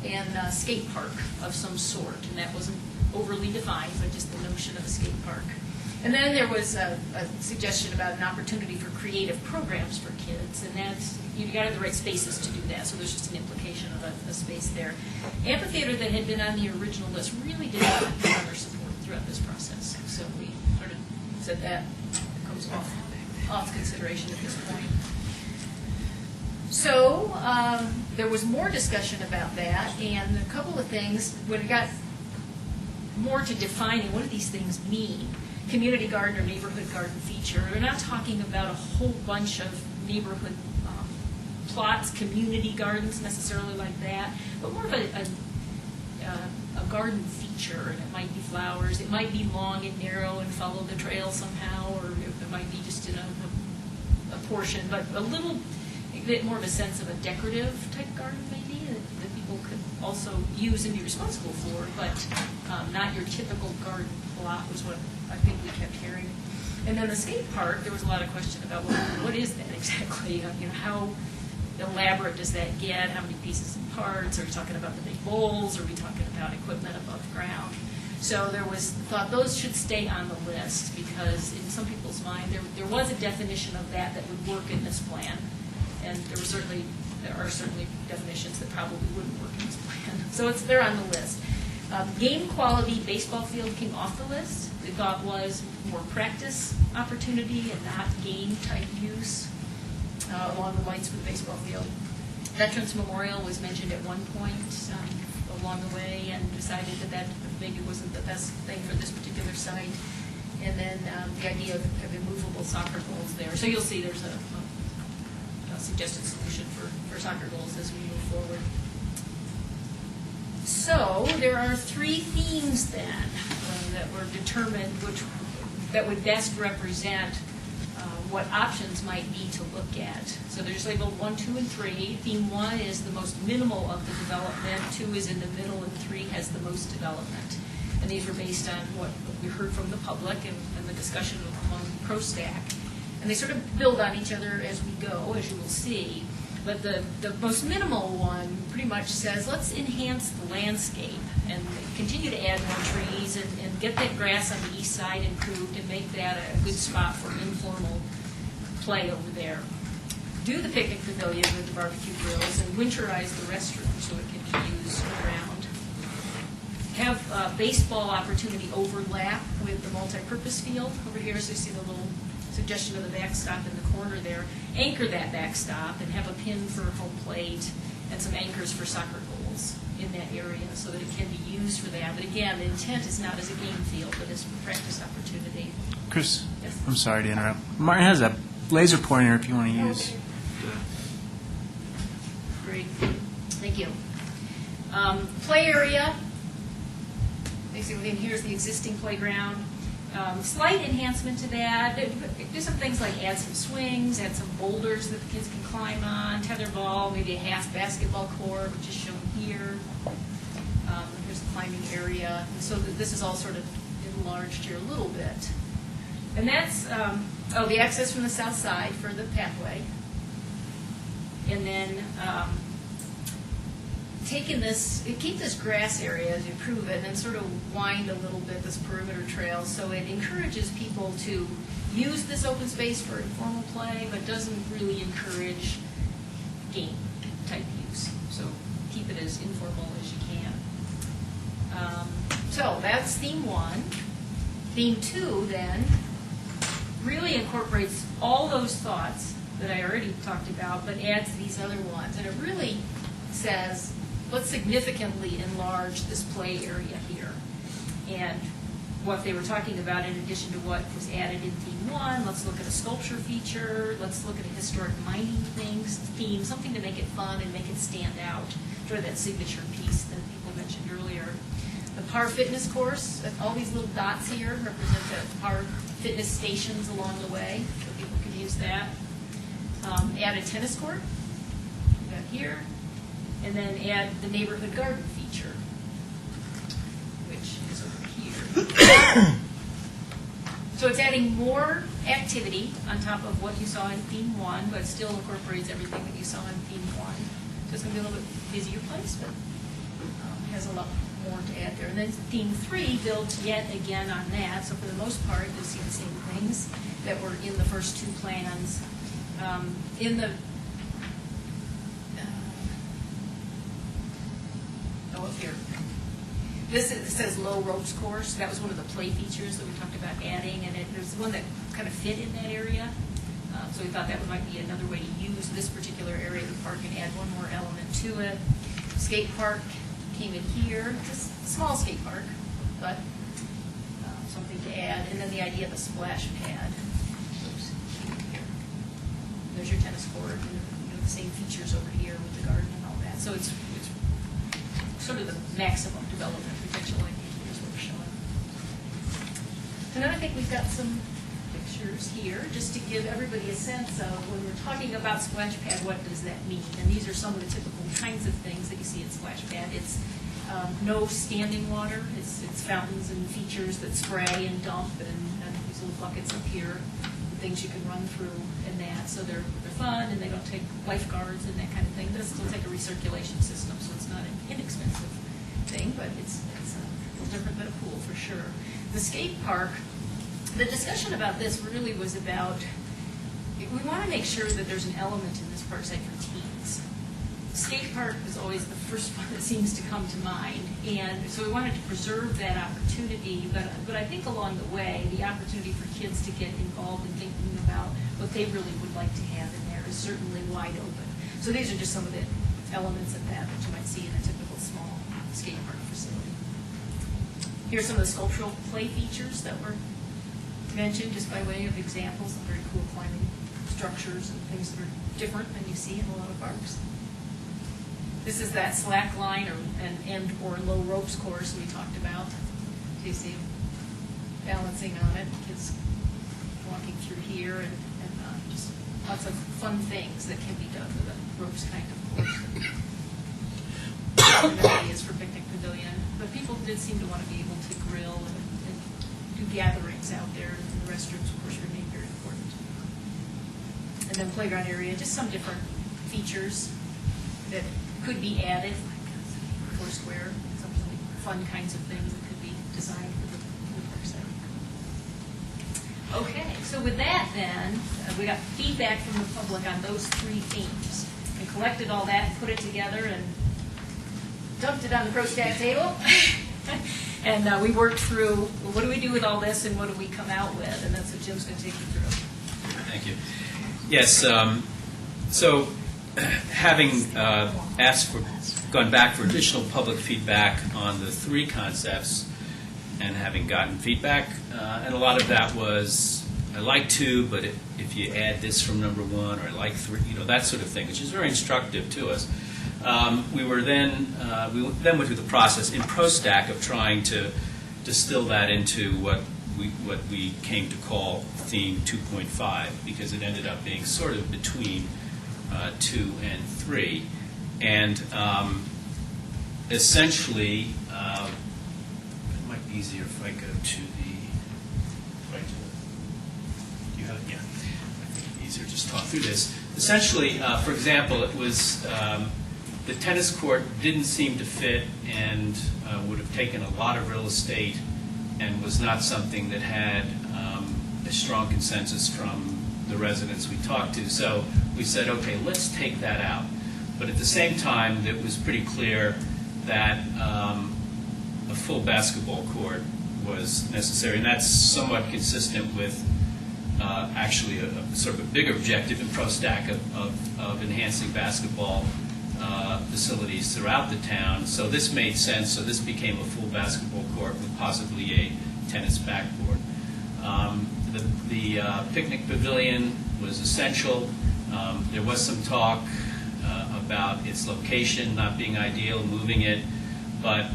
and skate park of some sort, and that wasn't overly defined, but just the notion of a skate park. And then there was a suggestion about an opportunity for creative programs for kids, and that's, you got to have the right spaces to do that, so there's just an implication of a space there. Amphitheater that had been on the original list really did not have our support throughout this process, so we sort of said that comes off consideration at this point. So there was more discussion about that, and a couple of things, when it got more to defining what do these things mean, community garden or neighborhood garden feature, they're not talking about a whole bunch of neighborhood plots, community gardens necessarily like that, but more of a garden feature, and it might be flowers, it might be long and narrow and follow the trail somehow, or it might be just in a portion, but a little bit more of a sense of a decorative type garden maybe that people could also use and be responsible for, but not your typical garden plot was what I think we kept hearing. And then the skate park, there was a lot of question about what is that exactly? How elaborate does that get? How many pieces and parts? Are we talking about the big bowls? Are we talking about equipment above ground? So there was thought those should stay on the list because in some people's mind there was a definition of that would work in this plan. And there are certainly definitions that probably wouldn't work in this plan. So they're on the list. Game quality baseball field came off the list. The thought was more practice opportunity and not game type use along the lights for the baseball field. Veterans Memorial was mentioned at one point along the way, and decided that maybe wasn't the best thing for this particular site. And then the idea of immovable soccer goals there. So you'll see there's a suggested solution for soccer goals as we move forward. So there are 3 themes then that were determined that would best represent what options might be to look at. So they're just labeled 1, 2, and 3. Theme 1 is the most minimal of the development, 2 is in the middle, and 3 has the most development. And these were based on what we heard from the public and the discussion among ProStack. And they sort of build on each other as we go, as you will see. But the most minimal one pretty much says, let's enhance the landscape and continue to add more trees and get that grass on the east side improved and make that a good spot for informal play over there. Do the picnic pavilion with the barbecue grills and winterize the restroom so it can be used around. Have baseball opportunity overlap with the multi-purpose field over here. So you see the little suggestion of the backstop in the corner there. Anchor that backstop and have a pin for home plate and some anchors for soccer goals in that area so that it can be used for that. But again, the intent is not as a game field, but as a practice opportunity. Chris, Yes. I'm sorry to interrupt. Martin has a laser pointer if you want to use. Great. Thank you. Play area. Basically, here's the existing playground. Slight enhancement to that. Do some things like add some swings, add some boulders that the kids can climb on, tetherball, maybe a half basketball court, which is shown here. Here's the climbing area. And so this is all sort of enlarged here a little bit. And that's, the access from the south side for the pathway. And then keep this grass area as you improve it, and then sort of wind a little bit this perimeter trail so it encourages people to use this open space for informal play, but doesn't really encourage game type use. So keep it as informal as you can. So that's theme 1. Theme 2 then really incorporates all those thoughts that I already talked about, but adds these other ones, and it really says, let's significantly enlarge this play area here. And what they were talking about in addition to what was added in theme 1, let's look at a sculpture feature, let's look at a historic mining theme, something to make it fun and make it stand out, sort of that signature piece that people mentioned earlier. The Par Fitness course, all these little dots here represent the Par Fitness stations along the way, so people can use that. Add a tennis court, we got here. And then add the neighborhood garden feature, which is over here. So it's adding more activity on top of what you saw in theme 1, but still incorporates everything that you saw in theme 1. So it's going to be a little bit busier place, but has a lot more to add there. And then theme 3 builds yet again on that. So for the most part, you'll see the same things that were in the first 2 plans. In the up here. This says low ropes course. That was one of the play features that we talked about adding, and there's one that kind of fit in that area. So we thought that might be another way to use this particular area of the park and add one more element to it. Skate park came in here. It's a small skate park, but something to add. And then the idea of a splash pad. Oops, here. There's your tennis court, and the same features over here with the garden and all that. So it's sort of the maximum development potential, I think, is what we're showing. And then I think we've got some pictures here, just to give everybody a sense of when we're talking about splash pad, what does that mean? And these are some of the typical kinds of things that you see at splash pad. It's no standing water. It's fountains and features that spray and dump, and these little buckets up here, things you can run through and that. So they're fun, and they don't take lifeguards and that kind of thing. But it still take a recirculation system, so it's not an inexpensive thing, but it's a little different than a pool for sure. The skate park, the discussion about this really was about, we want to make sure that there's an element in this park site for teens. Skate park is always the first one that seems to come to mind, and so we wanted to preserve that opportunity, but I think along the way, the opportunity for kids to get involved in thinking about what they really would like to have in there is certainly wide open. So these are just some of the elements of that you might see in a typical small skate park facility. Here are some of the sculptural play features that were mentioned, just by way of examples of very cool climbing structures and things that are different than you see in a lot of parks. This is that slack line or low ropes course we talked about. So you see balancing on it, kids walking through here, and just lots of fun things that can be done with a ropes kind of course. That is for picnic pavilion, but people did seem to want to be able to grill and do gatherings out there, and the restrooms, of course, remain very important. And then playground area, just some different features that could be added, like Foursquare, some fun kinds of things that could be designed for the park site. Okay, so with that then, we got feedback from the public on those three themes. We collected all that and put it together and dumped it on the ProStack table. And we worked through, well, what do we do with all this and what do we come out with? And that's what Jim's going to take you through. Thank you. Yes, so having gone back for additional public feedback on the three concepts and having gotten feedback, and a lot of that was, I like two, but if you add this from number one, or I like three, that sort of thing, which is very instructive to us. We then went through the process in ProStack of trying to distill that into what we came to call theme 2.5, because it ended up being sort of between 2 and 3. And essentially, it might be easier if I go to you have it? Yeah. I think it'd be easier to just talk through this. Essentially, for example, it was the tennis court didn't seem to fit and would have taken a lot of real estate and was not something that had a strong consensus from the residents we talked to. So we said, okay, let's take that out. But at the same time, it was pretty clear that a full basketball court was necessary, and that's somewhat consistent with actually a sort of a bigger objective in ProStack of enhancing basketball facilities throughout the town. So this made sense. So this became a full basketball court with possibly a tennis backboard. The picnic pavilion was essential. There was some talk about its location not being ideal, moving it, but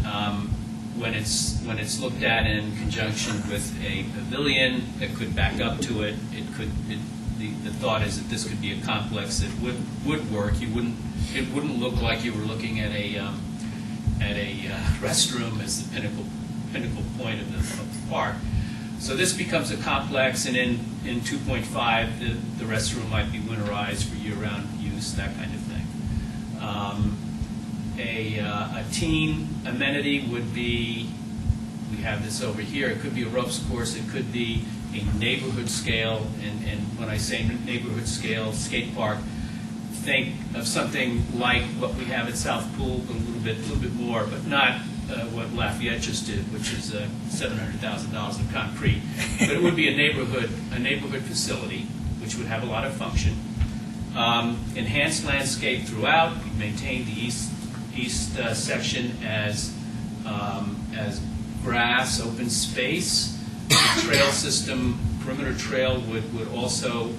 when it's looked at in conjunction with a pavilion that could back up to it, the thought is that this could be a complex that would work. It wouldn't look like you were looking at a restroom as the pinnacle point of the park. So this becomes a complex, and in 2.5, the restroom might be winterized for year-round use, that kind of thing. A teen amenity would be, we have this over here, it could be a ropes course, it could be a neighborhood scale, and when I say neighborhood scale skate park, think of something like what we have at South Pool, but a little bit more, but not what Lafayette just did, which is $700,000 of concrete. But it would be a neighborhood facility, which would have a lot of function. Enhanced landscape throughout. We maintained the east section as grass, open space. The trail system, perimeter trail, would also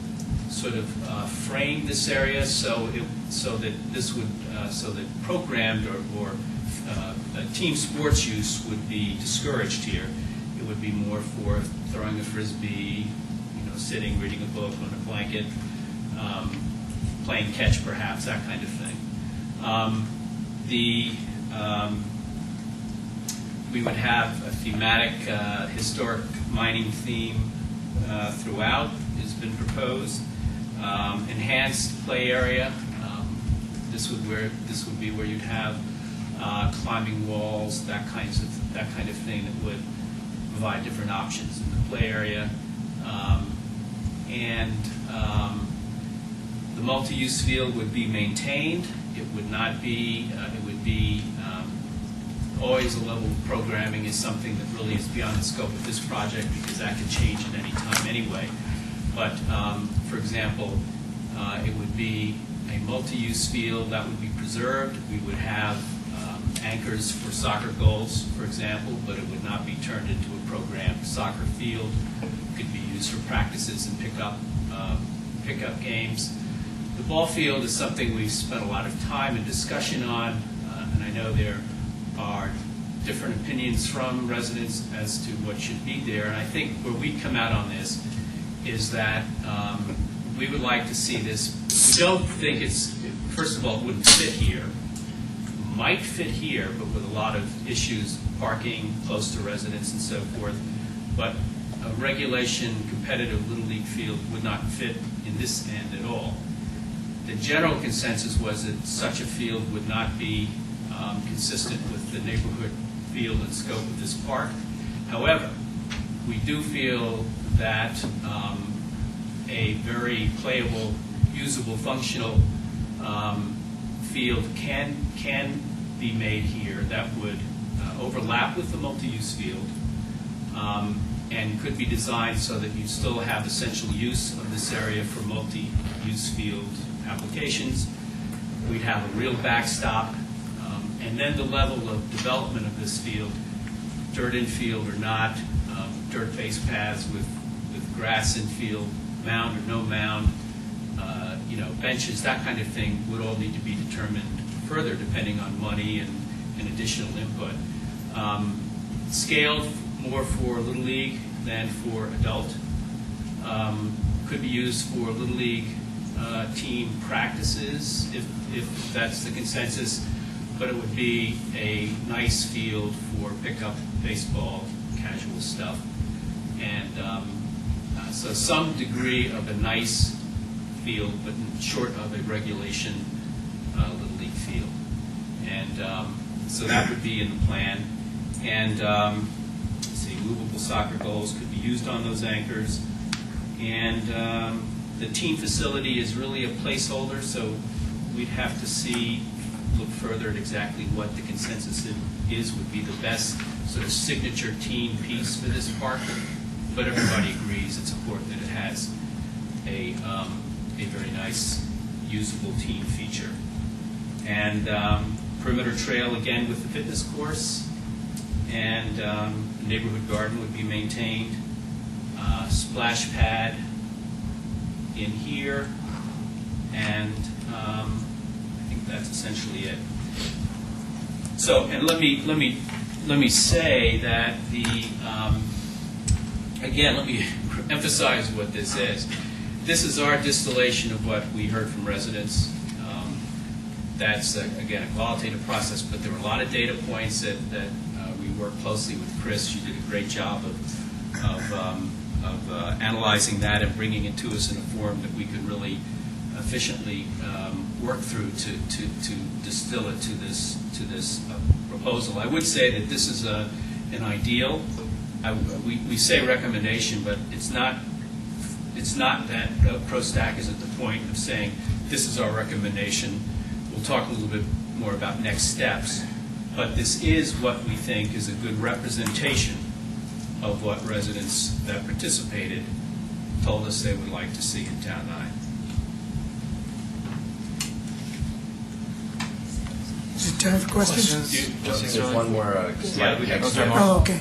sort of frame this area so that programmed or team sports use would be discouraged here. It would be more for throwing a frisbee, sitting, reading a book on a blanket, playing catch perhaps, that kind of thing. We would have a thematic historic mining theme throughout has been proposed. Enhanced play area. This would be where you'd have climbing walls, that kind of thing that would provide different options in the play area. The multi-use field would be maintained. It would not be. It would be always a level of programming is something that really is beyond the scope of this project because that could change at any time anyway. But for example, it would be a multi-use field that would be preserved. We would have anchors for soccer goals, for example, but it would not be turned into a programmed soccer field. It could be used for practices and pickup games. The ball field is something we've spent a lot of time and discussion on, and I know there are different opinions from residents as to what should be there. And I think where we come out on this is that we would like to see this. We don't think it's, first of all, it wouldn't fit here. Might fit here, but with a lot of issues, parking close to residents and so forth. But a regulation competitive Little League field would not fit in this end at all. The general consensus was that such a field would not be consistent with the neighborhood field and scope of this park. However, we do feel that a very playable, usable, functional field can be made here that would overlap with the multi-use field and could be designed so that you still have essential use of this area for multi-use field applications. We'd have a real backstop, and then the level of development of this field, dirt infield or not, dirt base paths with grass infield, mound or no mound, benches, that kind of thing would all need to be determined further depending on money and additional input. Scaled more for Little League than for adult. Could be used for Little League team practices if that's the consensus, but it would be a nice field for pickup baseball, casual stuff. And so some degree of a nice field, but short of a regulation Little League field. And so that would be in the plan. And let's see, movable soccer goals could be used on those anchors. And the team facility is really a placeholder, so we'd have to look further at exactly what the consensus is, would be the best sort of signature team piece for this park. But everybody agrees it's important that it has a very nice, usable team feature. And perimeter trail, again, with the fitness course. And neighborhood garden would be maintained. Splash pad in here. And I think that's essentially it. So, and let me say that again, let me emphasize what this is. This is our distillation of what we heard from residents. That's, again, a qualitative process, but there were a lot of data points that we worked closely with Chris. She did a great job of analyzing that and bringing it to us in a form that we could really efficiently work through to distill it to this proposal. I would say that this is an ideal. We say recommendation, but it's not that ProStack is at the point of saying this is our recommendation. We'll talk a little bit more about next steps, but this is what we think is a good representation of what residents that participated told us they would like to see in Town 9. Is it time for questions? There's one more slide. we have Oh, okay.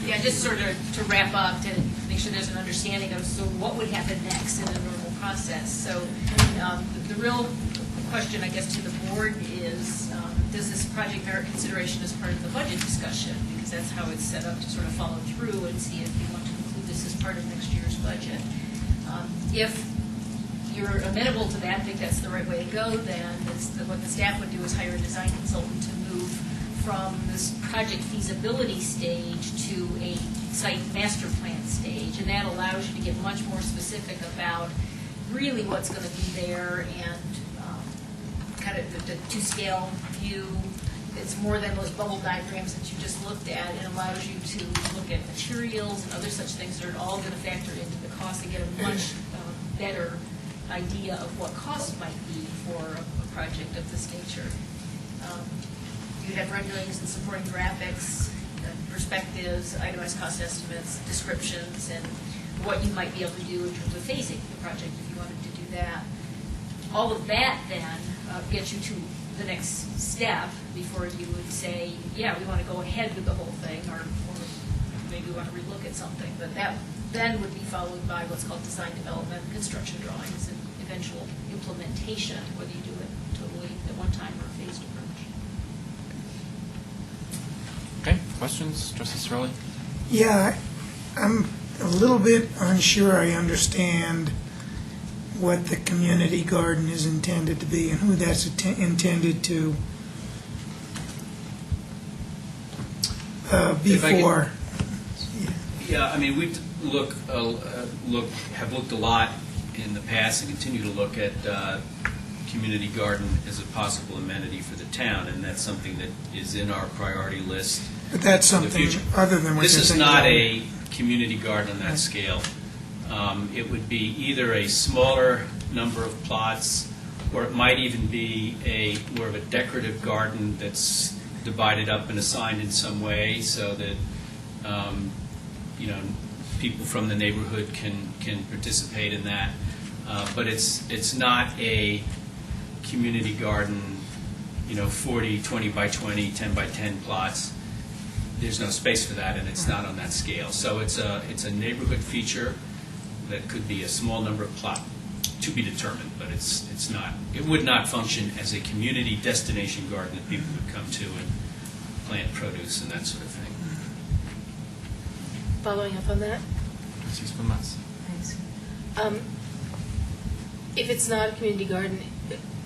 Yeah, just sort of to wrap up, to make sure there's an understanding of, so what would happen next in a normal process? So the real question, I guess, to the board is, does this project merit consideration as part of the budget discussion? Because that's how it's set up to sort of follow through and see if you want to include this as part of next year's budget. If you're amenable to that, think that's the right way to go, then what the staff would do is hire a design consultant to move from this project feasibility stage to a site master plan stage, and that allows you to get much more specific about really what's going to be there and kind of the two-scale view. It's more than those bubble diagrams that you just looked at. It allows you to look at materials and other such things that are all going to factor into the cost and get a much better idea of what cost might be for a project of this nature. You have renderings and supporting graphics, perspectives, itemized cost estimates, descriptions, and what you might be able to do in terms of phasing the project if you wanted to do that. All of that then gets you to the next step before you would say, yeah, we want to go ahead with the whole thing, or maybe we want to relook at something. But that then would be followed by what's called design development, construction drawings, and eventual implementation, whether you do it totally at one time or a phased approach. Okay, questions, Trustee Cirilli? Yeah, I'm a little bit unsure I understand what the community garden is intended to be and who that's intended to be If I could- for. Yeah, I mean, we've have looked a lot in the past and continue to look at community garden as a possible amenity for the town, and that's something that is in our priority list. But that's for the something future. other than what This you're is thinking not about. a community garden on that scale. It would be either a smaller number of plots, or it might even be more of a decorative garden that's divided up and assigned in some way so that people from the neighborhood can participate in that. But it's not a community garden, 40, 20 by 20, 10 by 10 plots. There's no space for that, and it's not on that scale. So it's a neighborhood feature that could be a small number of plot to be determined, but it's not. It would not function as a community destination garden that people would come to and plant produce and that sort of thing. Following up on that? Trustee Spilmans? Thanks. If it's not a community garden,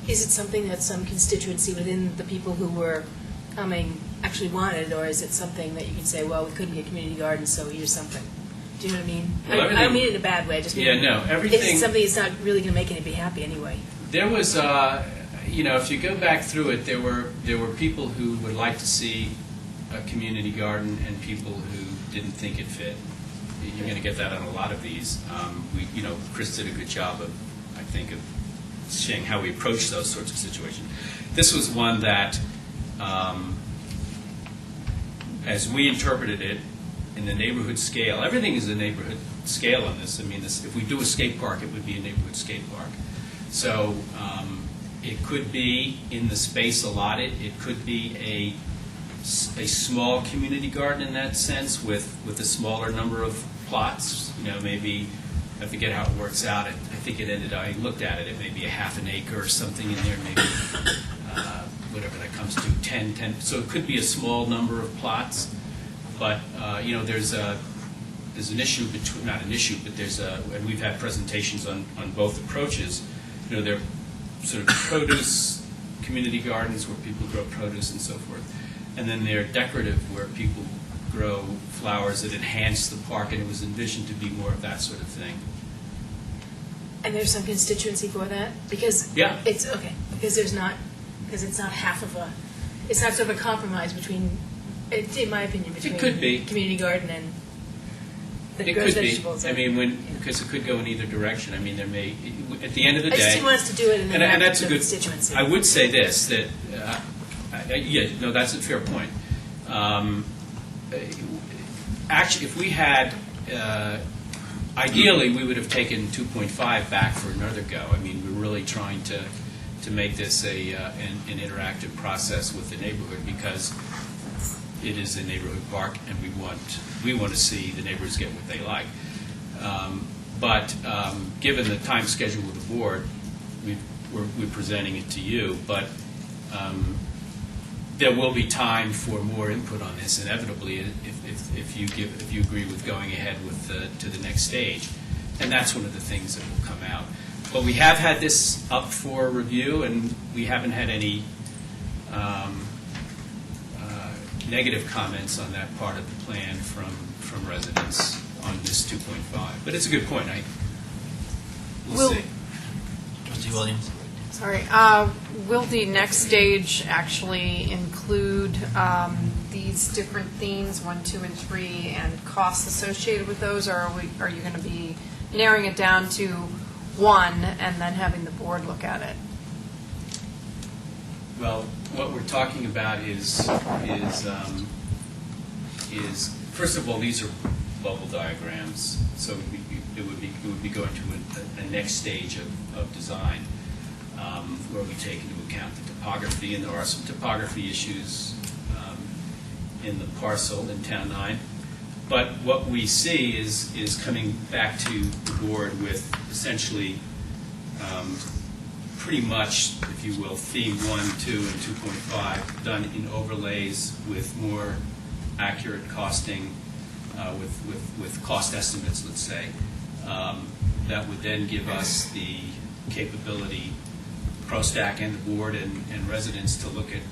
is it something that some constituency within the people who were coming actually wanted, or is it something that you can say, well, we couldn't get community gardens, so here's something? Do you know what I mean? Well, I don't mean it in a bad way. I just mean everything. It's something that's not really going to make anybody happy anyway. There was, if you go back through it, there were people who would like to see a community garden and people who didn't think it fit. You're going to get that on a lot of these. Chris did a good job of, I think, of saying how we approach those sorts of situations. This was one that, as we interpreted it, in the neighborhood scale, everything is a neighborhood scale on this. I mean, if we do a skate park, it would be a neighborhood skate park. So it could be in the space allotted. It could be a small community garden in that sense with a smaller number of plots. Maybe, I forget how it works out. I think I looked at it, it may be a half an acre or something in there, maybe whatever that comes to, 10. So it could be a small number of plots. But, there's an issue between, not an issue, but and we've had presentations on both approaches. There are sort of produce community gardens where people grow produce and so forth. And then they're decorative where people grow flowers that enhance the park, and it was envisioned to be more of that sort of thing. And there's some constituency for that? Because Yeah. it's not half of it's not sort of a compromise between, in my opinion, between It could be. community garden and that It grows could be. vegetables. I mean, because it could go in either direction. I mean, there may, at the end of the I just day. didn't want us to do it and then have that's the a good constituency. I would say this, that, that's a fair point. Actually, if we had, ideally, we would have taken 2.5 back for another go. I mean, we're really trying to make this an interactive process with the neighborhood, because it is a neighborhood park, and we want to see the neighbors get what they like. But given the time schedule of the board, we're presenting it to you. But there will be time for more input on this, inevitably, if you agree with going ahead to the next stage. And that's one of the things that will come out. But we have had this up for review, and we haven't had any negative comments on that part of the plan from residents on this 2.5. But it's a good point. We'll see. Trustee Williams? Sorry. Will the next stage actually include these different themes, 1, 2, and 3, and costs associated with those, or are you going to be narrowing it down to one and then having the board look at it? Well, what we're talking about is first of all, these are bubble diagrams, so it would be going to a next stage of design, where we take into account the topography, and there are some topography issues in the parcel in Town 9. But what we see is coming back to the board with essentially pretty much, if you will, theme 1, 2, and 2.5 done in overlays with more accurate costing, with cost estimates, let's say, that would then give us the capability, ProStack and the board and residents, to look at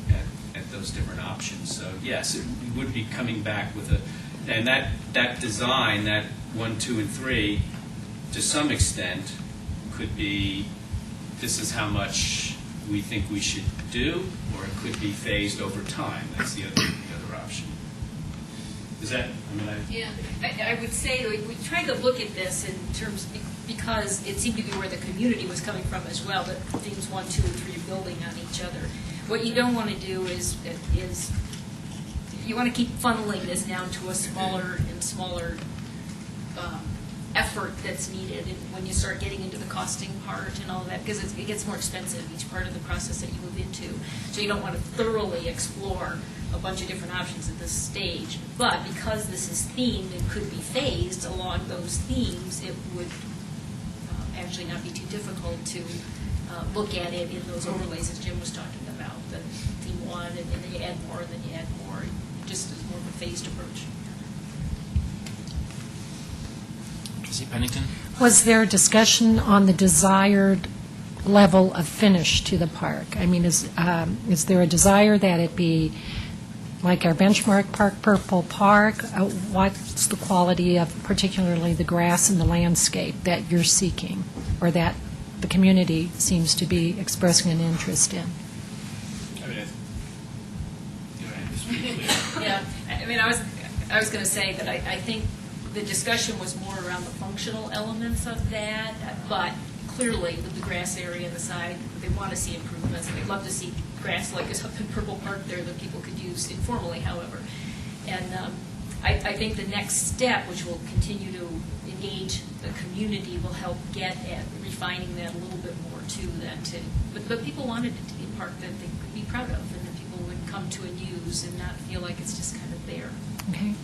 those different options. So yes, it would be coming back with and that design, that 1, 2, and 3, to some extent, could be, this is how much we think we should do, or it could be phased over time. That's the other option. Is that, Yeah, I would say that we tried to look at this in terms, because it seemed to be where the community was coming from as well, that themes 1, 2, and 3 are building on each other. What you don't want to do is you want to keep funneling this down to a smaller and smaller effort that's needed when you start getting into the costing part and all of that, because it gets more expensive each part of the process that you move into. So you don't want to thoroughly explore a bunch of different options at this stage. But because this is themed and could be phased along those themes, it would actually not be too difficult to look at it in those overlays, as Jim was talking about, the theme 1, and then you add more, and then you add more, just as more of a phased approach. Trustee Pennington? Was there discussion on the desired level of finish to the park? I mean, is there a desire that it be like our benchmark park, Purple Park? What's the quality of particularly the grass and the landscape that you're seeking, or that the community seems to be expressing an interest in? Yeah, I mean, I was going to say that I think the discussion was more around the functional elements of that, but clearly with the grass area on the side, they want to see improvements. They'd love to see grass like is up in Purple Park there that people could use informally, however. And I think the next step, which will continue to engage the community, will help get at refining that a little bit more too. But people wanted it to be a park that they could be proud of, and that people would come to and use and not feel like it's just kind of there. Okay.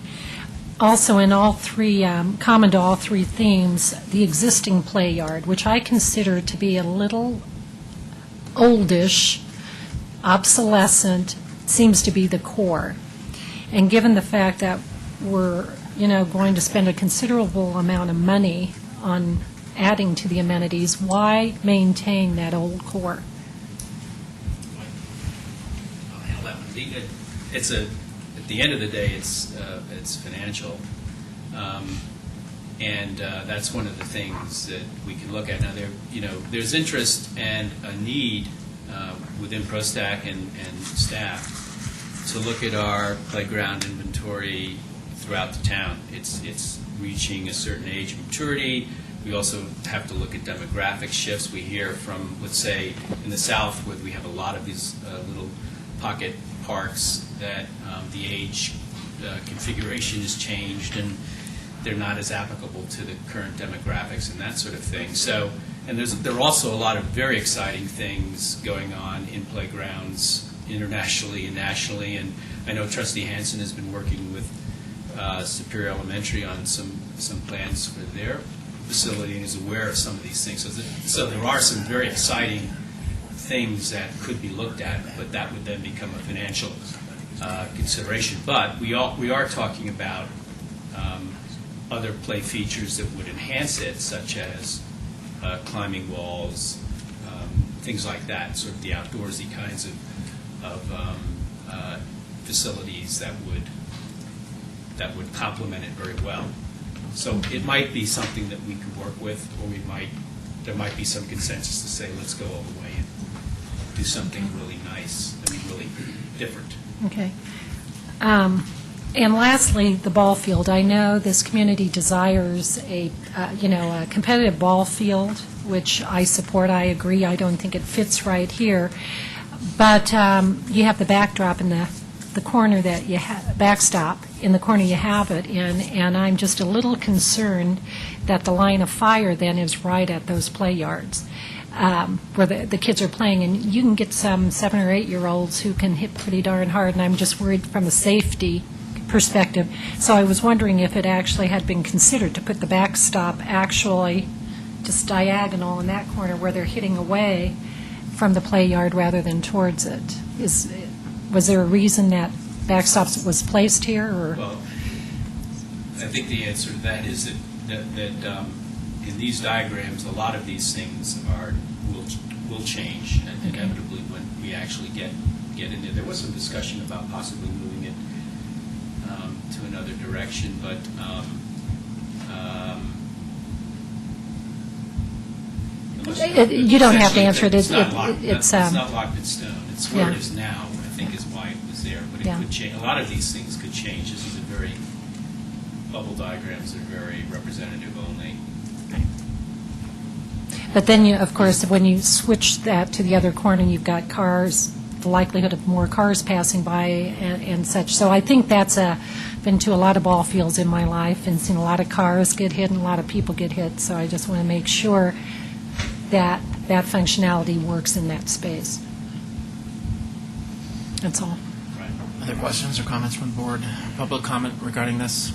Also, in all three, common to all three themes, the existing play yard, which I consider to be a little oldish, obsolescent, seems to be the core. And given the fact that we're, going to spend a considerable amount of money on adding to the amenities, why maintain that old core? I'll handle that one. It's at the end of the day, it's financial, and that's one of the things that we can look at. Now, there's interest and a need within ProStack and staff to look at our playground inventory throughout the town. It's reaching a certain age of maturity. We also have to look at demographic shifts. We hear from, let's say, in the south, where we have a lot of these little pocket parks that the age configuration has changed, and they're not as applicable to the current demographics and that sort of thing. So, and there are also a lot of very exciting things going on in playgrounds internationally and nationally. And I know Trustee Hansen has been working with Superior Elementary on some plans for their facility and is aware of some of these things. So there are some very exciting things that could be looked at, but that would then become a financial consideration. But we are talking about other play features that would enhance it, such as climbing walls, things like that, sort of the outdoorsy kinds of facilities that would complement it very well. So it might be something that we could work with, or there might be some consensus to say, let's go all the way and do something really nice, really different. Okay. And lastly, the ball field. I know this community desires a competitive ball field, which I support. I agree. I don't think it fits right here. But you have the backdrop in the corner that you have, backstop in the corner you have it in, and I'm just a little concerned that the line of fire then is right at those play yards where the kids are playing, and you can get some 7 or 8-year-olds who can hit pretty darn hard, and I'm just worried from a safety perspective. So I was wondering if it actually had been considered to put the backstop actually just diagonal in that corner where they're hitting away from the play yard rather than towards it. Was there a reason that backstop was placed here, or? Well, I think the answer to that is that in these diagrams, a lot of these things will change inevitably when we actually get in there. There was some discussion about possibly moving it to another direction, but You don't have to answer it. It's not locked in stone. It's where Yeah. it is now, I think, is why it was there. But it Yeah. could change. A lot of these things could change. These are very bubble diagrams. Are very representative only. But then, of course, when you switch that to the other corner, you've got cars, the likelihood of more cars passing by and such. So I think that's been to a lot of ball fields in my life and seen a lot of cars get hit and a lot of people get hit. So I just want to make sure that that functionality works in that space. That's all. Other questions or comments from the board? Public comment regarding this?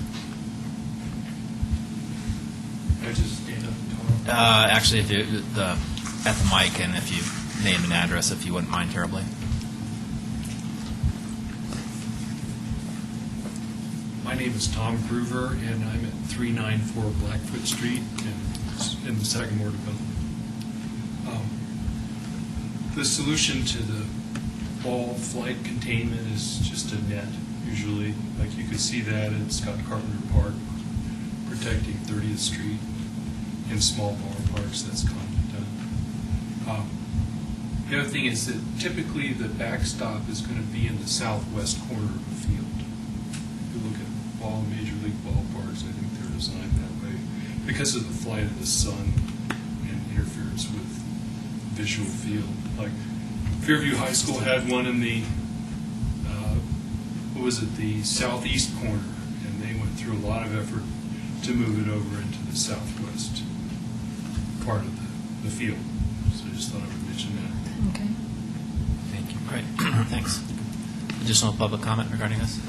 I just stand up and talk. Actually, if you, at the mic, and if you name and address, if you wouldn't mind terribly. My name is Tom Groover, and I'm at 394 Blackfoot Street in the Sagamore development. The solution to the ball flight containment is just a net, usually. Like you could see that at Scott Carpenter Park, protecting 30th Street. In small ballparks, that's commonly done. The other thing is that typically the backstop is going to be in the southwest corner of the field. If you look at all Major League ballparks, I think they're designed that way because of the flight of the sun and interference with visual field. Like Fairview High School had one in the, the southeast corner, and they went through a lot of effort to move it over into the southwest part of the field. So I just thought I would mention that. Okay. Thank you. All right. Thanks. Additional public comment regarding this?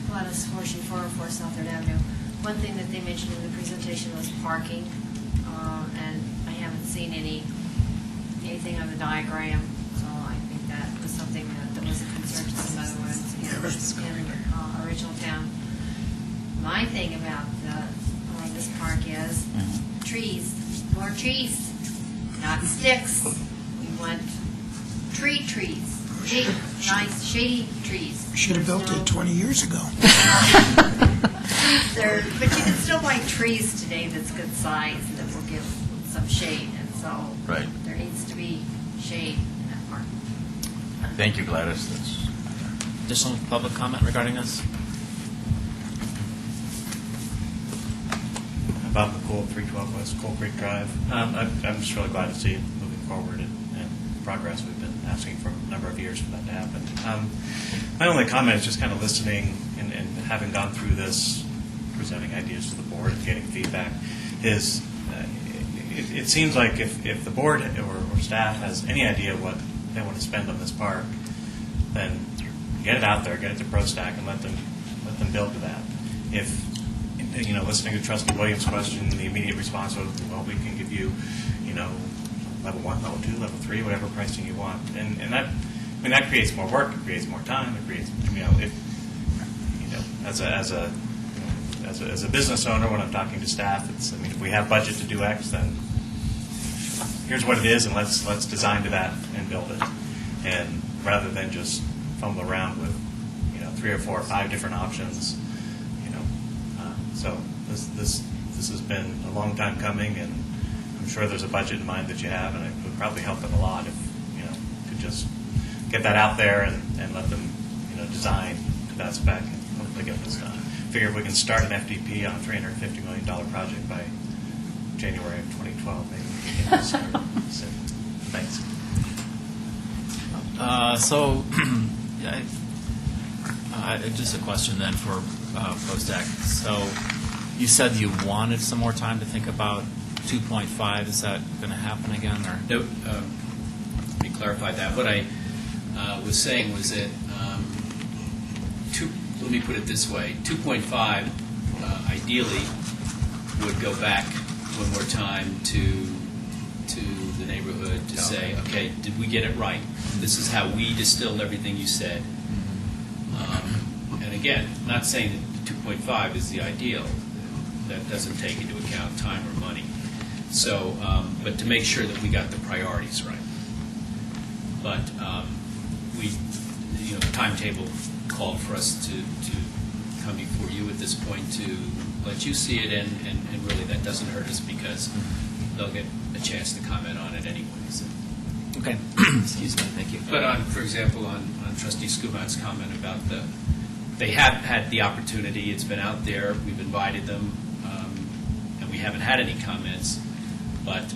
Gladys Horshey, 404 South Third Avenue. One thing that they mentioned in the presentation was parking, and I haven't seen anything on the diagram, so I think that was something that was a concern to some other ones in original town. My thing about this park is trees, more trees, not sticks. We want trees, big, nice, shady trees. Should have built it 20 years ago. But you can still buy trees today that's good size that will give some shade, and so Right. there needs to be shade in that park. Thank you, Gladys. That's Additional public comment regarding this? Bob McCool, 312 West Coal Creek Drive. I'm just really glad to see it moving forward and progress. We've been asking for a number of years for that to happen. My only comment is just kind of listening and having gone through this, presenting ideas to the board and getting feedback, is it seems like if the board or staff has any idea what they want to spend on this park, then get it out there, get it to ProStack, and let them build to that. If listening to Trustee Williams' question, the immediate response was, well, we can give you, level 1, level 2, level 3, whatever pricing you want. And that creates more work, it creates more time, it creates, as a business owner, when I'm talking to staff, if we have budget to do X, then here's what it is, and let's design to that and build it. And rather than just fumble around with, 3 or 4 or 5 different options, so this has been a long time coming, and I'm sure there's a budget in mind that you have, and it would probably help them a lot if could just get that out there and let them design to that spec and hopefully get this done. Figure if we can start an FDP on a $350 million project by January of 2012, maybe we can get this started soon. Thanks. So, yeah, just a question then for ProStack. So, you said you wanted some more time to think about 2.5. Is that going to happen again, or? No, let me clarify that. What I was saying was that, let me put it this way, 2.5 ideally would go back one more time to the neighborhood to say, okay, did we get it right? This is how we distilled everything you said. And again, not saying that 2.5 is the ideal. That doesn't take into account time or money. So, but to make sure that we got the priorities right. But the timetable called for us to come before you at this point to let you see it, and really that doesn't hurt us because they'll get a chance to comment on it anyways. Okay. Excuse me. Thank you. But for example, on Trustee Skumat's comment about they have had the opportunity. It's been out there. We've invited them, and we haven't had any comments. But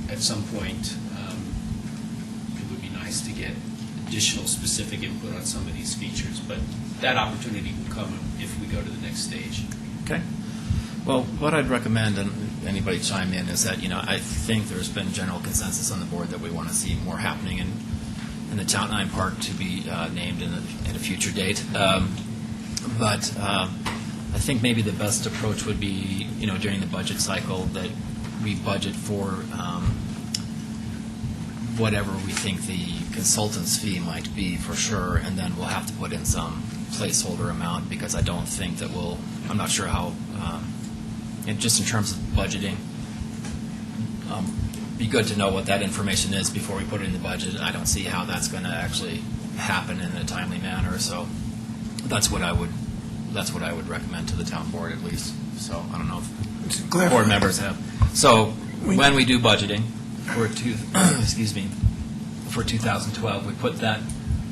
at some point, it would be nice to get additional specific input on some of these features. But that opportunity will come if we go to the next stage. Okay. Well, what I'd recommend, and anybody chime in, is that, I think there's been general consensus on the board that we want to see more happening in the Town 9 Park to be named in a future date. But I think maybe the best approach would be, during the budget cycle, that we budget for whatever we think the consultant's fee might be for sure, and then we'll have to put in some placeholder amount, because I don't think that I'm not sure how, just in terms of budgeting, be good to know what that information is before we put it in the budget. I don't see how that's going to actually happen in a timely manner, so that's what I would recommend to the town board at least. So I don't know if board members have. So when we do budgeting for for 2012, we put that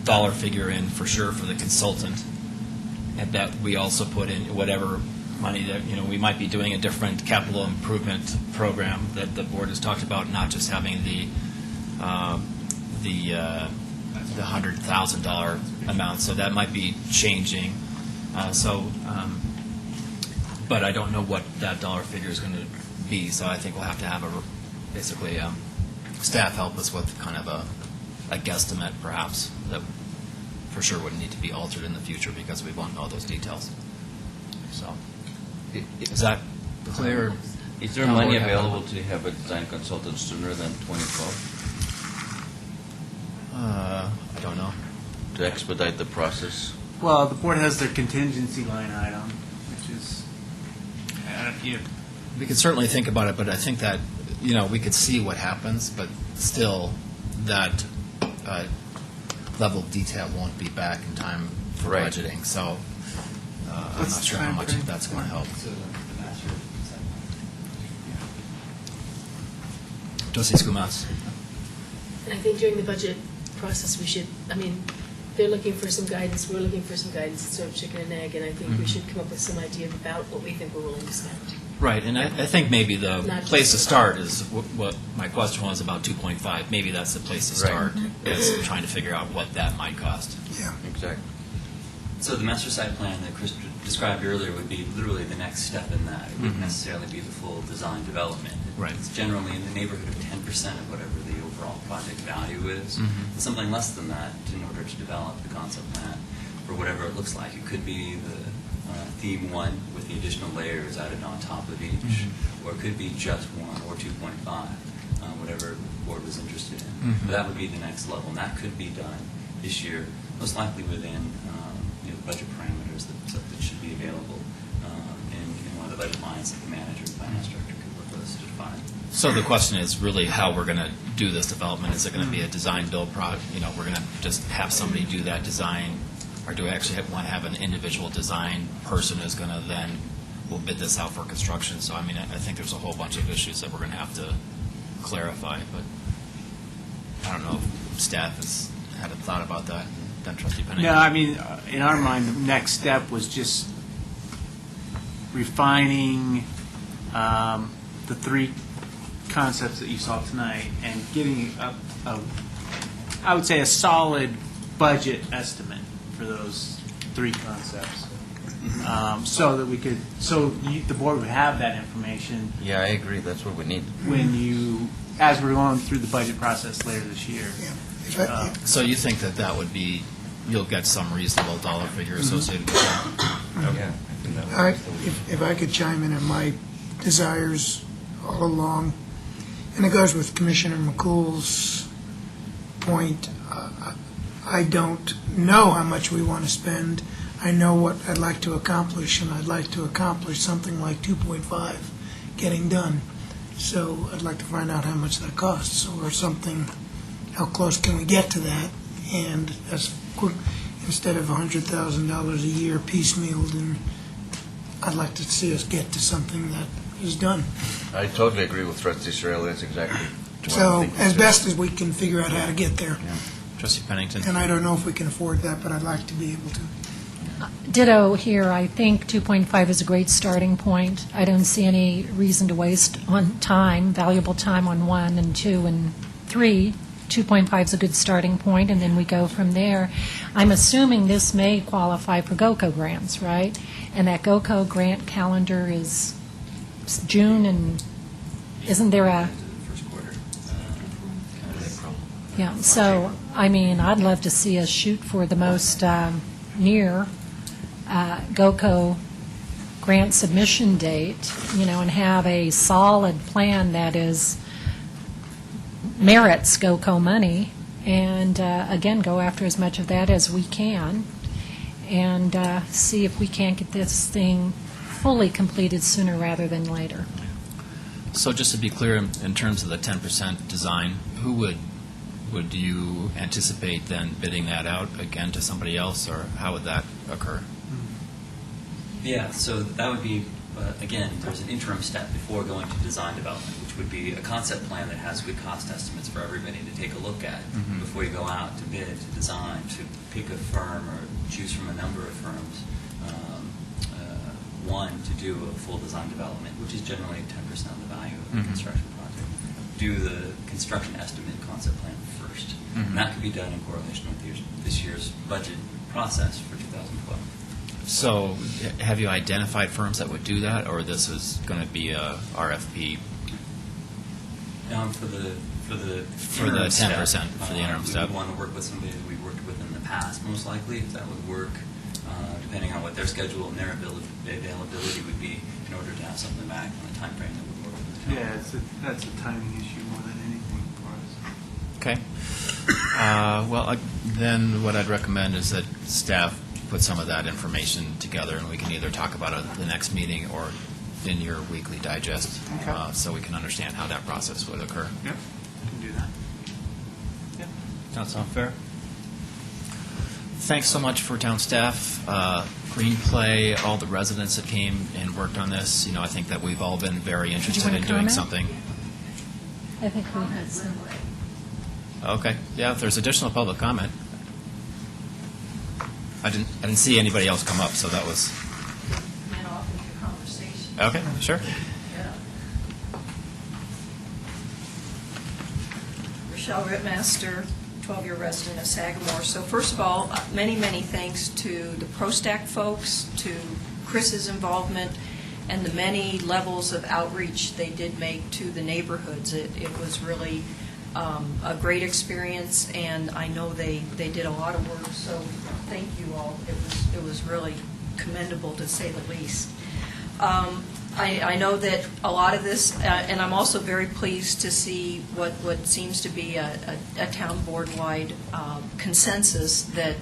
dollar figure in for sure for the consultant, and that we also put in whatever money that we might be doing a different capital improvement program that the board has talked about, not just having the $100,000 amount. So that might be changing. But I don't know what that dollar figure is going to be. So I think we'll have to have basically staff help us with kind of a guesstimate, perhaps, that for sure would need to be altered in the future because we won't know those details. So, is that clear? Is there money available to have a design consultant sooner than 2012? I don't know. To expedite the process? Well, the board has their contingency line item, which is, we could certainly think about it, but I think that, we could see what happens, but still that level of detail won't be back in time for budgeting. So I'm not sure how much that's going to help. Trustee Skumas. I think during the budget process, we should, they're looking for some guidance, we're looking for some guidance, it's sort of chicken and egg, and I think we should come up with some idea about what we think we're willing to spend. Right, and I think maybe the place to start is what my question was about 2.5. Maybe that's the place to start, is trying to figure out what that might cost. Yeah, exactly. So the master site plan that Chris described earlier would be literally the next step in that. It wouldn't necessarily be the full design development. Right. It's generally in the neighborhood of 10% of whatever the overall project value is. Something less than that in order to develop the concept plan for whatever it looks like. It could be the theme 1 with the additional layers added on top of each, or it could be just 1 or 2.5, whatever the board was interested in. But that would be the next level, and that could be done this year, most likely within budget parameters that should be available in one of the budget lines that the manager and finance director could work with us to define. So the question is really how we're going to do this development. Is it going to be a design build project? We're going to just have somebody do that design, or do we actually want to have an individual design person who's going to then will bid this out for construction? So I think there's a whole bunch of issues that we're going to have to clarify, but I don't know if staff has had a thought about that. Then Trustee Penning. No, in our mind, the next step was just refining the 3 concepts that you saw tonight and getting a I would say, a solid budget estimate for those three concepts. So that we could, the board would have that information Yeah, I agree, that's what we need. when as we're going through the budget process later this year. So you think that would be, you'll get some reasonable dollar figure associated with that? Yeah, I think that All right, if I could chime in on my desires all along, and it goes with Commissioner McCool's point, I don't know how much we want to spend. I know what I'd like to accomplish, and I'd like to accomplish something like 2.5 getting done. So I'd like to find out how much that costs, or something, how close can we get to that? And as quick, instead of $100,000 a year piecemealed, and I'd like to see us get to something that is done. I totally agree with Trustee Sherrill, that's exactly what I'm So thinking, as too. best as we can figure out how to get there. Trustee Pennington? And I don't know if we can afford that, but I'd like to be able to. Ditto here. I think 2.5 is a great starting point. I don't see any reason to waste on time, valuable time on 1 and 2 and 3. 2.5 is a good starting point, and then we go from there. I'm assuming this may qualify for GOCO grants, right? And that GOCO grant calendar is June, and isn't there a... First quarter. Yeah, so, I mean, I'd love to see us shoot for the most near GOCO grant submission date, and have a solid plan that merits GOCO money, and again, go after as much of that as we can, and see if we can't get this thing fully completed sooner rather than later. So just to be clear, in terms of the 10% design, who would you anticipate then bidding that out again to somebody else, or how would that occur? Yeah, so that would be, again, there's an interim step before going to design development, which would be a concept plan that has good cost estimates for everybody to take a look at before you go out to bid, to design, to pick a firm or choose from a number of firms. One, to do a full design development, which is generally 10% of the value of the construction project. Do the construction estimate concept plan first. And that could be done in correlation with this year's budget process for 2012. So have you identified firms that would do that, or this is going to be a RFP? For the the 10%, for the interim step. We would want to work with somebody that we've worked with in the past, most likely, if that would work, depending on what their schedule and their availability would be, in order to have something back on a time frame that would work with the town. Yeah, that's a timing issue more than anything for us. Okay. Then what I'd recommend is that staff put some of that information together, and we can either talk about it at the next meeting or in your weekly digest, so we can understand how that process would occur. Yep, we can do that. Yep. That sound fair? Thanks so much for town staff, Green Play, all the residents that came and worked on this. I think that we've all been very interested wanna in doing comment? something. I think we had some. Okay, yeah, if there's additional public comment. I didn't see anybody else come up, so that was, Went off into conversation. okay, sure. Rochelle Rittmaster, 12-year resident of Sagamore. So first of all, many, many thanks to the ProStack folks, to Chris's involvement, and the many levels of outreach they did make to the neighborhoods. It was really a great experience, and I know they did a lot of work, so thank you all. It was really commendable, to say the least. I know that a lot of this, and I'm also very pleased to see what seems to be a town board-wide consensus that,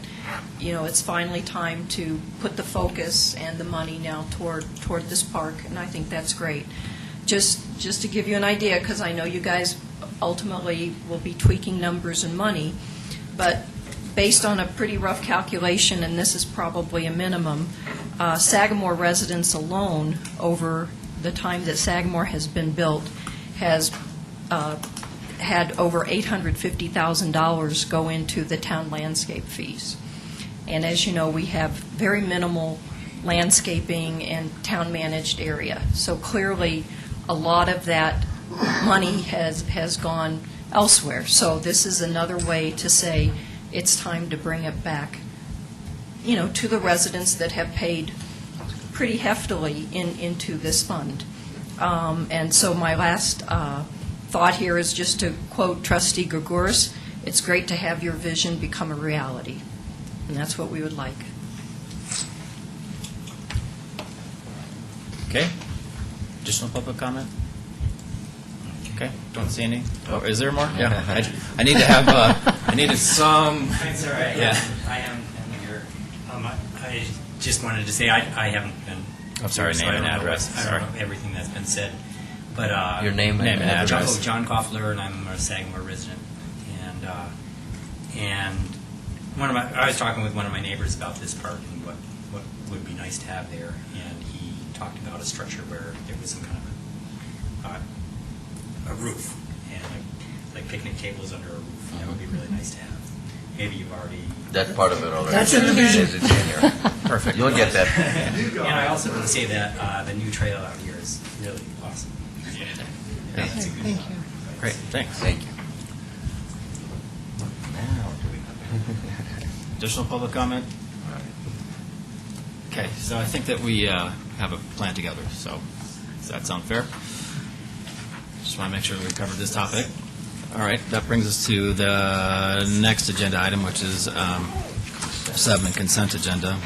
it's finally time to put the focus and the money now toward this park, and I think that's great. Just to give you an idea, because I know you guys ultimately will be tweaking numbers and money, but based on a pretty rough calculation, and this is probably a minimum, Sagamore residents alone, over the time that Sagamore has been built, has had over $850,000 go into the town landscape fees. And as you know, we have very minimal landscaping and town-managed area. So clearly, a lot of that money has gone elsewhere. So this is another way to say it's time to bring it back, to the residents that have paid pretty heftily into this fund. And so my last thought here is just to quote Trustee Gregouris, it's great to have your vision become a reality. And that's what we would like. Okay. Additional public comment? Okay, don't see any. Oh, is there more? Yeah. I need to have, I needed some. That's all right. Yeah. I am here. I just wanted to say I haven't been. I'm sorry, so name I and don't know address. what- I don't know everything that's been said. But Your name and address. John Koffler, and I'm a Sagamore resident. And I was talking with one of my neighbors about this park and what would be nice to have there, and he talked about a structure where there was some kind of a roof and like picnic tables under a roof. That would be really nice to have. Maybe you've already. That part of it already. That's in the vision. It's in here. Perfect. You'll get that. And I also want to say that the new trail out here is really awesome. Yeah. Thank you. Great, thanks. Thank you. Additional public comment? Okay, so I think that we have a plan together, so does that sound fair? Just want to make sure that we covered this topic. All right, that brings us to the next agenda item, which is 7, consent agenda.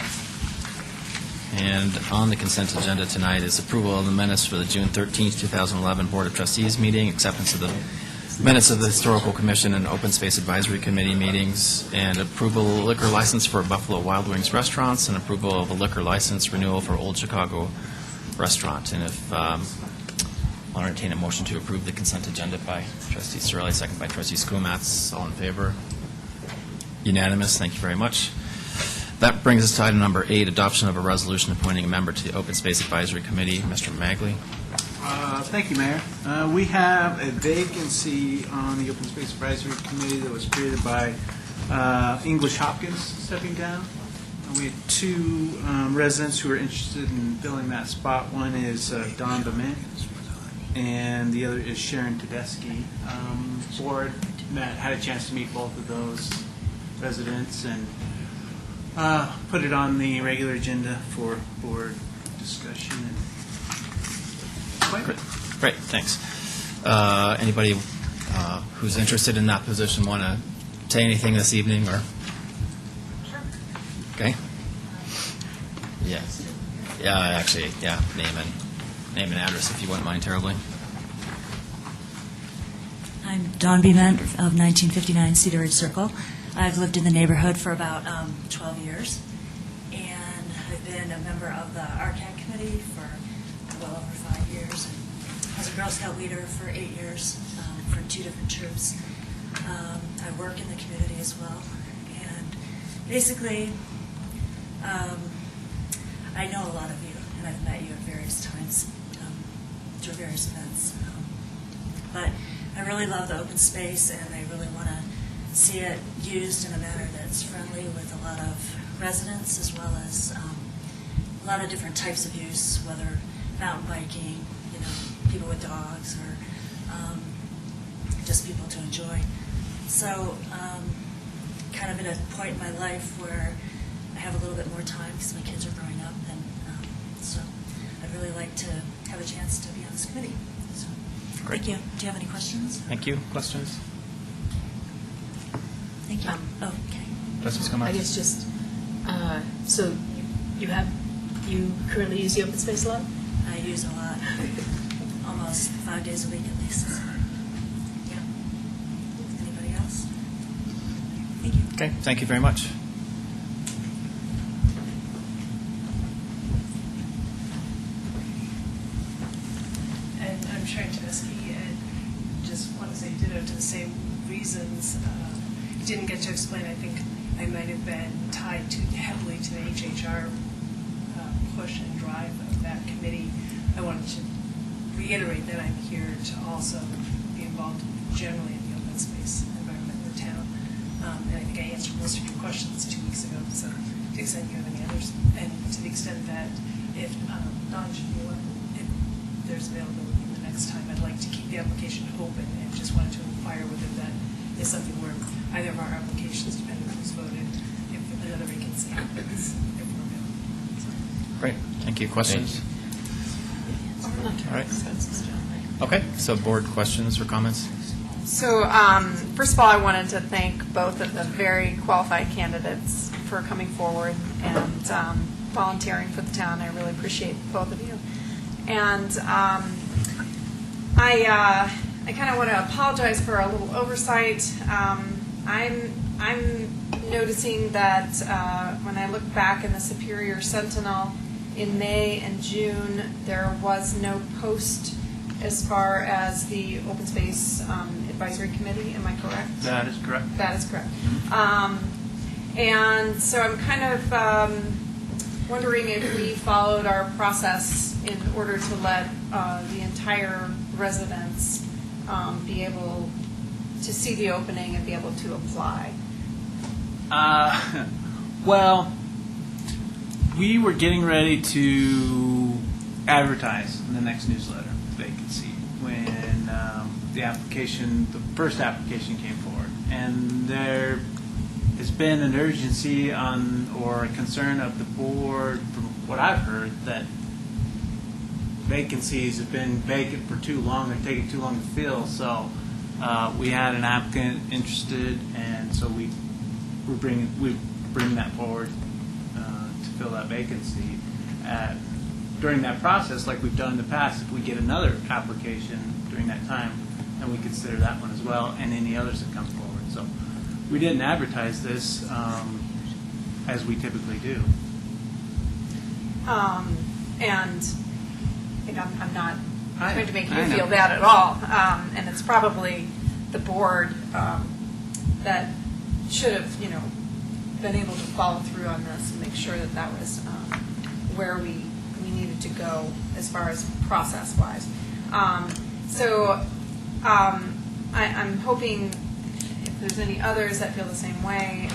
And on the consent agenda tonight is approval of the minutes for the June 13th, 2011 Board of Trustees meeting, acceptance of the minutes of the Historical Commission and Open Space Advisory Committee meetings, and approval of liquor license for Buffalo Wild Wings restaurants, and approval of a liquor license renewal for Old Chicago Restaurant. And if I'll entertain a motion to approve the consent agenda by Trustee Cirilli, second by Trustee Skumatz. All in favor? Unanimous. Thank you very much. That brings us to item number 8, adoption of a resolution appointing a member to the Open Space Advisory Committee. Mr. Magley. Thank you, Mayor. We have a vacancy on the Open Space Advisory Committee that was created by English Hopkins stepping down. We had 2 residents who are interested in filling that spot. One is Don Bement, and the other is Sharon Tedeschi. Board had a chance to meet both of those residents and put it on the regular agenda for board discussion and Great, thanks. Anybody who's interested in that position want to say anything this evening, or? Sure. Okay. Yes. Yeah, actually, yeah. Name and address, if you wouldn't mind terribly. I'm Dawn Bement of 1959 Cedar Ridge Circle. I've lived in the neighborhood for about 12 years, and I've been a member of the RCAC committee for well over 5 years. I was a Girl Scout leader for 8 years for 2 different troops. I work in the community as well, and basically, I know a lot of you, and I've met you at various times through various events. But I really love the open space, and I really want to see it used in a manner that's friendly with a lot of residents, as well as a lot of different types of use, whether mountain biking, people with dogs, or just people to enjoy. So kind of at a point in my life where I have a little bit more time because my kids are growing up, and so I'd really like to have a chance to be on this committee. So, Great. Thank you. Do you have any questions? Thank you. Questions? Thank you. Okay. Questions come up? I guess just, so you currently use the open space a lot? I use a lot. Almost 5 days a week at least. Yeah. Anybody else? Thank you. Okay, thank you very much. And I'm Sharon Tedeschi, and just want to say ditto to the same reasons. You didn't get to explain, I think I might have been tied too heavily to the HHR push and drive of that committee. I wanted to reiterate that I'm here to also be involved generally in the open space environment in the town. And I think I answered most of your questions 2 weeks ago, so to the extent you have any others, and to the extent that if Don should be elected, if there's availability the next time, I'd like to keep the application open, and just wanted to inquire whether that is something where either of our applications, depending on who's voted, if another vacancy happens, if we're available. Great, thank you. Questions? All right. Okay, so board questions or comments? So, first of all, I wanted to thank both of the very qualified candidates for coming forward and volunteering for the town. I really appreciate both of you. And I kind of want to apologize for a little oversight. I'm noticing that when I look back in the Superior Sentinel in May and June, there was no post as far as the Open Space Advisory Committee. Am I correct? That is correct. That is correct. And so I'm kind of wondering if we followed our process in order to let the entire residents be able to see the opening and be able to apply. Well, we were getting ready to advertise in the next newsletter vacancy when the first application came forward, and there has been an urgency or a concern of the board, from what I've heard, that vacancies have been vacant for too long and taking too long to fill. So we had an applicant interested, and so we bring that forward to fill that vacancy. During that process, like we've done in the past, if we get another application during that time, then we consider that one as well, and any others that come forward. So we didn't advertise this as we typically do. And I'm not trying to make you I know. feel bad at all. And it's probably the board that should have, been able to follow through on this and make sure that that was where we needed to go as far as process-wise. I'm hoping if there's any others that feel the same way,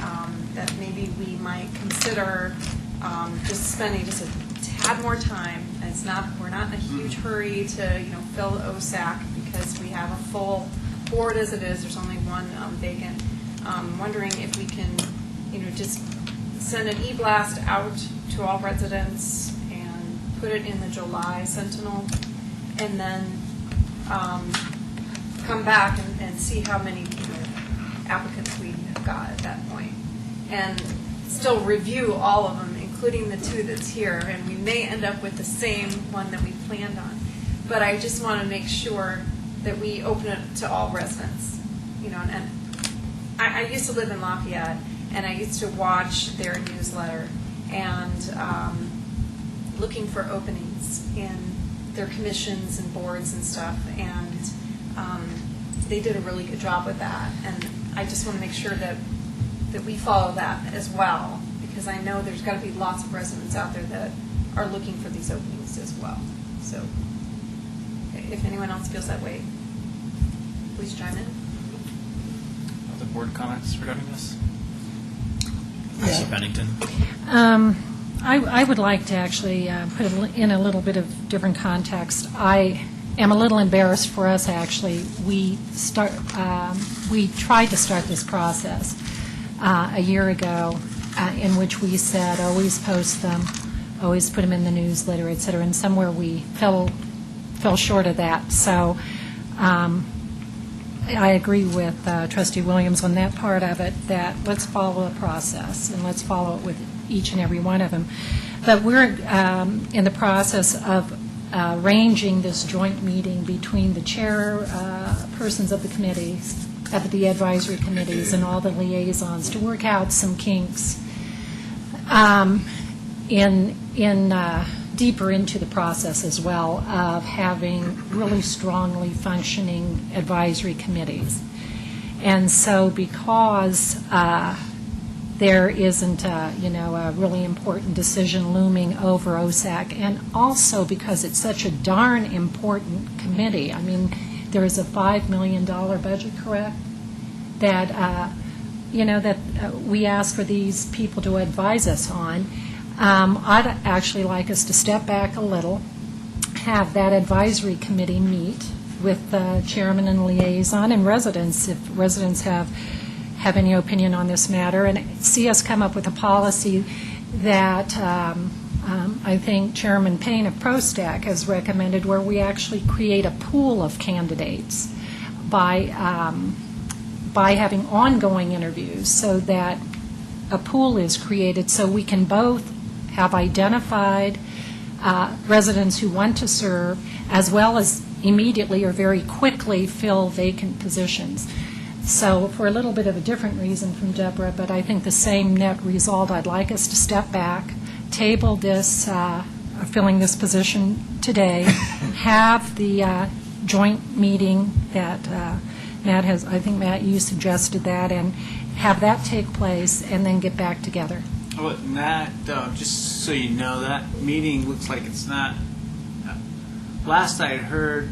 that maybe we might consider just spending just a tad more time. We're not in a huge hurry to fill OSAC because we have a full board as it is. There's only one vacant. Wondering if we can just send an e-blast out to all residents and put it in the July Sentinel, and then come back and see how many applicants we have got at that point, and still review all of them, including the two that's here, and we may end up with the same one that we planned on. But I just want to make sure that we open it to all residents. And I used to live in Lafayette, and I used to watch their newsletter and looking for openings in their commissions and boards and stuff, and they did a really good job with that. And I just want to make sure that we follow that as well, because I know there's got to be lots of residents out there that are looking for these openings as well. So if anyone else feels that way, please chime in. Other board comments regarding this? Mr. Pennington? I would like to actually put it in a little bit of different context. I am a little embarrassed for us, actually. We tried to start this process a year ago in which we said always post them, always put them in the newsletter, et cetera, and somewhere we fell short of that. So I agree with Trustee Williams on that part of it, that let's follow the process and let's follow it with each and every one of them. But we're in the process of arranging this joint meeting between the chairpersons of the committees, of the advisory committees, and all the liaisons to work out some kinks deeper into the process as well of having really strongly functioning advisory committees. And so because there isn't a really important decision looming over OSAC, and also because it's such a darn important committee. I mean, there is a $5 million budget, correct? That we ask for these people to advise us on. I'd actually like us to step back a little, have that advisory committee meet with the chairman and liaison and residents, if residents have any opinion on this matter, and see us come up with a policy that I think Chairman Payne of ProStack has recommended, where we actually create a pool of candidates by having ongoing interviews, so that a pool is created so we can both have identified residents who want to serve, as well as immediately or very quickly fill vacant positions. So for a little bit of a different reason from Deborah, but I think the same net result, I'd like us to step back, table this, filling this position today, have the joint meeting that Matt has, I think, Matt, you suggested that, and have that take place, and then get back together. Oh, and that, just so you know, that meeting looks like it's not, last I had heard,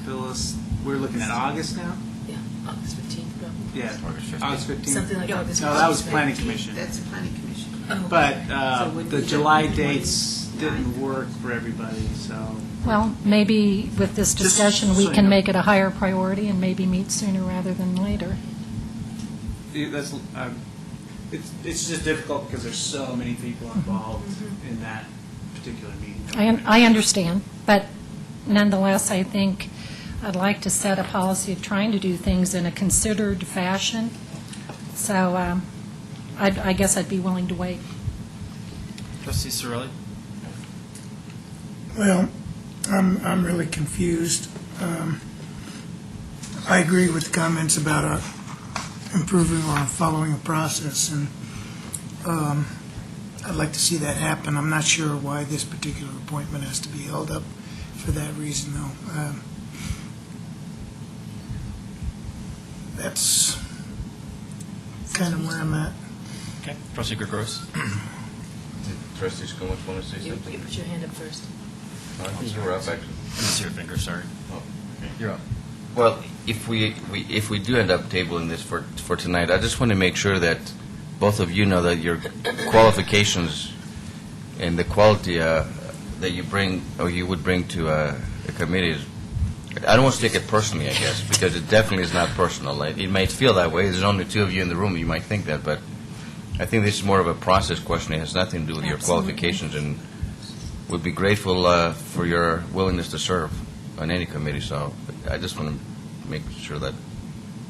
Phyllis, we're looking at August now? Yeah, August 15th, probably. Yeah, August 15th. Something like August 15th. No, that was Planning Commission. That's Planning Commission. Oh. But So would the we July do dates didn't work for everybody, so. Well, maybe with this Just discussion, so we you can know. make it a higher priority and maybe meet sooner rather than later. That's, it's just difficult because there's so many people involved in that particular meeting. I understand, but nonetheless, I think I'd like to set a policy of trying to do things in a considered fashion. So I guess I'd be willing to wait. Trustee Cirilli? Well, I'm really confused. I agree with the comments about improving or following a process, and I'd like to see that happen. I'm not sure why this particular appointment has to be held up for that reason, though. That's kind of where I'm at. Okay. Trustee Gregorius? Trustee Skumas want to say You something? put your hand up first. I think you were up, actually. I didn't see your finger, sorry. Oh, okay. You're up. Well, if we do end up tabling this for tonight, I just want to make sure that both of you know that your qualifications and the quality that you bring, or you would bring to a committee is, I don't want to take it personally, I guess, because it definitely is not personal. It might feel that way. There's only two of you in the room. You might think that, but I think this is more of a process question. It has nothing to do with your qualifications, and would be grateful for your willingness to serve on any committee. So I just want to make sure that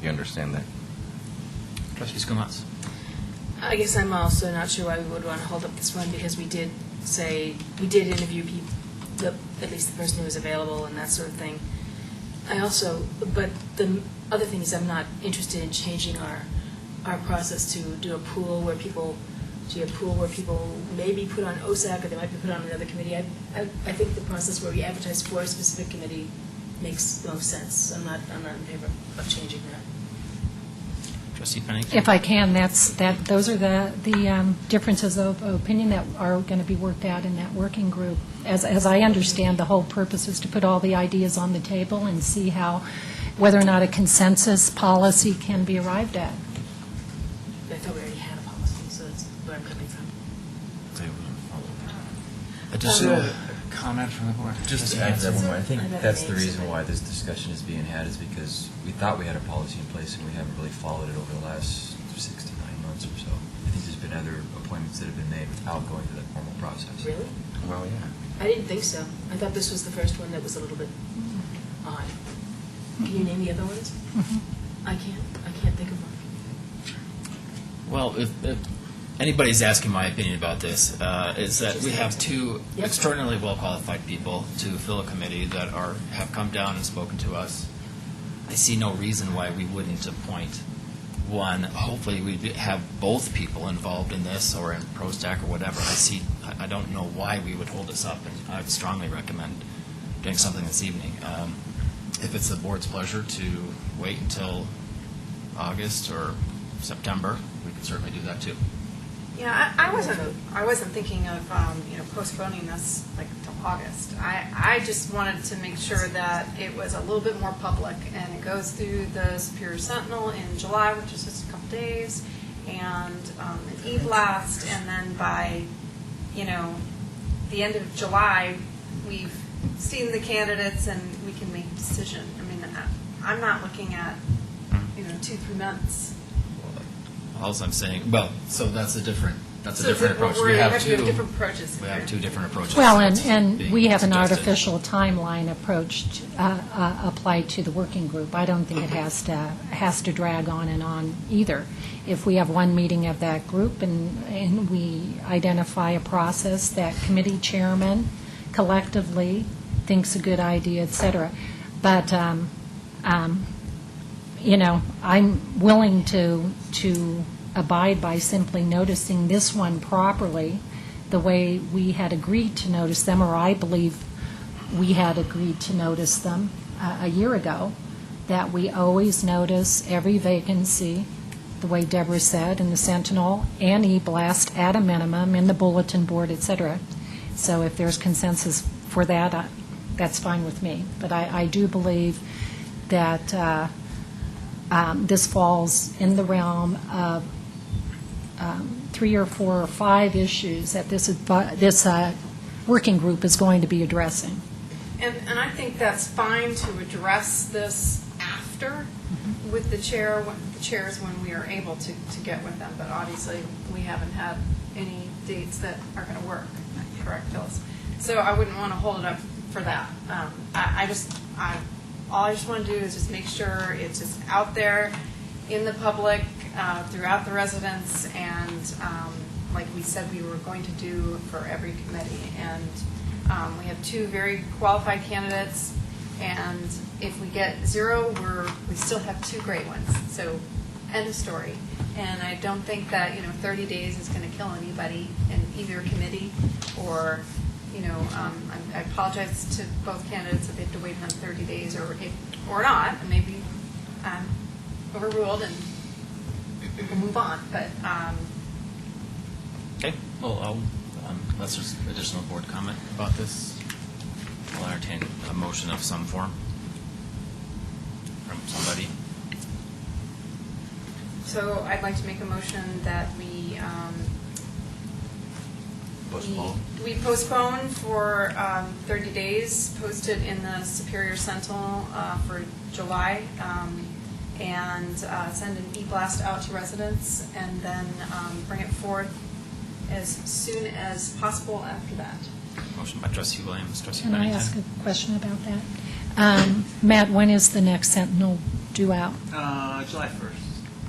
you understand that. Trustee Skumas? I guess I'm also not sure why we would want to hold up this one, because we did interview people, at least the person who was available and that sort of thing. But the other thing is, I'm not interested in changing our process to do a pool where people may be put on OSAC, or they might be put on another committee. I think the process where we advertise for a specific committee makes most sense. I'm not in favor of changing that. Trustee Penning? If I can, those are the differences of opinion that are going to be worked out in that working group. As I understand, the whole purpose is to put all the ideas on the table and see whether or not a consensus policy can be arrived at. I thought we already had a policy, so that's where I'm coming from. Additional comment from the board? Just to add to that one more, I think that's the reason why this discussion is being had, is because we thought we had a policy in place and we haven't really followed it over the last 6 to 9 months or so. I think there's been other appointments that have been made without going through that formal process. Really? Well, yeah. I didn't think so. I thought this was the first one that was a little bit odd. Can you name the other ones? I can't think of one. Well, if anybody's asking my opinion about this, is that we have two extraordinarily well-qualified people to fill a committee that have come down and spoken to us. I see no reason why we wouldn't appoint one. Hopefully, we'd have both people involved in this, or in ProStack or whatever. I don't know why we would hold this up, and I'd strongly recommend doing something this evening. If it's the board's pleasure to wait until August or September, we can certainly do that too. Yeah, I wasn't thinking of postponing this until August. I just wanted to make sure that it was a little bit more public, and it goes through the Superior Sentinel in July, which is just a couple days, and an e-blast, and then by the end of July, we've seen the candidates and we can make a decision. I mean, I'm not looking at, 2-3 months. All I'm saying, well, so that's a different So approach. we have different approaches We have here. two different approaches. Well, that's and being we have an suggested. artificial timeline approach applied to the working group. I don't think it has to drag on and on either. If we have one meeting of that group and we identify a process that committee chairman collectively thinks a good idea, et cetera. But, I'm willing to abide by simply noticing this one properly the way we had agreed to notice them, or I believe we had agreed to notice them a year ago, that we always notice every vacancy, the way Deborah said, in the Sentinel and E-Blast at a minimum, in the bulletin board, et cetera. So if there's consensus for that, that's fine with me. But I do believe that this falls in the realm of 3 or 4 or 5 issues that this working group is going to be addressing. And I think that's fine to address this after with the chairs when we are able to get with them. But obviously, we haven't had any dates that are going to work. Correct, Phyllis? So I wouldn't want to hold it up for that. All I just want to do is just make sure it's just out there in the public, throughout the residents, and like we said we were going to do for every committee. And we have 2 very qualified candidates, and if we get 0, we still have 2 great ones. So end of story. And I don't think that 30 days is going to kill anybody in either committee, or I apologize to both candidates if they have to wait another 30 days or not, and maybe overruled and we'll move on. But Okay, well, unless there's additional board comment about this, I'll entertain a motion of some form from somebody. so I'd like to make a motion that we we postpone for 30 days, posted in the Superior Sentinel for July, and send an e-blast out to residents, and then bring it forth as soon as possible after that. Motion by Trustee Williams, Trustee Can I Pennington. ask a question about that? Matt, when is the next Sentinel due out? July 1st.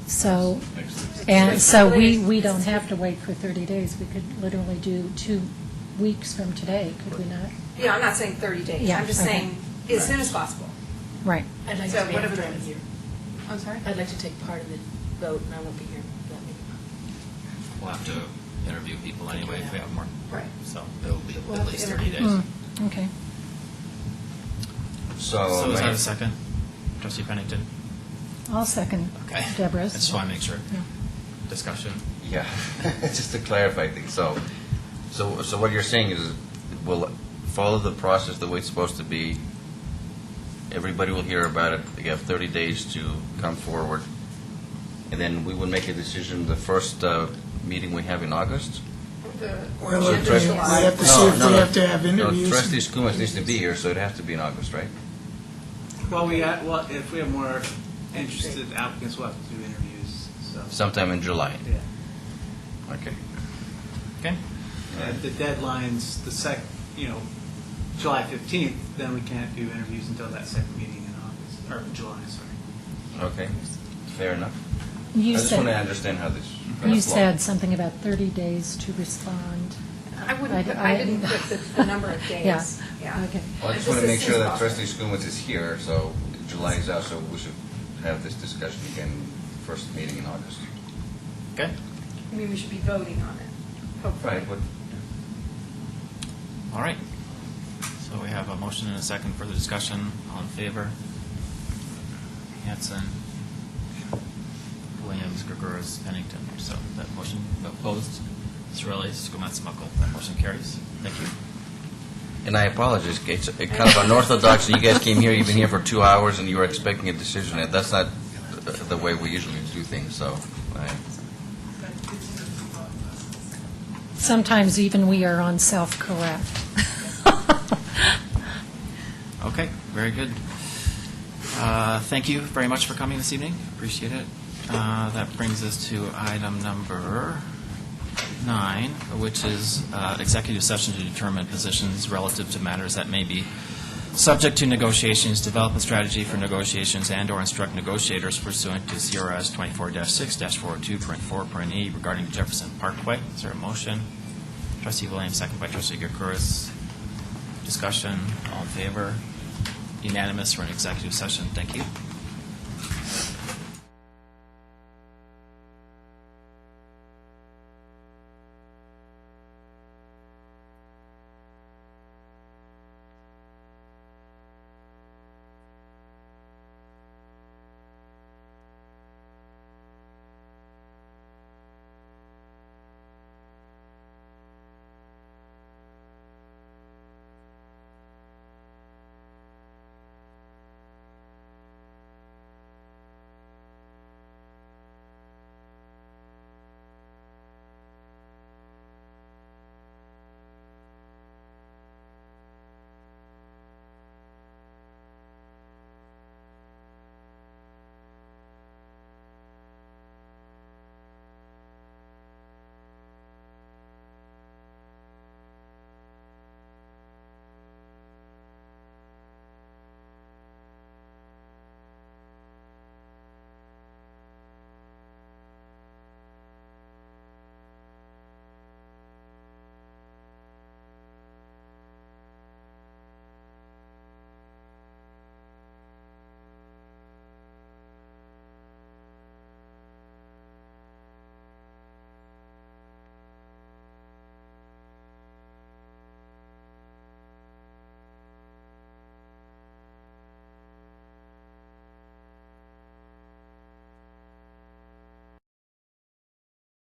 So, we don't have to wait for 30 days. We could literally do 2 weeks from today, could we not? Yeah, I'm not saying 30 days. Yeah, I'm just okay. saying as soon as possible. Right. I'd like So to be whatever after that I'm is. here. I'm sorry? I'd like to take part in the vote, and I won't be here for that meeting. We'll have to interview people anyway if we have more. Right. So it'll be We'll at have least to 30 days. Mm, okay. So is that a second? Trustee Pennington? I'll second Okay. Deborah's. I just want to make sure. Yeah. Discussion. Yeah, just to clarify things. So what you're saying is we'll follow the process the way it's supposed to be. Everybody will hear about it. You have 30 days to come forward. And then we will make a decision the first meeting we have in August? Well, So we trustee- have to see if we have to have interviews. No, Trustee Skumas needs to be here, so it has to be in August, right? Well, if we have more interested applicants, we'll have to do interviews. So. Sometime in July. Yeah. Okay. Okay. And the deadline's July 15th, then we can't do interviews until that second meeting in August, or July, sorry. Okay, fair enough. You I just want to said, understand how this. you said something about 30 days to respond. I didn't put the number of days. Yeah. Okay. Well, I just want to make sure that Trustee Skumas is here, so July is out, so we should have this discussion again, first meeting in August. Okay. I mean, we should be voting on it, hopefully. Right, All right. So we have a motion and a second for the discussion. All in favor? Hanson, Williams, Gregor's, Pennington. So that motion opposed. Sorelli, Skumatz, Muckle. That motion carries. Thank you. And I apologize, it's kind of unorthodox, you guys came here, you've been here for 2 hours, and you were expecting a decision. That's not the way we usually do things, so. Sometimes even we are on self-correct. Okay, very good. Thank you very much for coming this evening. Appreciate it. That brings us to item number 9, which is executive session to determine positions relative to matters that may be subject to negotiations, develop a strategy for negotiations, and/or instruct negotiators pursuant to CRS 24-6-402.4.e regarding Jefferson Parkway. Is there a motion? Trustee Williams, second by Trustee Gurkuris. Discussion. All in favor? Unanimous for an executive session. Thank you.